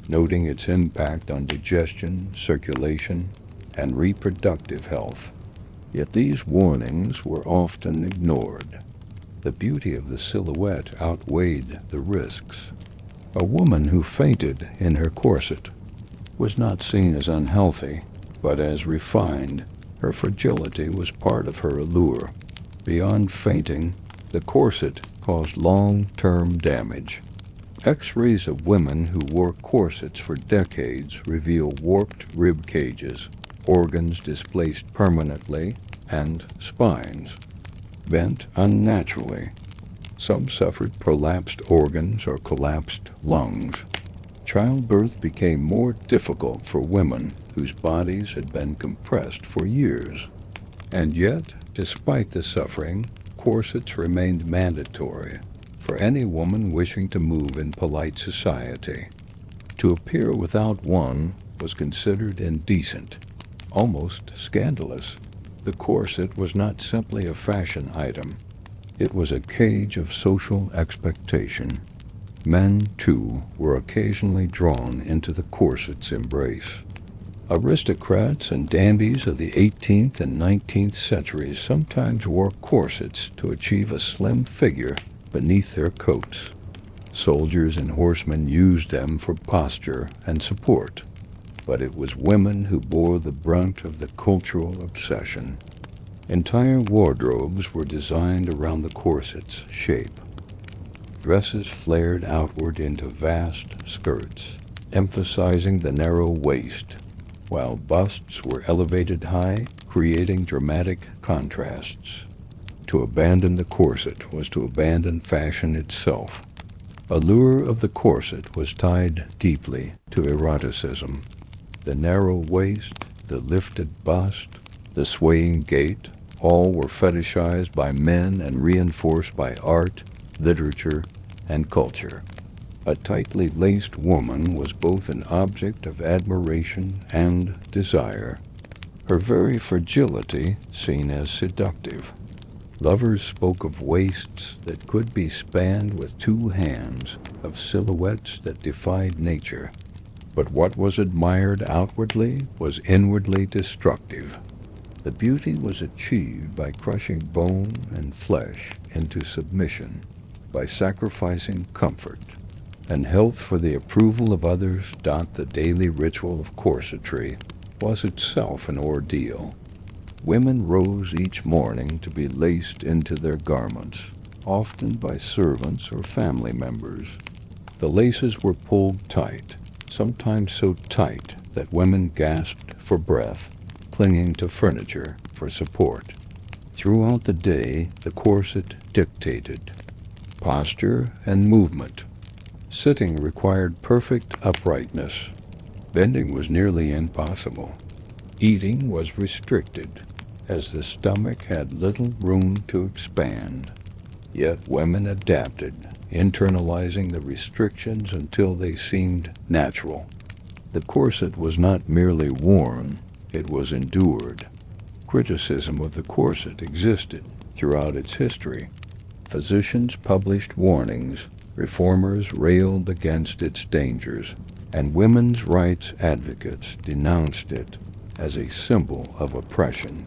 noting its impact on digestion, circulation, and reproductive health. Yet these warnings were often ignored. The beauty of the silhouette outweighed the risks. A woman who fainted in her corset was not seen as unhealthy, but as refined. Her fragility was part of her allure. Beyond fainting, the corset caused long-term damage. X-rays of women who wore corsets for decades reveal warped rib cages, organs displaced permanently, and spines bent unnaturally. Some suffered prolapsed organs or collapsed lungs. Childbirth became more difficult for women whose bodies had been compressed for years. And yet, despite the suffering, corsets remained mandatory for any woman wishing to move in polite society. To appear without one was considered indecent, almost scandalous. The corset was not simply a fashion item. It was a cage of social expectation. Men, too, were occasionally drawn into the corset's embrace. Aristocrats and dandies of the 18th and 19th centuries sometimes wore corsets to achieve a slim figure beneath their coats. Soldiers and horsemen used them for posture and support, but it was women who bore the brunt of the cultural obsession. Entire wardrobes were designed around the corset's shape. Dresses flared outward into vast skirts, emphasizing the narrow waist, while busts were elevated high, creating dramatic contrasts. To abandon the corset was to abandon fashion itself. Allure of the corset was tied deeply to eroticism. The narrow waist, the lifted bust, the swaying gait, all were fetishized by men and reinforced by art, literature, and culture. A tightly laced woman was both an object of admiration and desire, her very fragility seen as seductive. Lovers spoke of waists that could be spanned with two hands, of silhouettes that defied nature. But what was admired outwardly was inwardly destructive. The beauty was achieved by crushing bone and flesh into submission, by sacrificing comfort and health for the approval of others. The daily ritual of corsetry was itself an ordeal. Women rose each morning to be laced into their garments, often by servants or family members. The laces were pulled tight, sometimes so tight that women gasped for breath, clinging to furniture for support. Throughout the day, the corset dictated posture and movement. Sitting required perfect uprightness. Bending was nearly impossible. Eating was restricted, as the stomach had little room to expand. Yet women adapted, internalizing the restrictions until they seemed natural. The corset was not merely worn, it was endured. Criticism of the corset existed throughout its history. Physicians published warnings, reformers railed against its dangers, and women's rights advocates denounced it as a symbol of oppression.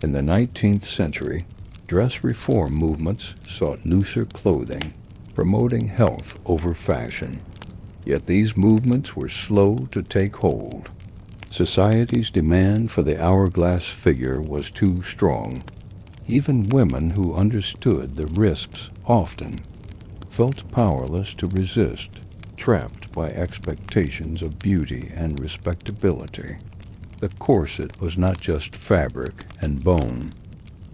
In the 19th century, dress reform movements sought looser clothing, promoting health over fashion. Yet these movements were slow to take hold. Society's demand for the hourglass figure was too strong. Even women who understood the risks often felt powerless to resist, trapped by expectations of beauty and respectability. The corset was not just fabric and bone.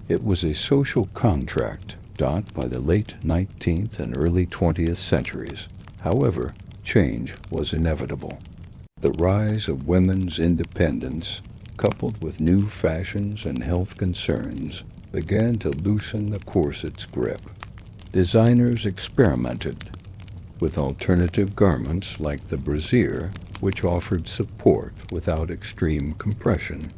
It was a social contract dot by the late 19th and early 20th centuries. However, change was inevitable. The rise of women's independence, coupled with new fashions and health concerns, began to loosen the corset's grip. Designers experimented with alternative garments like the brassiere, which offered support without extreme compression.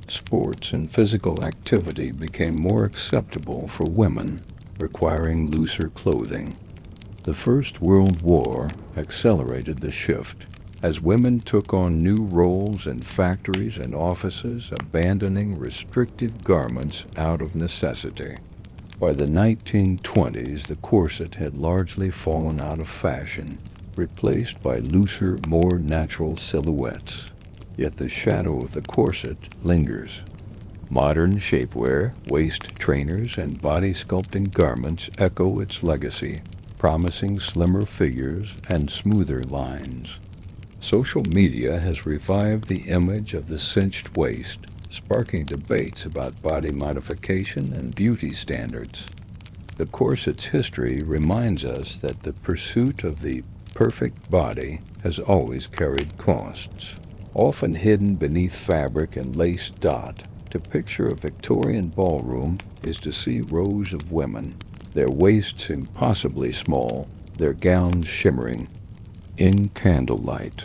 Sports and physical activity became more acceptable for women, requiring looser clothing. The First World War accelerated the shift, as women took on new roles in factories and offices, abandoning restrictive garments out of necessity. By the 1920s, the corset had largely fallen out of fashion, replaced by looser, more natural silhouettes. Yet the shadow of the corset lingers. Modern shapewear, waist trainers, and body sculpting garments echo its legacy, promising slimmer figures and smoother lines. Social media has revived the image of the cinched waist, sparking debates about body modification and beauty standards. The corset's history reminds us that the pursuit of the perfect body has always carried costs. Often hidden beneath fabric and lace dot, to picture a Victorian ballroom is to see rows of women, their waists impossibly small, their gowns shimmering. In candlelight,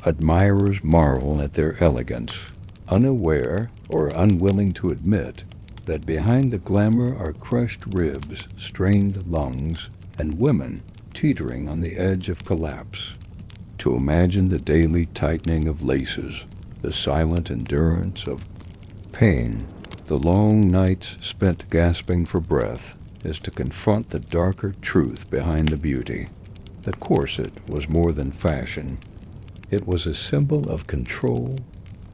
admirers marvel at their elegance, unaware or unwilling to admit that behind the glamour are crushed ribs, strained lungs, and women teetering on the edge of collapse. To imagine the daily tightening of laces, the silent endurance of pain, the long nights spent gasping for breath, is to confront the darker truth behind the beauty. The corset was more than fashion. It was a symbol of control,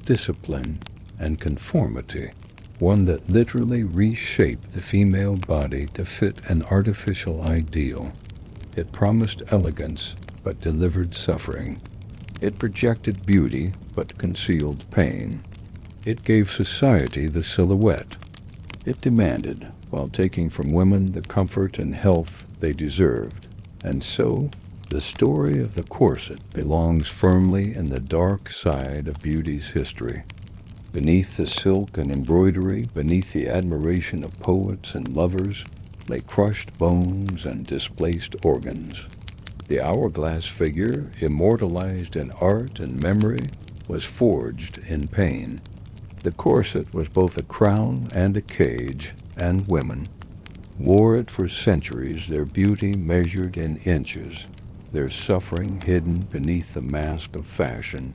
discipline, and conformity, one that literally reshaped the female body to fit an artificial ideal. It promised elegance, but delivered suffering. It projected beauty, but concealed pain. It gave society the silhouette it demanded, while taking from women the comfort and health they deserved. And so, the story of the corset belongs firmly in the dark side of beauty's history. Beneath the silk and embroidery, beneath the admiration of poets and lovers, lay crushed bones and displaced organs. The hourglass figure, immortalized in art and memory, was forged in pain. The corset was both a crown and a cage, and women wore it for centuries, their beauty measured in inches, their suffering hidden beneath the mask of fashion.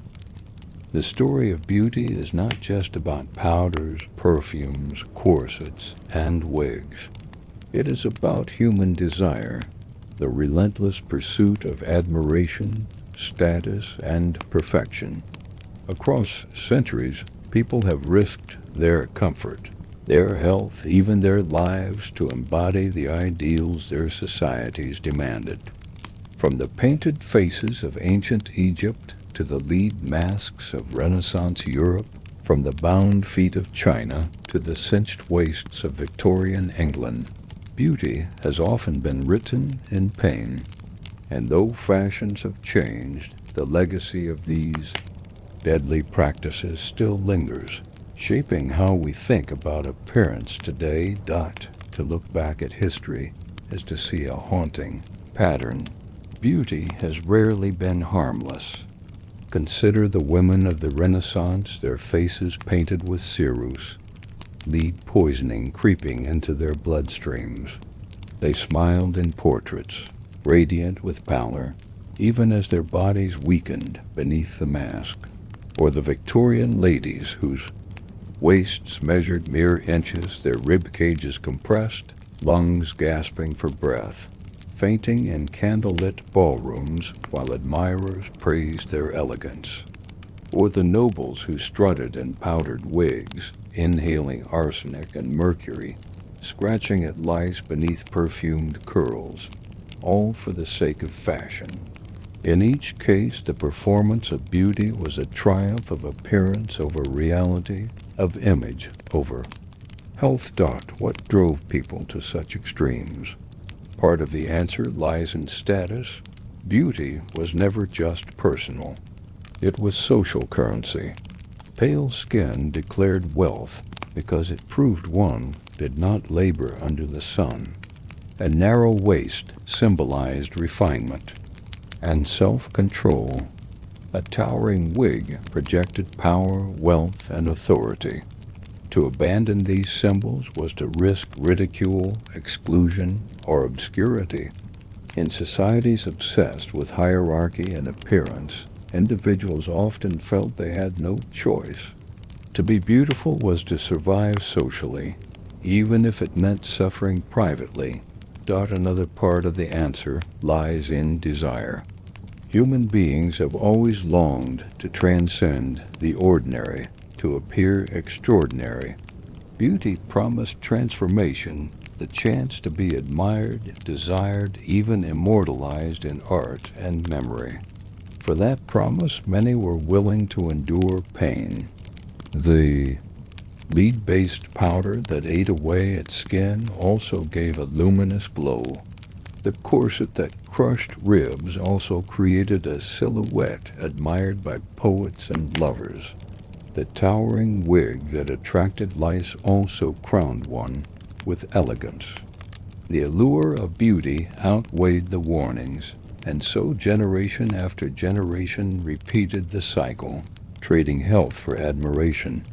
The story of beauty is not just about powders, perfumes, corsets, and wigs. It is about human desire, the relentless pursuit of admiration, status, and perfection. Across centuries, people have risked their comfort, their health, even their lives to embody the ideals their societies demanded. From the painted faces of ancient Egypt to the lead masks of Renaissance Europe, from the bound feet of China to the cinched waists of Victorian England, beauty has often been written in pain. And though fashions have changed, the legacy of these deadly practices still lingers, shaping how we think about appearance today. To look back at history is to see a haunting pattern. Beauty has rarely been harmless. Consider the women of the Renaissance, their faces painted with ceruse, lead poisoning creeping into their bloodstreams. They smiled in portraits, radiant with pallor, even as their bodies weakened beneath the mask. Or the Victorian ladies whose waists measured mere inches, their rib cages compressed, lungs gasping for breath, fainting in candlelit ballrooms while admirers praised their elegance. Or the nobles who strutted in powdered wigs, inhaling arsenic and mercury, scratching at lice beneath perfumed curls, all for the sake of fashion. In each case, the performance of beauty was a triumph of appearance over reality, of image over health. What drove people to such extremes? Part of the answer lies in status. Beauty was never just personal. It was social currency. Pale skin declared wealth because it proved one did not labor under the sun. A narrow waist symbolized refinement and self-control. A towering wig projected power, wealth, and authority. To abandon these symbols was to risk ridicule, exclusion, or obscurity. In societies obsessed with hierarchy and appearance, individuals often felt they had no choice. To be beautiful was to survive socially, even if it meant suffering privately. Another part of the answer lies in desire. Human beings have always longed to transcend the ordinary, to appear extraordinary. Beauty promised transformation, the chance to be admired, desired, even immortalized in art and memory. For that promise, many were willing to endure pain. The lead-based powder that ate away at skin also gave a luminous glow. The corset that crushed ribs also created a silhouette admired by poets and lovers. The towering wig that attracted lice also crowned one with elegance. The allure of beauty outweighed the warnings, and so generation after generation repeated the cycle, trading health for admiration.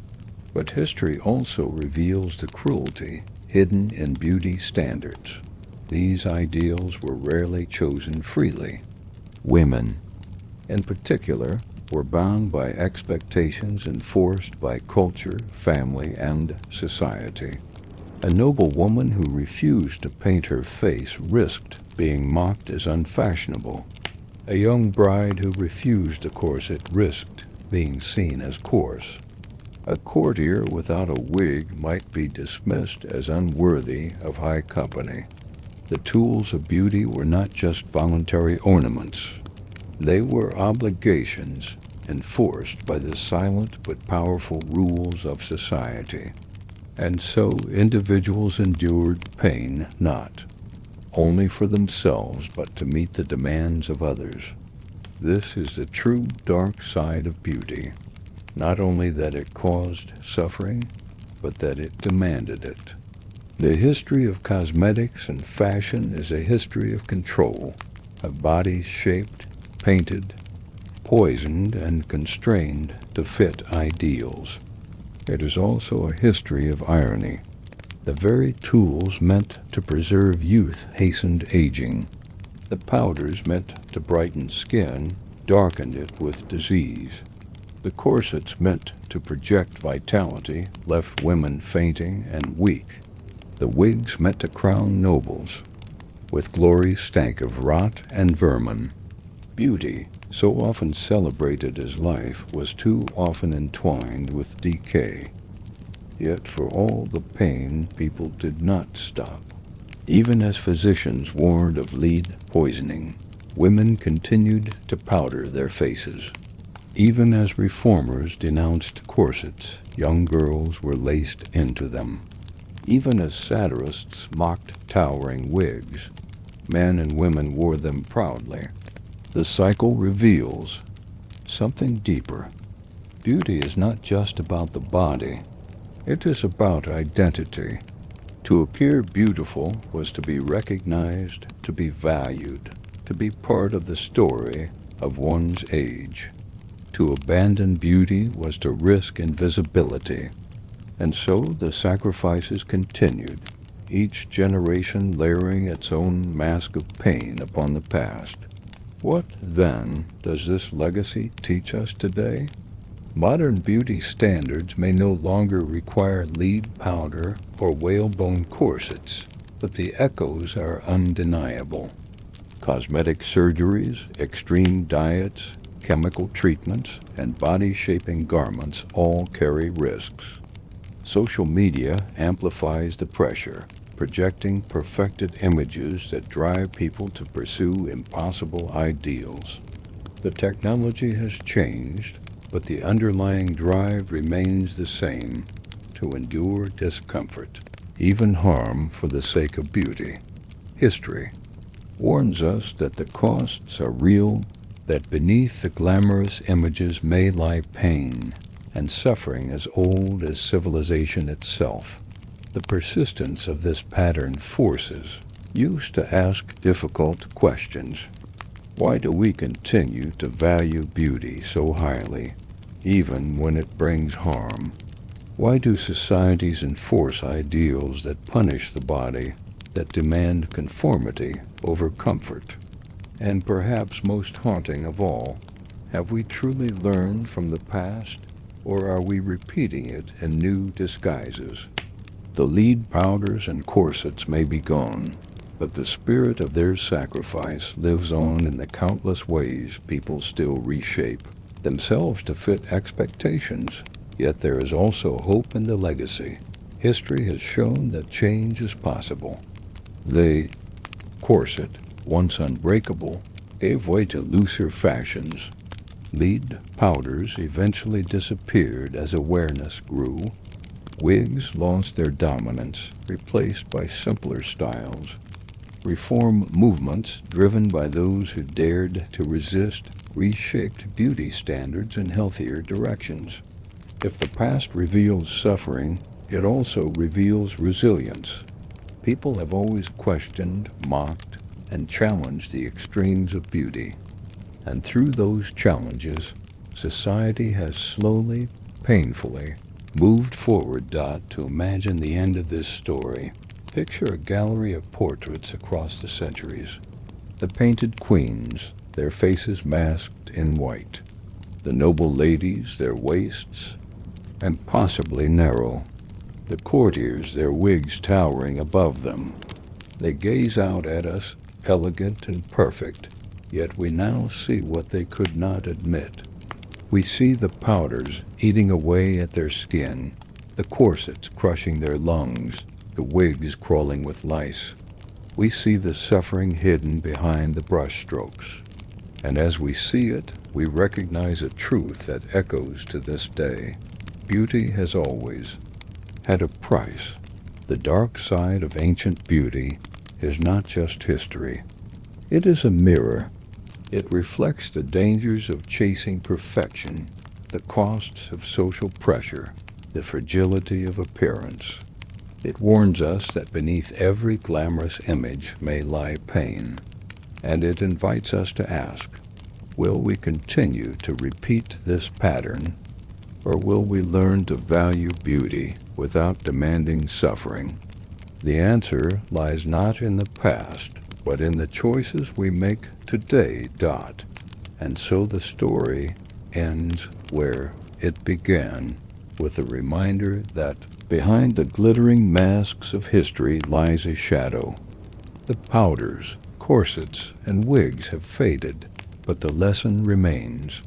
But history also reveals the cruelty hidden in beauty standards. These ideals were rarely chosen freely. Women, in particular, were bound by expectations enforced by culture, family, and society. A noble woman who refused to paint her face risked being mocked as unfashionable. A young bride who refused a corset risked being seen as coarse. A courtier without a wig might be dismissed as unworthy of high company. The tools of beauty were not just voluntary ornaments. They were obligations enforced by the silent but powerful rules of society. And so individuals endured pain not only for themselves but to meet the demands of others. This is the true dark side of beauty, not only that it caused suffering, but that it demanded it. The history of cosmetics and fashion is a history of control, of bodies shaped, painted, poisoned, and constrained to fit ideals. It is also a history of irony. The very tools meant to preserve youth hastened aging. The powders meant to brighten skin darkened it with disease. The corsets meant to project vitality left women fainting and weak. The wigs meant to crown nobles. With glory stank of rot and vermin. Beauty, so often celebrated as life, was too often entwined with decay. Yet for all the pain, people did not stop. Even as physicians warned of lead poisoning, women continued to powder their faces. Even as reformers denounced corsets, young girls were laced into them. Even as satirists mocked towering wigs, men and women wore them proudly. The cycle reveals something deeper. Beauty is not just about the body. It is about identity. To appear beautiful was to be recognized, to be valued, to be part of the story of one's age. To abandon beauty was to risk invisibility. And so the sacrifices continued, each generation layering its own mask of pain upon the past. What, then, does this legacy teach us today? Modern beauty standards may no longer require lead powder or whalebone corsets, but the echoes are undeniable. Cosmetic surgeries, extreme diets, chemical treatments, and body-shaping garments all carry risks. Social media amplifies the pressure, projecting perfected images that drive people to pursue impossible ideals. The technology has changed, but the underlying drive remains the same, to endure discomfort, even harm for the sake of beauty. History warns us that the costs are real, that beneath the glamorous images may lie pain and suffering as old as civilization itself. The persistence of this pattern forces us to ask difficult questions. Why do we continue to value beauty so highly, even when it brings harm? Why do societies enforce ideals that punish the body, that demand conformity over comfort? And perhaps most haunting of all, have we truly learned from the past, or are we repeating it in new disguises? The lead powders and corsets may be gone, but the spirit of their sacrifice lives on in the countless ways people still reshape themselves to fit expectations. Yet there is also hope in the legacy. History has shown that change is possible. The corset, once unbreakable, gave way to looser fashions, Lead powders eventually disappeared as awareness grew. Wigs lost their dominance, replaced by simpler styles. Reform movements, driven by those who dared to resist, reshaped beauty standards in healthier directions. If the past reveals suffering, it also reveals resilience. People have always questioned, mocked, and challenged the extremes of beauty. And through those challenges, society has slowly, painfully, moved forward. To imagine the end of this story, picture a gallery of portraits across the centuries. The painted queens, their faces masked in white. The noble ladies, their waists, and possibly narrow. The courtiers, their wigs towering above them. They gaze out at us, elegant and perfect, yet we now see what they could not admit. We see the powders eating away at their skin, the corsets crushing their lungs, the wigs crawling with lice. We see the suffering hidden behind the brushstrokes. And as we see it, we recognize a truth that echoes to this day. Beauty has always had a price. The dark side of ancient beauty is not just history. It is a mirror. It reflects the dangers of chasing perfection, the costs of social pressure, the fragility of appearance. It warns us that beneath every glamorous image may lie pain, and it invites us to ask, will we continue to repeat this pattern, or will we learn to value beauty without demanding suffering? The answer lies not in the past, but in the choices we make today. And so the story ends where it began, with a reminder that behind the glittering masks of history lies a shadow. The powders, corsets, and wigs have faded, but the lesson remains.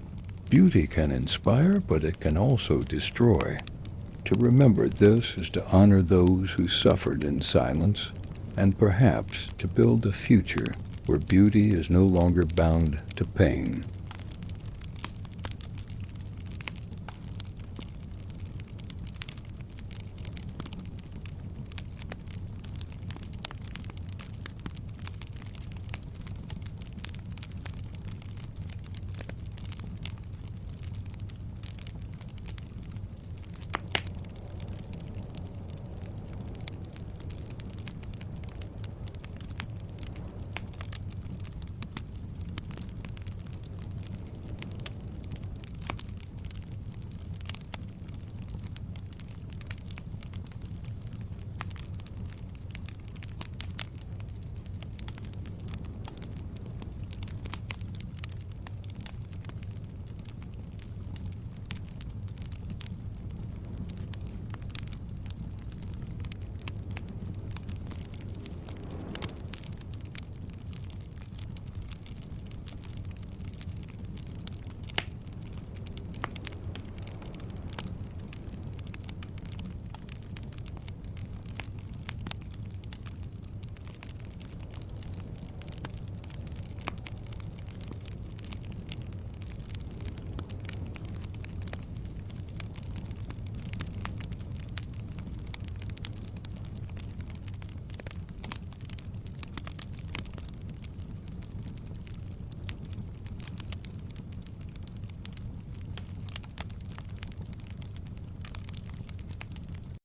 Beauty can inspire, but it can also destroy. To remember this is to honor those who suffered in silence, and perhaps to build a future where beauty is no longer bound to pain.